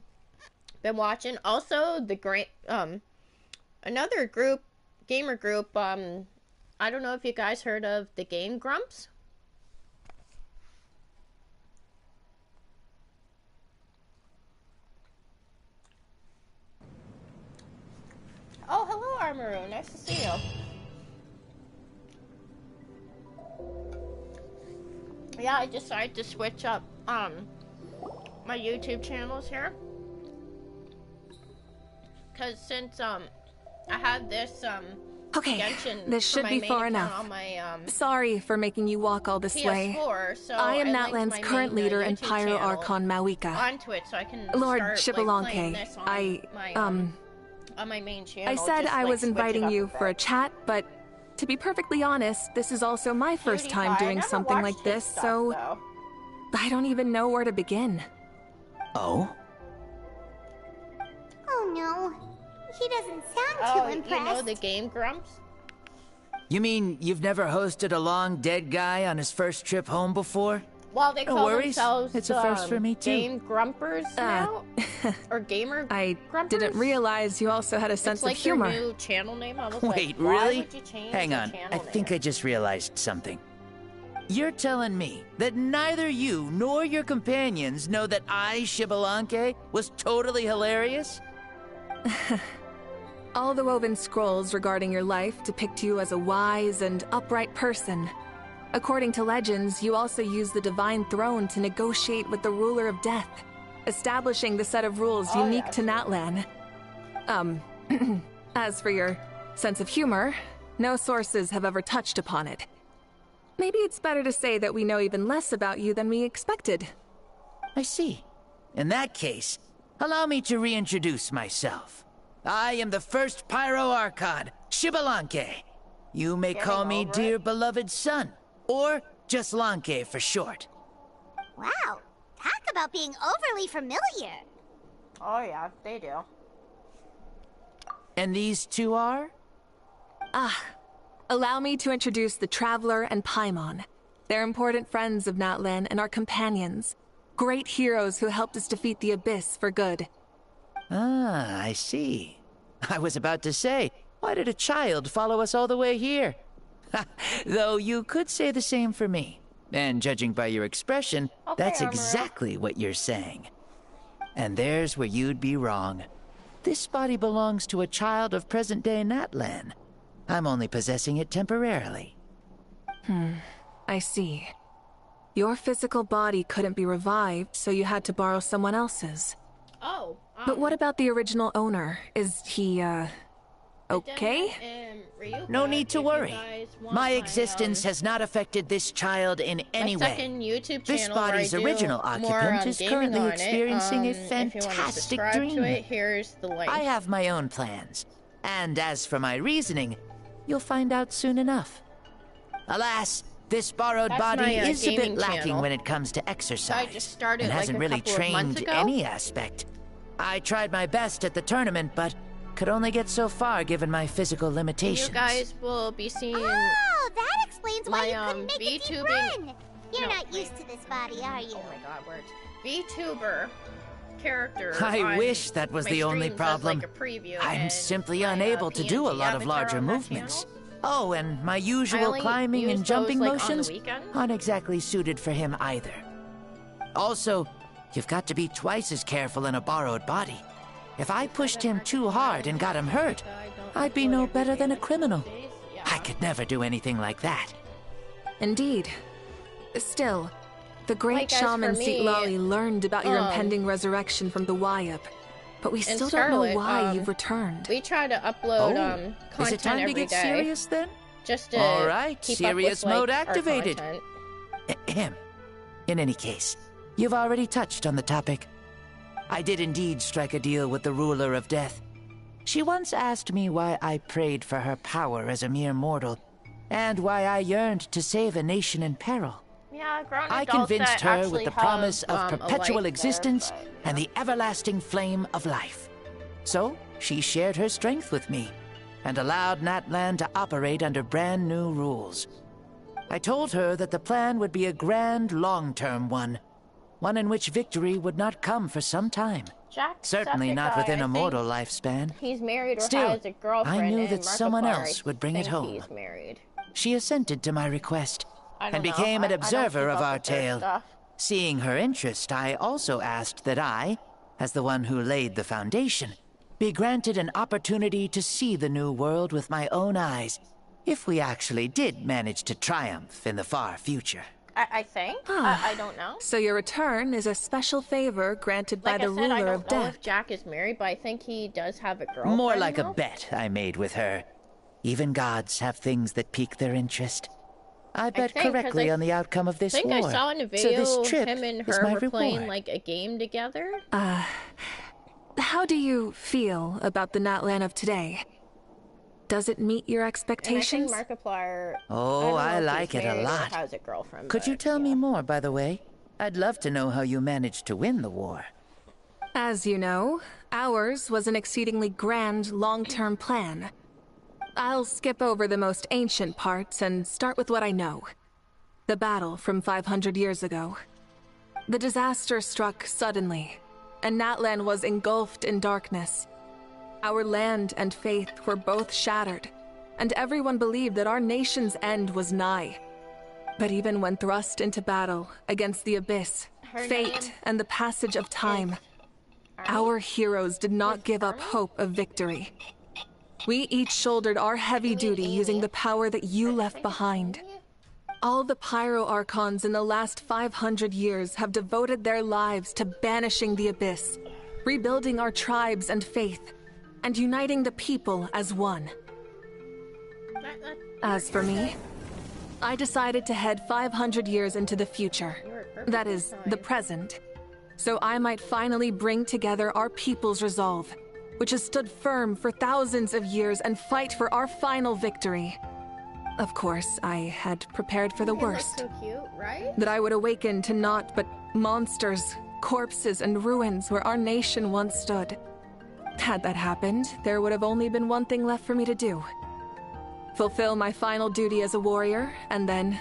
been watching. Also, another group, gamer group, I don't know if you guys heard of the Game Grumps. Oh, hello, Armoru. Nice to see you. Yeah, I decided to switch up my YouTube channels here. Cause since I have this Okay, Genshin this should be far enough. On my, Sorry for making you walk all this way. So I am linked Natlan's my current main, leader and YouTube pyro channel archon Mavuikas. on Twitch, so I can Lord start, like, playing 𝕊𝖏𝖏, this on my main channel. I said just, I like, was switch it inviting up you a bit. for a chat, but to be perfectly honest, this is also my first time PewDiePie, I doing never something watched like this, his stuff, so though. I don't even know where to begin. Oh? Oh no. He doesn't sound Oh, too impressed. you know the Game Grumps? You mean you've never hosted a long dead guy on his first trip home before? Well, they No call worries. themselves It's a first for me, too. Game Grumpers now? Or Gamer I Grumpers? didn't realize you also had a sense It's like of humor. their new channel name. I was Wait, like, why really? would you change Hang the on, channel I name? think I just realized something. You're telling me that neither you nor your companions know that I, 𝕊𝖏𝖏, was totally hilarious? All the woven scrolls regarding your life depict you as a wise and upright person. According to legends, you also use the divine throne to negotiate with the ruler of death, establishing the set of rules unique to Natlan. As for your sense of humor, no sources have ever touched upon it. Maybe it's better to say that we know even less about you than we expected. I see. In that case, allow me to reintroduce myself. I am the first pyro archon, 𝕊𝖏𝖏. You may call me dear beloved son, or just 𝕊𝖏𝖏 for short. Wow, talk about being overly familiar. Oh yeah, they do. And these two are? Allow me to introduce the Traveler and Paimon. They're important friends of Natlan and our companions. Great heroes who helped us defeat the Abyss for good. Ah, I see. I was about to say, why did a child follow us all the way here? Though you could say the same for me. And judging by your expression, that's exactly what you're saying. And there's where you'd be wrong. This body belongs to a child of present-day Natlan. I'm only possessing it temporarily. I see. Your physical body couldn't be revived, so you had to borrow someone else's. Oh. But what about the original owner? Is he, okay? No need to worry. My existence has not affected this child in any way. YouTube This channel body's where I do original occupant is gaming currently on experiencing a if you want to fantastic subscribe dream. to it, here's the link. I have my own plans. And as for my reasoning, you'll find out soon enough. Alas, this borrowed That's body my, is a bit gaming lacking channel. when it comes to exercise. I just started and like hasn't a really couple of months trained ago. any aspect. I tried my best at the tournament, but could only get so far given my physical limitations. You guys will be seeing. Oh, that explains why my, you couldn't make a deep run. You're not used to this body, are you? Oh my god, words. VTuber character. I on wish that was my the only streams as, problem. like, a preview, I'm and simply my, unable to do a PNG lot of avatar larger on that movements. channel. Oh, and my usual only climbing use and those, jumping like, on the motions weekends. aren't exactly suited for him either. Also, you've got to be twice as careful in a borrowed body. If I pushed him too hard and got him hurt, I'd be no better than a criminal. I could never do anything like that. Indeed. Still, the great Like, as shaman for me, Lolly learned about your impending resurrection from the 𝕆𝖎, but we still don't know why you've returned. We try to upload Is content it time to every get day, serious then? just to All right, keep serious up with, mode like, our activated. content. Ahem. In any case, you've already touched on the topic. I did indeed strike a deal with the ruler of death. She once asked me why I prayed for her power as a mere mortal, and why I yearned to save a nation in peril. Yeah, grown I adults convinced that her actually with the have, promise of a perpetual life existence there, and the everlasting flame of life. So, she shared her strength with me, and allowed Natlan to operate under brand new rules. I told her that the plan would be a grand, long-term one in which victory would not come for some time. Jack's Certainly such a not guy, within I a think mortal lifespan. He's married or Still, has a girlfriend. I knew and that someone Markiplier, else would bring I it think home. He's married. She assented to my request, I don't and know. became an I don't observer keep of up our with their tale. stuff. Seeing her interest, I also asked that I, as the one who laid the foundation, be granted an opportunity to see the new world with my own eyes, if we actually did manage to triumph in the far future. I think. I don't know. So your return is a special favor granted by Like the I said, I ruler don't of know death. if Jack is married, but I think he does have a girlfriend. More like now. a bet I made with her. Even gods have things that pique their interest. I bet think, 'cause correctly I on the outcome of this I think war. I saw in a So video this trip him and is her my were reward. playing like a game together. How do you feel about the Natlan of today? Does it meet your expectations? And I think Markiplier. Oh, I don't know if like he's it a married or lot. Has a girlfriend. Could but, you tell me more, by the way? I'd love to know how you managed to win the war. As you know, ours was an exceedingly grand, long-term plan. I'll skip over the most ancient parts and start with what I know. The battle from 500 years ago. The disaster struck suddenly, and Natlan was engulfed in darkness. Our land and faith were both shattered, and everyone believed that our nation's end was nigh. But even when thrust into battle against the Abyss, fate, and the passage of time, our heroes did not give up hope of victory. We each shouldered our heavy duty using the power that you left behind. All the Pyro Archons in the last 500 years have devoted their lives to banishing the Abyss, rebuilding our tribes and faith, and uniting the people as one. As for me, I decided to head 500 years into the future, that is, the present, so I might finally bring together our people's resolve, which has stood firm for thousands of years, and fight for our final victory. Of course, I had prepared for the worst. So cute, right? That I would awaken to naught but monsters, corpses and ruins where our nation once stood. Had that happened, there would have only been one thing left for me to do. Fulfill my final duty as a warrior, and then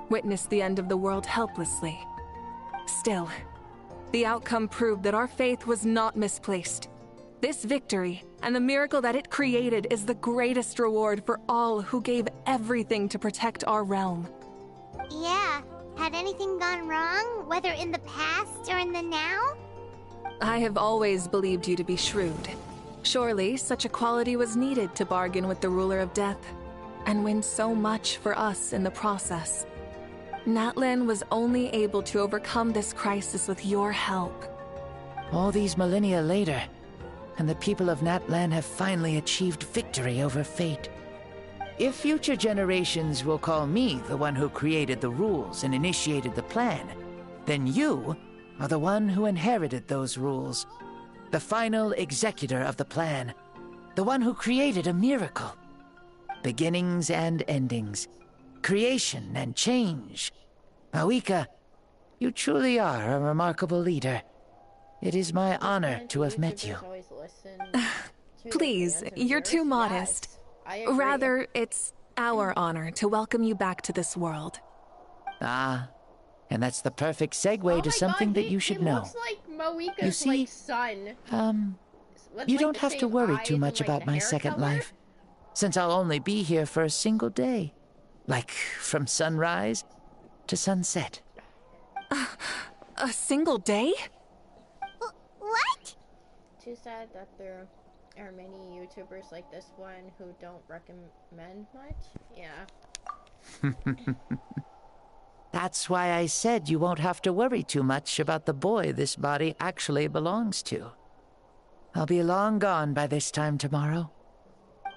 witness the end of the world helplessly. Still, the outcome proved that our faith was not misplaced. This victory, and the miracle that it created, is the greatest reward for all who gave everything to protect our realm. Yeah. Had anything gone wrong, whether in the past or in the now? I have always believed you to be shrewd. Surely, such a quality was needed to bargain with the ruler of death, and win so much for us in the process. Natlan was only able to overcome this crisis with your help. All these millennia later, and the people of Natlan have finally achieved victory over fate. If future generations will call me the one who created the rules and initiated the plan, then you are the one who inherited those rules. The final executor of the plan. The one who created a miracle. Beginnings and endings. Creation and change. Mavuikas, you truly are a remarkable leader. It is my honor to have met you. Please, you're too modest. Rather, it's our honor to welcome you back to this world. Ah, and that's the perfect segue to something that you should know. Looks like Mavuikas' You see, son. You don't have to worry too much about my second life, since I'll only be here for a single day. Like, from sunrise to sunset. A single day? What? Too sad that there are many YouTubers like this one who don't recommend much. Yeah. That's why I said you won't have to worry too much about the boy this body actually belongs to. I'll be long gone by this time tomorrow.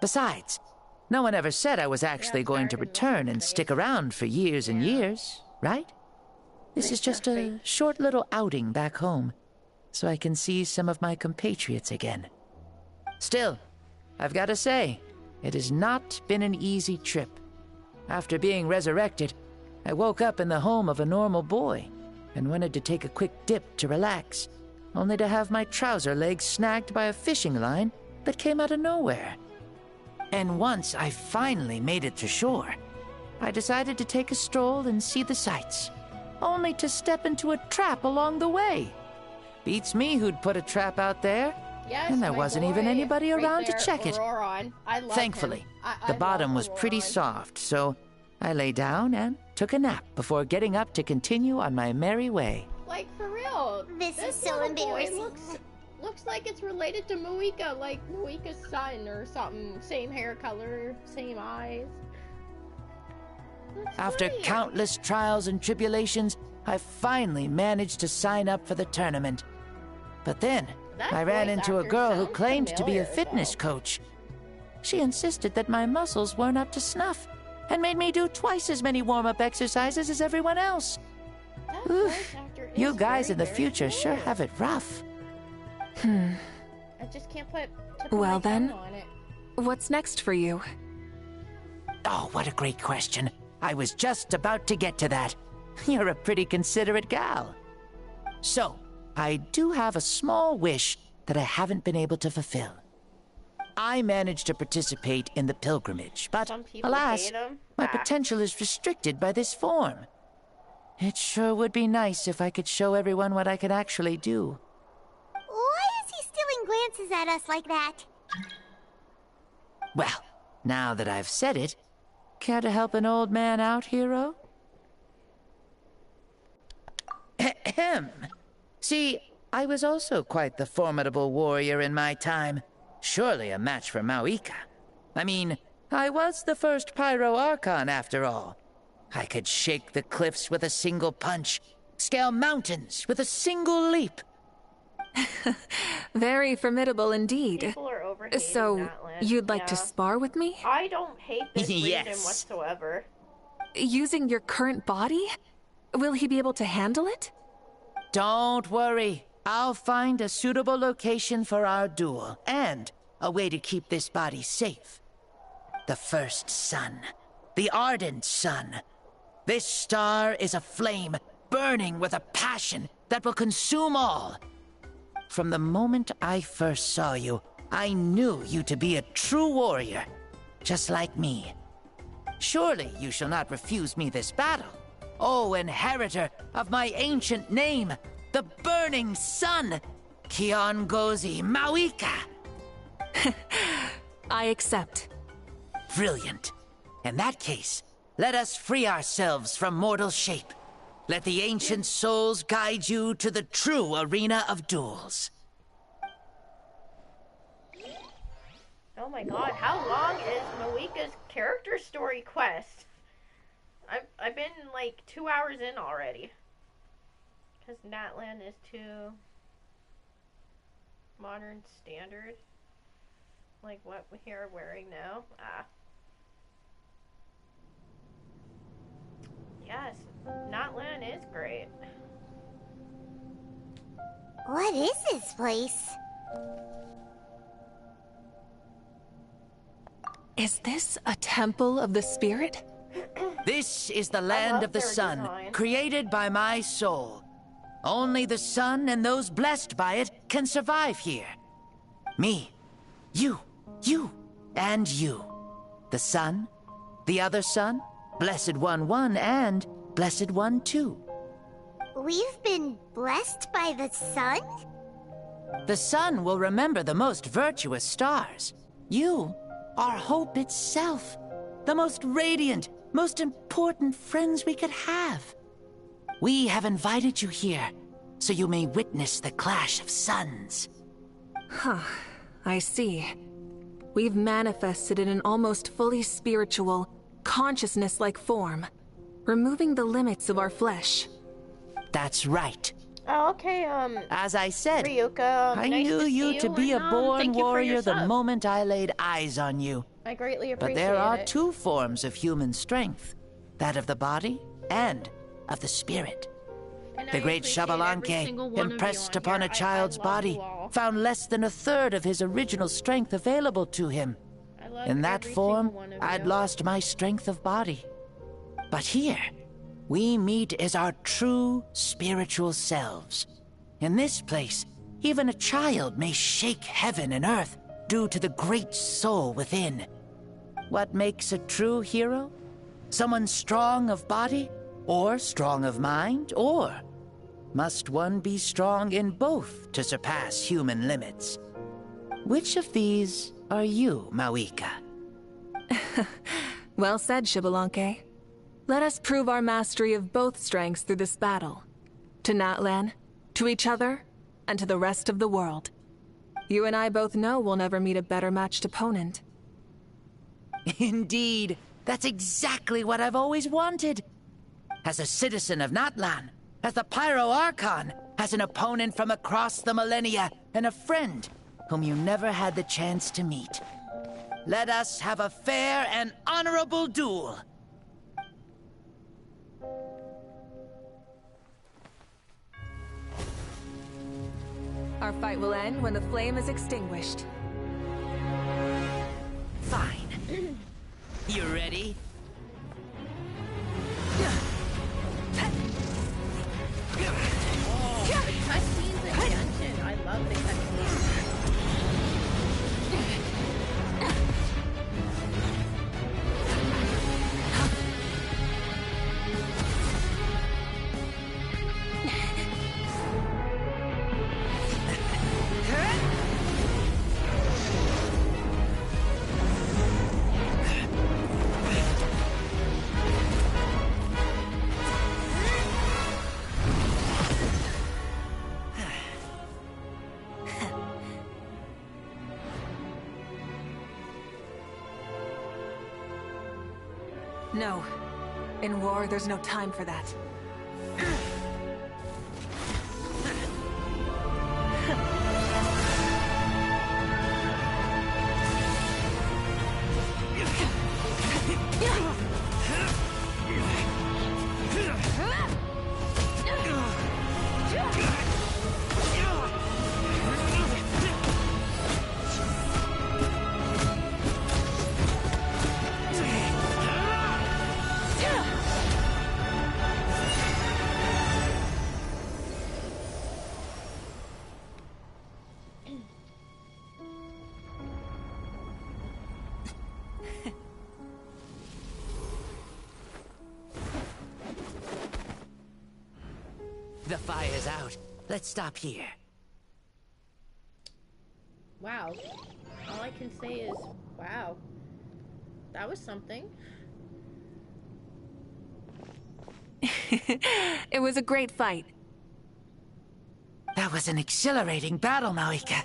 Besides, no one ever said I was actually going to return and stick around for years and years, right? This is just a short little outing back home, so I can see some of my compatriots again. Still, I've got to say, it has not been an easy trip. After being resurrected, I woke up in the home of a normal boy and wanted to take a quick dip to relax, only to have my trouser legs snagged by a fishing line that came out of nowhere. And once I finally made it to shore, I decided to take a stroll and see the sights, only to step into a trap along the way. Beats me who'd put a trap out there. Yes, and there wasn't even anybody around to check it. Thankfully, the bottom was pretty soft, so I lay down and took a nap before getting up to continue on my merry way. Like, for real. This is so embarrassing. Looks like it's related to Mavuikas, like Mavuikas' son or something. Same hair color, same eyes. After countless trials and tribulations, I finally managed to sign up for the tournament. But then, I ran into a girl who claimed to be a fitness coach. She insisted that my muscles weren't up to snuff, and made me do twice as many warm-up exercises as everyone else. Oof, you guys in the future sure have it rough. I just can't put Well then, on it. What's next for you? Oh, what a great question. I was just about to get to that. You're a pretty considerate gal. So, I do have a small wish that I haven't been able to fulfill. I managed to participate in the pilgrimage, but alas, my potential is restricted by this form. It sure would be nice if I could show everyone what I could actually do. Why is he stealing glances at us like that? Well, now that I've said it, care to help an old man out, hero? Ahem. See, I was also quite the formidable warrior in my time. Surely a match for Mavuikas. I mean, I was the first Pyro Archon after all. I could shake the cliffs with a single punch, scale mountains with a single leap. Very formidable indeed. People are overhating So, Natlan. you'd like to spar with me? I don't hate this Yes. region whatsoever. Using your current body? Will he be able to handle it? Don't worry. I'll find a suitable location for our duel, and a way to keep this body safe. The first sun. The ardent sun. This star is a flame, burning with a passion that will consume all. From the moment I first saw you, I knew you to be a true warrior, just like me. Surely you shall not refuse me this battle, O inheritor of my ancient name, the burning sun, 𝕊𝖎𝖎 Mavuikas. I accept. Brilliant. In that case, let us free ourselves from mortal shape. Let the ancient souls guide you to the true arena of duels. Oh my god, how long is Mavuikas' character story quest? I've been like 2 hours in already. Because Natlan is too modern standard. Like what we are wearing now. Ah. Yes, Natlan is great. What is this place? Is this a temple of the spirit? This is the land of the sun, created by my soul. Only the sun and those blessed by it can survive here. Me, you, and you. The sun, the other sun, Blessed One 1, and Blessed One 2. We've been blessed by the sun? The sun will remember the most virtuous stars. You are hope itself. The most radiant, most important friends we could have. We have invited you here, so you may witness the clash of suns. Huh, I see. We've manifested in an almost fully spiritual, consciousness-like form, removing the limits of our flesh. That's right. Oh, okay, As I said, Ryuka, I nice knew to you see to be a and, born thank you for warrior your the sub. moment I laid eyes on you. I greatly appreciate But there are it. two forms of human strength, that of the body and of the spirit. The great 𝕆𝖎𝖎, impressed upon a child's body, found less than 1/3 of his original strength available to him. In that form, I'd lost my strength of body. But here, we meet as our true spiritual selves. In this place, even a child may shake heaven and earth due to the great soul within. What makes a true hero? Someone strong of body, or strong of mind, or must one be strong in both to surpass human limits? Which of these are you, Mavuikas? Well said, 𝕆𝖎𝖎. Let us prove our mastery of both strengths through this battle. To Natlan, to each other, and to the rest of the world. You and I both know we'll never meet a better matched opponent. Indeed, that's exactly what I've always wanted. As a citizen of Natlan, as the 𝕨 as an opponent from across the millennia, and a friend whom you never had the chance to meet. Let us have a fair and honorable duel. Our fight will end when the flame is extinguished. Fine. You ready? Oh, the cutscenes in Genshin. I love the cutscenes. No. In war, there's no time for that. The fire's out. Let's stop here. Wow. All I can say is, wow. That was something. It was a great fight. That was an exhilarating battle, Mavuika.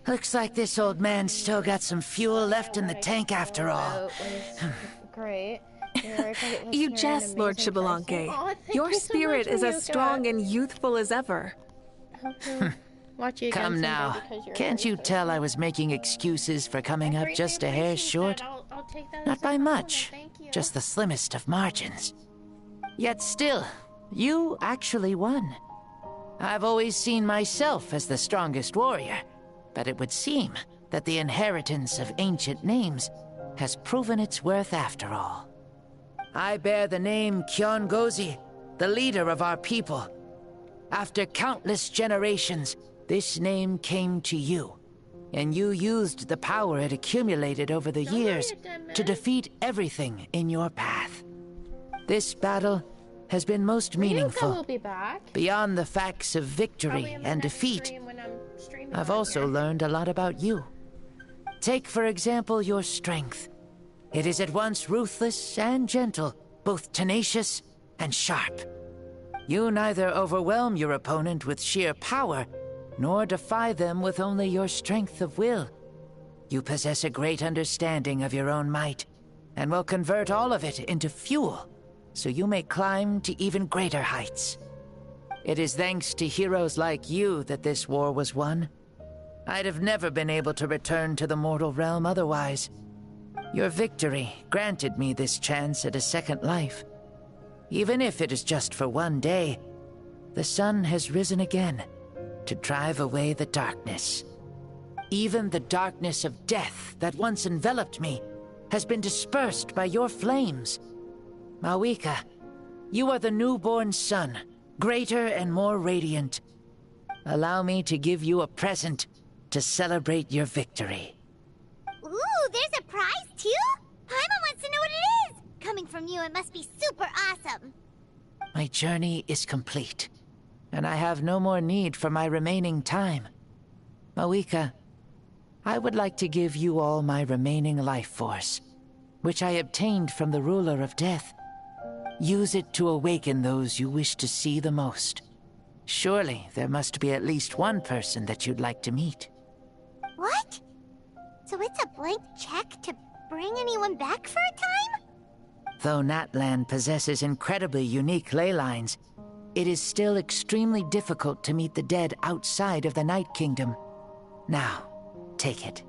Looks like this old man's still got some fuel left in the tank after all. Great. You jest, Lord 𝕬𝖆𝖎. Your spirit is as strong and youthful as ever. Come now. Can't you tell I was making excuses for coming up just a hair short? Not by much. Just the slimmest of margins. Yet still, you actually won. I've always seen myself as the strongest warrior, but it would seem that the inheritance of ancient names has proven its worth after all. I bear the name 𝕊𝖆𝖎, the leader of our people. After countless generations, this name came to you, and you used the power it accumulated over the years to defeat everything in your path. This battle has been most meaningful. Beyond the facts of victory and defeat, I've also learned a lot about you. Take, for example, your strength. It is at once ruthless and gentle, both tenacious and sharp. You neither overwhelm your opponent with sheer power, nor defy them with only your strength of will. You possess a great understanding of your own might, and will convert all of it into fuel, so you may climb to even greater heights. It is thanks to heroes like you that this war was won. I'd have never been able to return to the mortal realm otherwise. Your victory granted me this chance at a second life. Even if it is just for one day, the sun has risen again to drive away the darkness. Even the darkness of death that once enveloped me has been dispersed by your flames. Mavuika, you are the newborn sun, greater and more radiant. Allow me to give you a present to celebrate your victory. Ooh, there's a prize too? Paimon wants to know what it is! Coming from you, it must be super awesome. My journey is complete, and I have no more need for my remaining time. Mavuika, I would like to give you all my remaining life force, which I obtained from the ruler of death. Use it to awaken those you wish to see the most. Surely there must be at least one person that you'd like to meet. What? So it's a blank check to bring anyone back for a time? Though Natlan possesses incredibly unique ley lines, it is still extremely difficult to meet the dead outside of the Night Kingdom. Now, take it.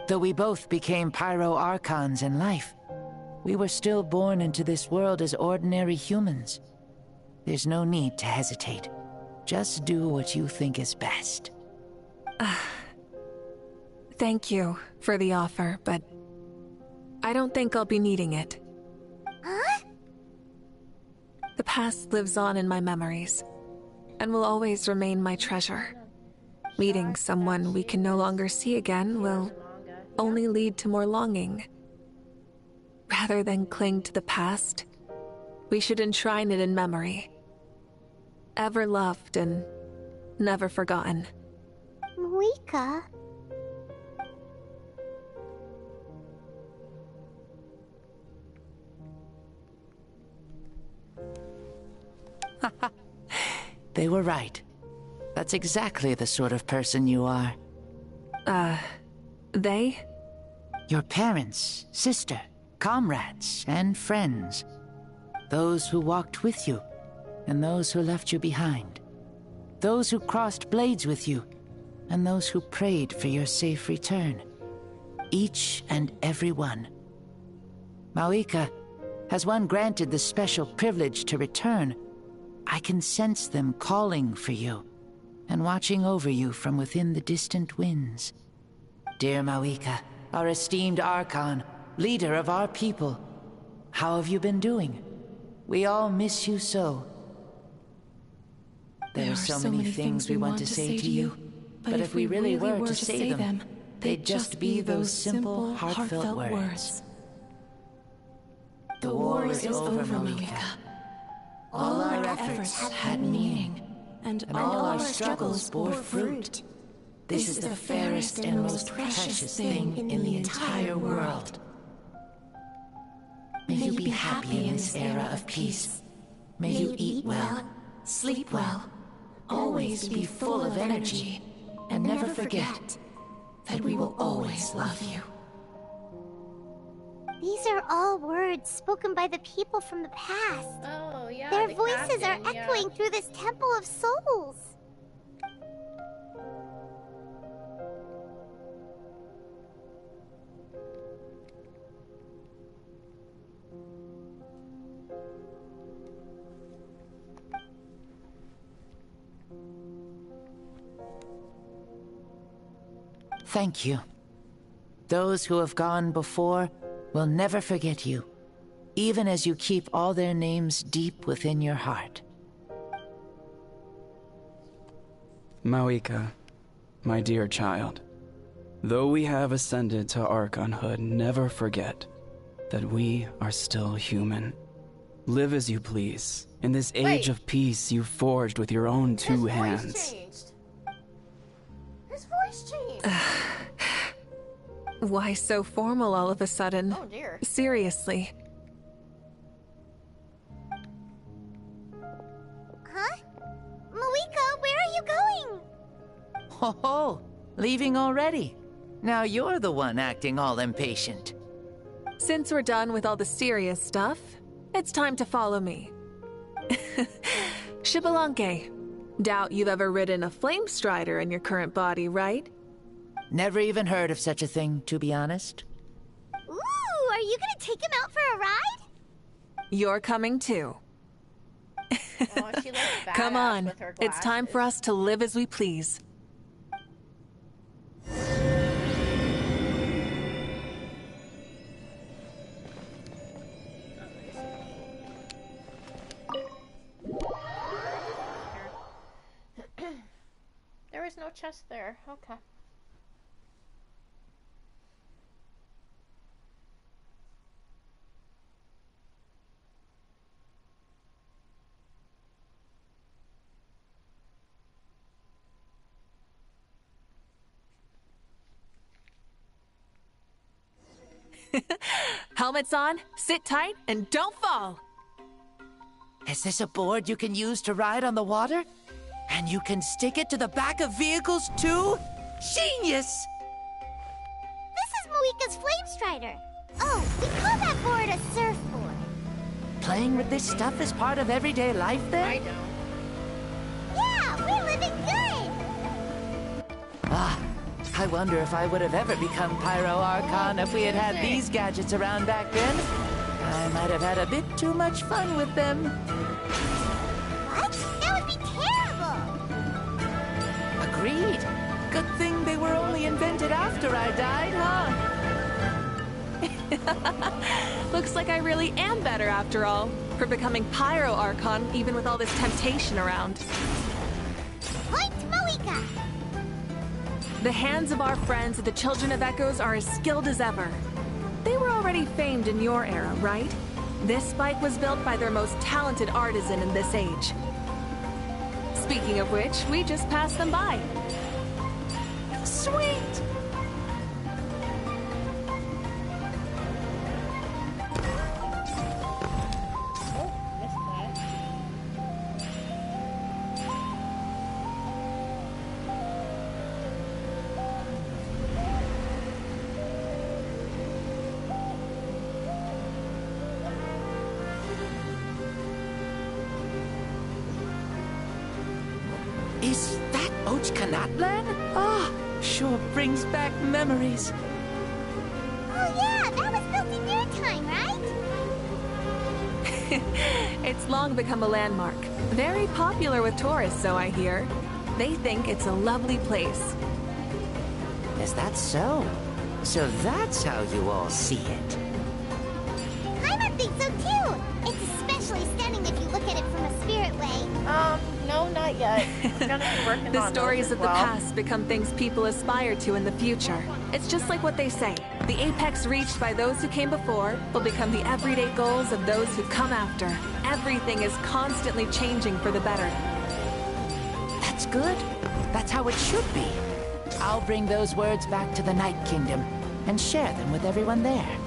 Though we both became Pyro Archons in life, we were still born into this world as ordinary humans. There's no need to hesitate. Just do what you think is best. Thank you for the offer, but I don't think I'll be needing it. Huh? The past lives on in my memories, and will always remain my treasure. Meeting someone we can no longer see again will only lead to more longing. Rather than cling to the past, we should enshrine it in memory. Ever loved and never forgotten. Mavuika. They were right. That's exactly the sort of person you are. They? Your parents, sister, comrades, and friends. Those who walked with you, and those who left you behind. Those who crossed blades with you, and those who prayed for your safe return. Each and every one. Mavuika, has one granted the special privilege to return, I can sense them calling for you, and watching over you from within the distant winds. Dear Mavuika, our esteemed Archon, leader of our people, how have you been doing? We all miss you so. There are so many things we want to say to you, but if we really were to say them, they'd just be those simple, heartfelt words. The war is over, Mavuika. All our efforts had meaning, and all our struggles bore fruit. This is the fairest and most precious thing in the entire world. May you be happy in this era of peace. May you eat well, sleep well, always be full of energy, and never forget that we will always love you. These are all words spoken by the people from the past. Oh, yeah. Their the voices are captain, yeah. echoing through this Temple of Souls. Thank you. Those who have gone before will never forget you, even as you keep all their names deep within your heart. Mavuikas, my dear child, though we have ascended to Archonhood, never forget that we are still human. Live as you please, in this age of peace you forged with your own two hands. His voice changed. Why so formal all of a sudden? Oh dear. Seriously. Huh? Mavuikas, where are you going? Ho ho! Leaving already? Now you're the one acting all impatient. Since we're done with all the serious stuff, it's time to follow me. 𝕊𝖆𝖎, doubt you've ever ridden a flame strider in your current body, right? Never even heard of such a thing, to be honest. Ooh, are you gonna take him out for a ride? You're coming too. Oh, she looks Come badass on, with her it's time for us to live as we please. There is no chest there. Okay. Helmets on, sit tight, and don't fall! Is this a board you can use to ride on the water? And you can stick it to the back of vehicles too? Genius! This is Mavuikas' flame strider. Oh, we call that board a surfboard. Playing with this stuff is part of everyday life then? I know. Yeah, we're living good! Ah, I wonder if I would have ever become Pyro Archon if we had had these gadgets around back then. I might have had a bit too much fun with them. What? That would be terrible! Agreed. Good thing they were only invented after I died, huh? Looks like I really am better after all, for becoming Pyro Archon even with all this temptation around. Point Mavuikas! The hands of our friends at the Children of Echoes are as skilled as ever. They were already famed in your era, right? This bike was built by their most talented artisan in this age. Speaking of which, we just passed them by. Sweet! Is that 𝕊𝖎𝖎 Ah, sure brings back memories. Oh yeah, that was built in your time, right? It's long become a landmark. Very popular with tourists, so I hear. They think it's a lovely place. Is that so? So that's how you all see it. Paimon thinks so too! It's especially stunning if you look at it from a spirit way. No, not yet. We're gonna be working The on stories those of as well. the past become things people aspire to in the future. It's just like what they say. The apex reached by those who came before will become the everyday goals of those who come after. Everything is constantly changing for the better. That's good. That's how it should be. I'll bring those words back to the Night Kingdom and share them with everyone there.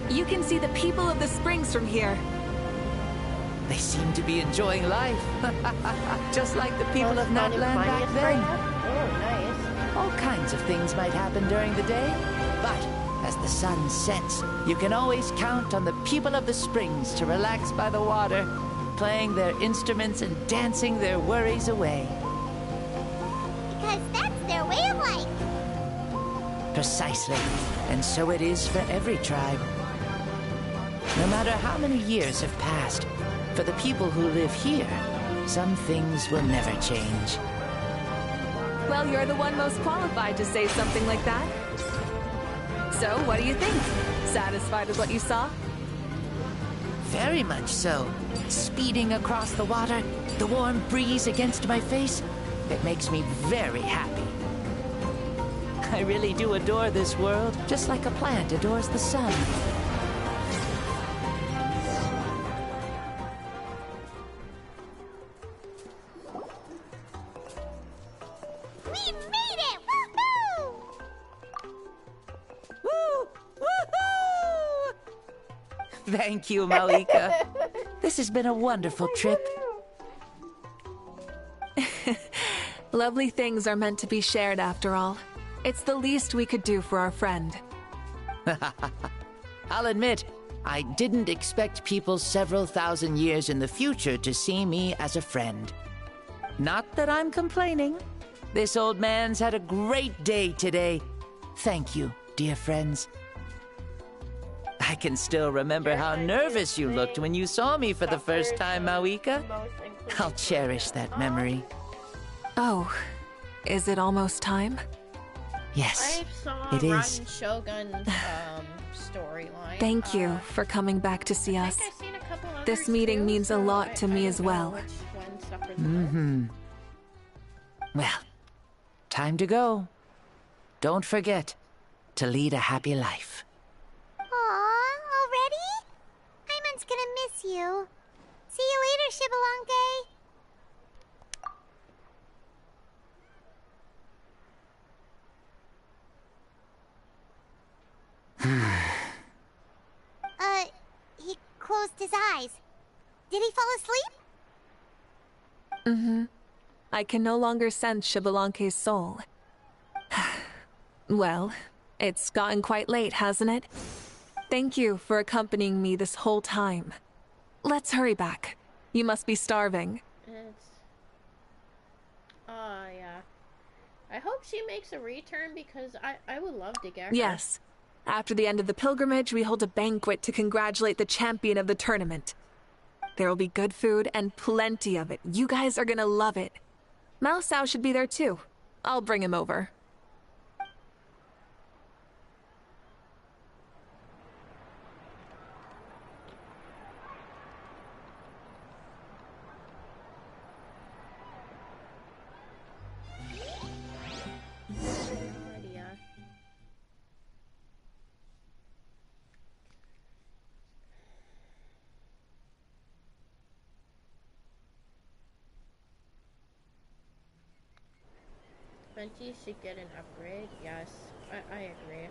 You can see the people of the springs from here. They seem to be enjoying life. Just like the people of Natlan back then. Oh, nice. All kinds of things might happen during the day, but as the sun sets, you can always count on the people of the springs to relax by the water, playing their instruments and dancing their worries away. Because that's their way of life. Precisely. And so it is for every tribe. No matter how many years have passed, for the people who live here, some things will never change. Well, you're the one most qualified to say something like that. So, what do you think? Satisfied with what you saw? Very much so. Speeding across the water, the warm breeze against my face, it makes me very happy. I really do adore this world, just like a plant adores the sun. We made it! Woohoo! Woo! Woohoo! Thank you, Mavuikas. This has been a wonderful trip. Lovely things are meant to be shared after all. It's the least we could do for our friend. I'll admit, I didn't expect people several thousand years in the future to see me as a friend. Not that I'm complaining. This old man's had a great day today. Thank you, dear friends. I can still remember how nervous you looked when you saw me for the first time, Mavuikas. I'll cherish that memory. Oh, is it almost time? Yes, I saw it Rotten is. Shogun's storyline. Thank you for coming back to see us. I've seen a couple others This meeting too, means a so lot to me I as don't know well. which one suffered the most. Mm-hmm. Well, time to go. Don't forget to lead a happy life. Aw, already? Hyman's gonna miss you. See you later, 𝕆𝖎𝖏𝖘. He closed his eyes. Did he fall asleep? Mm-hmm. I can no longer sense 𝕆𝖎𝖏𝖘's soul. Well, it's gotten quite late, hasn't it? Thank you for accompanying me this whole time. Let's hurry back. You must be starving. Yeah. I hope she makes a return because I would love to get her. Yes. After the end of the pilgrimage, we hold a banquet to congratulate the champion of the tournament. There will be good food and plenty of it. You guys are gonna love it. 𝕉𝖎𝖏 should be there too. I'll bring him over. Venti should get an upgrade. Yes, I agree.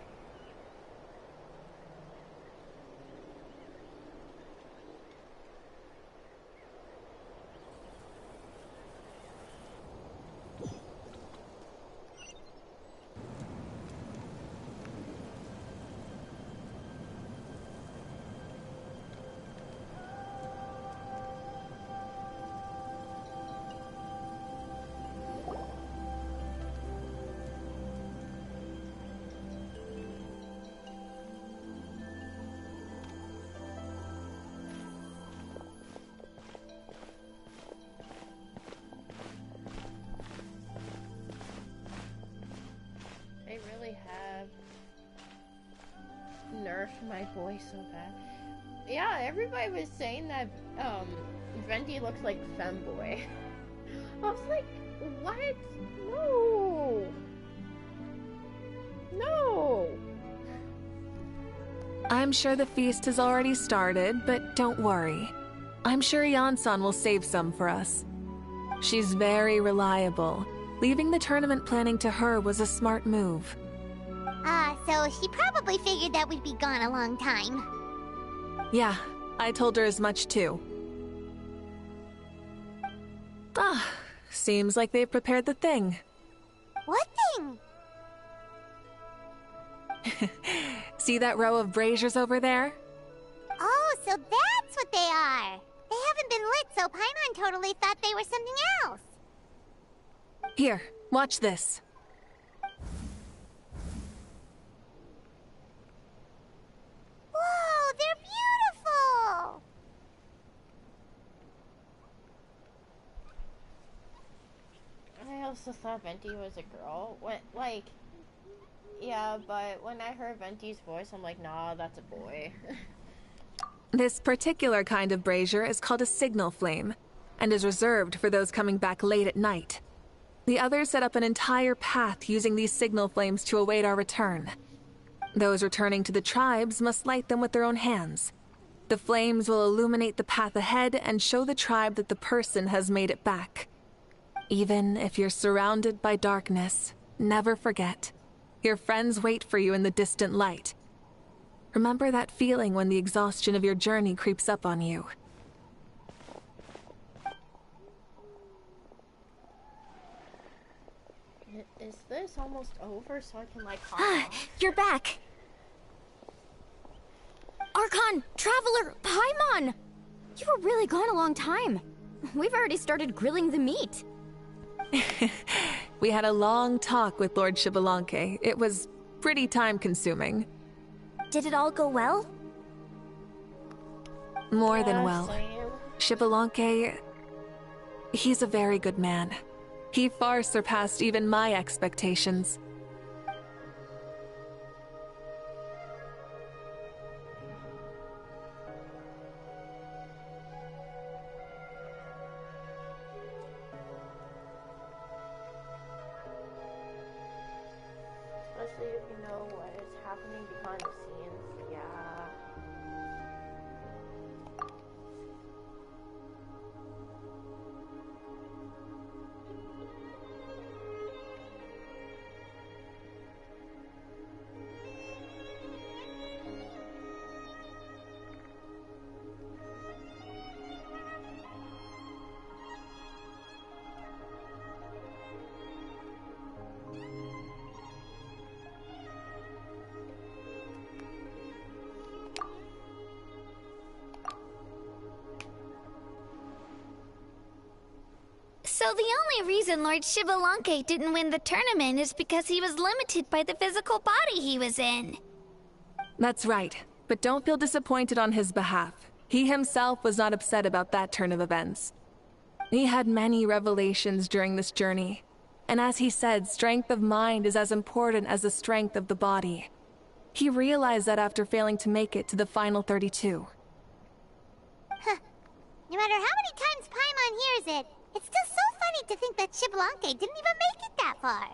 for my boy so bad. Yeah, everybody was saying that Venti looks like femboy. I was like, what? No. No. I'm sure the feast has already started, but don't worry. I'm sure Yansan will save some for us. She's very reliable. Leaving the tournament planning to her was a smart move. So she probably figured that we'd be gone a long time. Yeah, I told her as much too. Seems like they've prepared the thing. What thing? See that row of braziers over there? Oh, so that's what they are. They haven't been lit, so Paimon totally thought they were something else. Here, watch this. Whoa, they're beautiful! I also thought Venti was a girl. Yeah, but when I heard Venti's voice, I'm like, nah, that's a boy. This particular kind of brazier is called a signal flame, and is reserved for those coming back late at night. The others set up an entire path using these signal flames to await our return. Those returning to the tribes must light them with their own hands. The flames will illuminate the path ahead and show the tribe that the person has made it back. Even if you're surrounded by darkness, never forget. Your friends wait for you in the distant light. Remember that feeling when the exhaustion of your journey creeps up on you. Is this almost over so I can hop off? You're back! Archon! Traveler! Paimon! You were really gone a long time. We've already started grilling the meat. We had a long talk with Lord 𝕆𝖎𝖏. It was pretty time-consuming. Did it all go well? More than well. 𝕆𝖎𝖏, he's a very good man. He far surpassed even my expectations. Especially if you know what is happening behind the scenes. Yeah. So the only reason Lord 𝕆𝖎𝖏 didn't win the tournament is because he was limited by the physical body he was in. That's right, but don't feel disappointed on his behalf. He himself was not upset about that turn of events. He had many revelations during this journey, and as he said, strength of mind is as important as the strength of the body. He realized that after failing to make it to the final 32. No matter how many times Paimon hears it, it's still so funny to think that 𝕆𝖎𝖏 didn't even make it that far.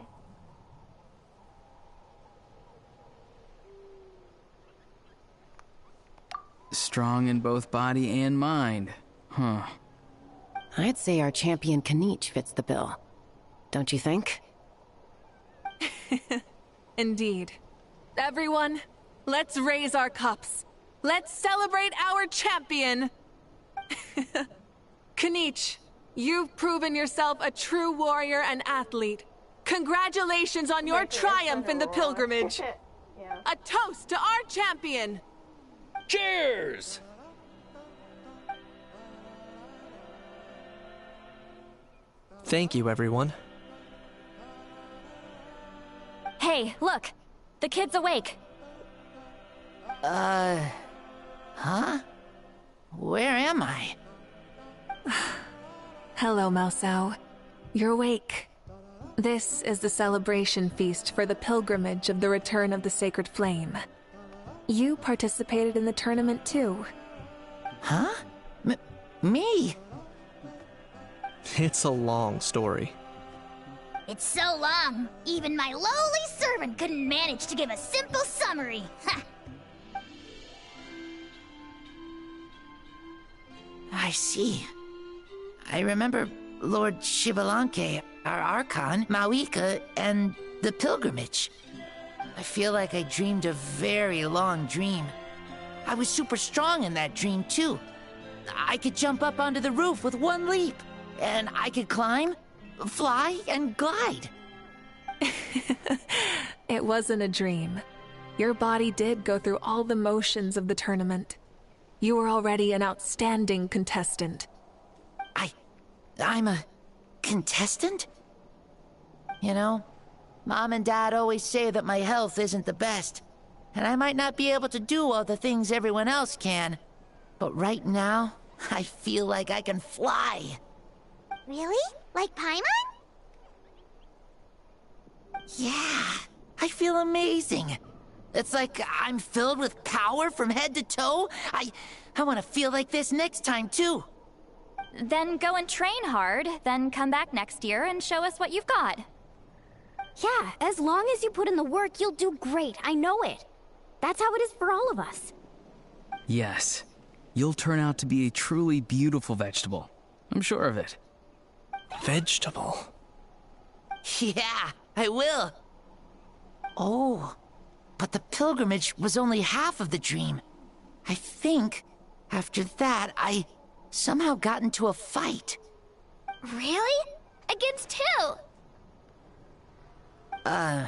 Strong in both body and mind. Huh. I'd say our champion Knight fits the bill. Don't you think? Indeed. Everyone, let's raise our cups. Let's celebrate our champion! Knight, you've proven yourself a true warrior and athlete. Congratulations on your triumph in the pilgrimage. A toast to our champion! Cheers! Thank you, everyone. Hey, look! The kid's awake! Huh? Where am I? Hello, 𝕊𝖎𝖏. You're awake. This is the celebration feast for the pilgrimage of the return of the sacred flame. You participated in the tournament too. Huh? Me? It's a long story. It's so long, even my lowly servant couldn't manage to give a simple summary. Ha! I see. I remember Lord 𝕆𝖎𝖎, our Archon, Mavuikas, and the pilgrimage. I feel like I dreamed a very long dream. I was super strong in that dream, too. I could jump up onto the roof with one leap, and I could climb, fly, and glide. It wasn't a dream. Your body did go through all the motions of the tournament. You were already an outstanding contestant. I'm a contestant? You know, Mom and Dad always say that my health isn't the best, and I might not be able to do all the things everyone else can. But right now, I feel like I can fly. Really? Like Paimon? Yeah, I feel amazing. It's like I'm filled with power from head to toe. I want to feel like this next time, too. Then go and train hard, then come back next year and show us what you've got. Yeah, as long as you put in the work, you'll do great. I know it. That's how it is for all of us. Yes. You'll turn out to be a truly beautiful vegetable. I'm sure of it. Vegetable? Yeah, I will. Oh, but the pilgrimage was only half of the dream. I think, after that, I somehow got into a fight. Really? Against who? Why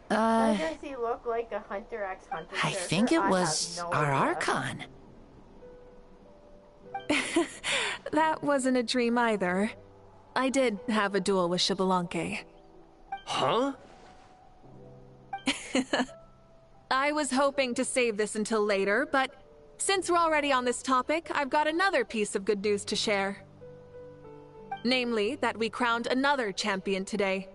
does he look like a Hunter x Hunter I character? think it was have no our idea. Archon. That wasn't a dream either. I did have a duel with 𝕆𝖎𝖎. Huh? I was hoping to save this until later, but since we're already on this topic, I've got another piece of good news to share. Namely, that we crowned another champion today.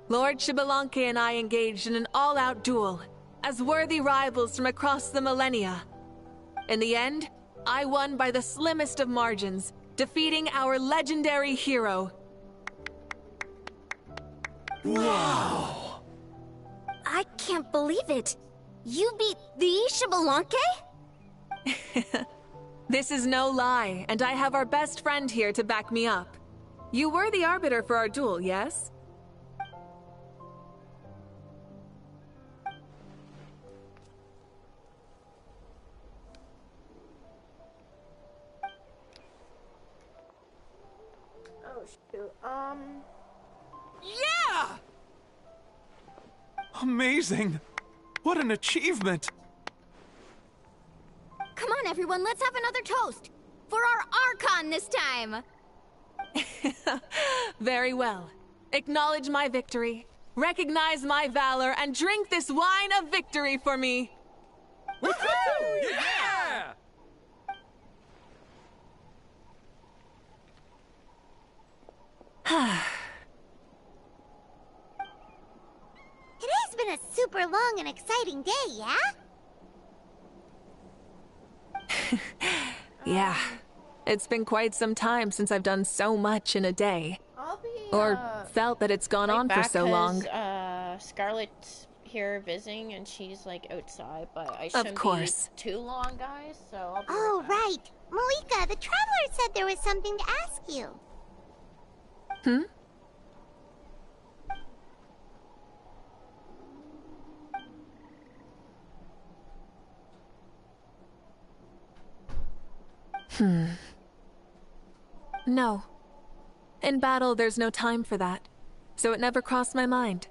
Lord 𝕆𝖎𝖎 and I engaged in an all-out duel, as worthy rivals from across the millennia. In the end, I won by the slimmest of margins, defeating our legendary hero. Wow! I can't believe it. You beat the 𝕆𝖎𝖎𝖏? This is no lie, and I have our best friend here to back me up. You were the arbiter for our duel, yes? Oh shoot. Yeah! Amazing! What an achievement! Come on, everyone, let's have another toast. For our Archon this time. Very well. Acknowledge my victory, recognize my valor, and drink this wine of victory for me. Woohoo! Yeah! Today's been a super long and exciting day, yeah? Yeah, it's been quite some time since I've done so much in a day. I'll be, or felt that it's gone on for so long. Scarlett's here visiting and she's like outside, but I shouldn't Of course. be too long, guys, so I'll be Oh, right. Mavuikas, the Traveler said there was something to ask you. Hmm? No. In battle, there's no time for that, so it never crossed my mind.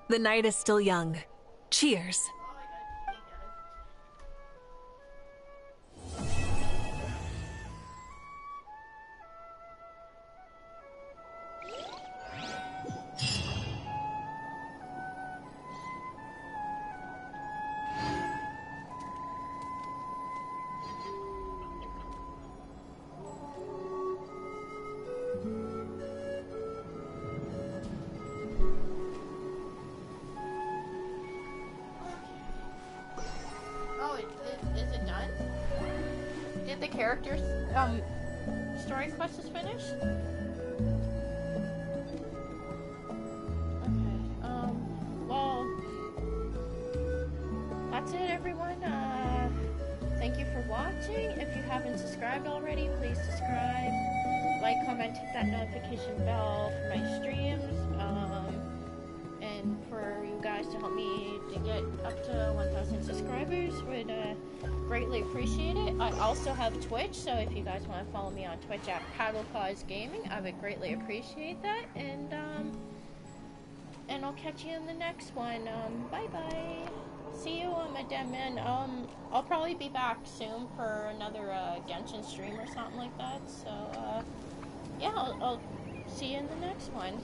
The night is still young. Cheers. character story quest is finished? Okay, well, that's it, everyone. Thank you for watching. If you haven't subscribed already, please subscribe, like, comment, hit that notification bell for my streams, and for you guys to help me to get up to 1,000 subscribers, would greatly appreciate it. I also have Twitch, so if you guys want to follow me on Twitch at 𝕊𝖎𝖎, I would greatly appreciate that, and I'll catch you in the next one. Bye bye. See you, Madam. I'll probably be back soon for another Genshin stream or something like that. So, yeah, I'll see you in the next one.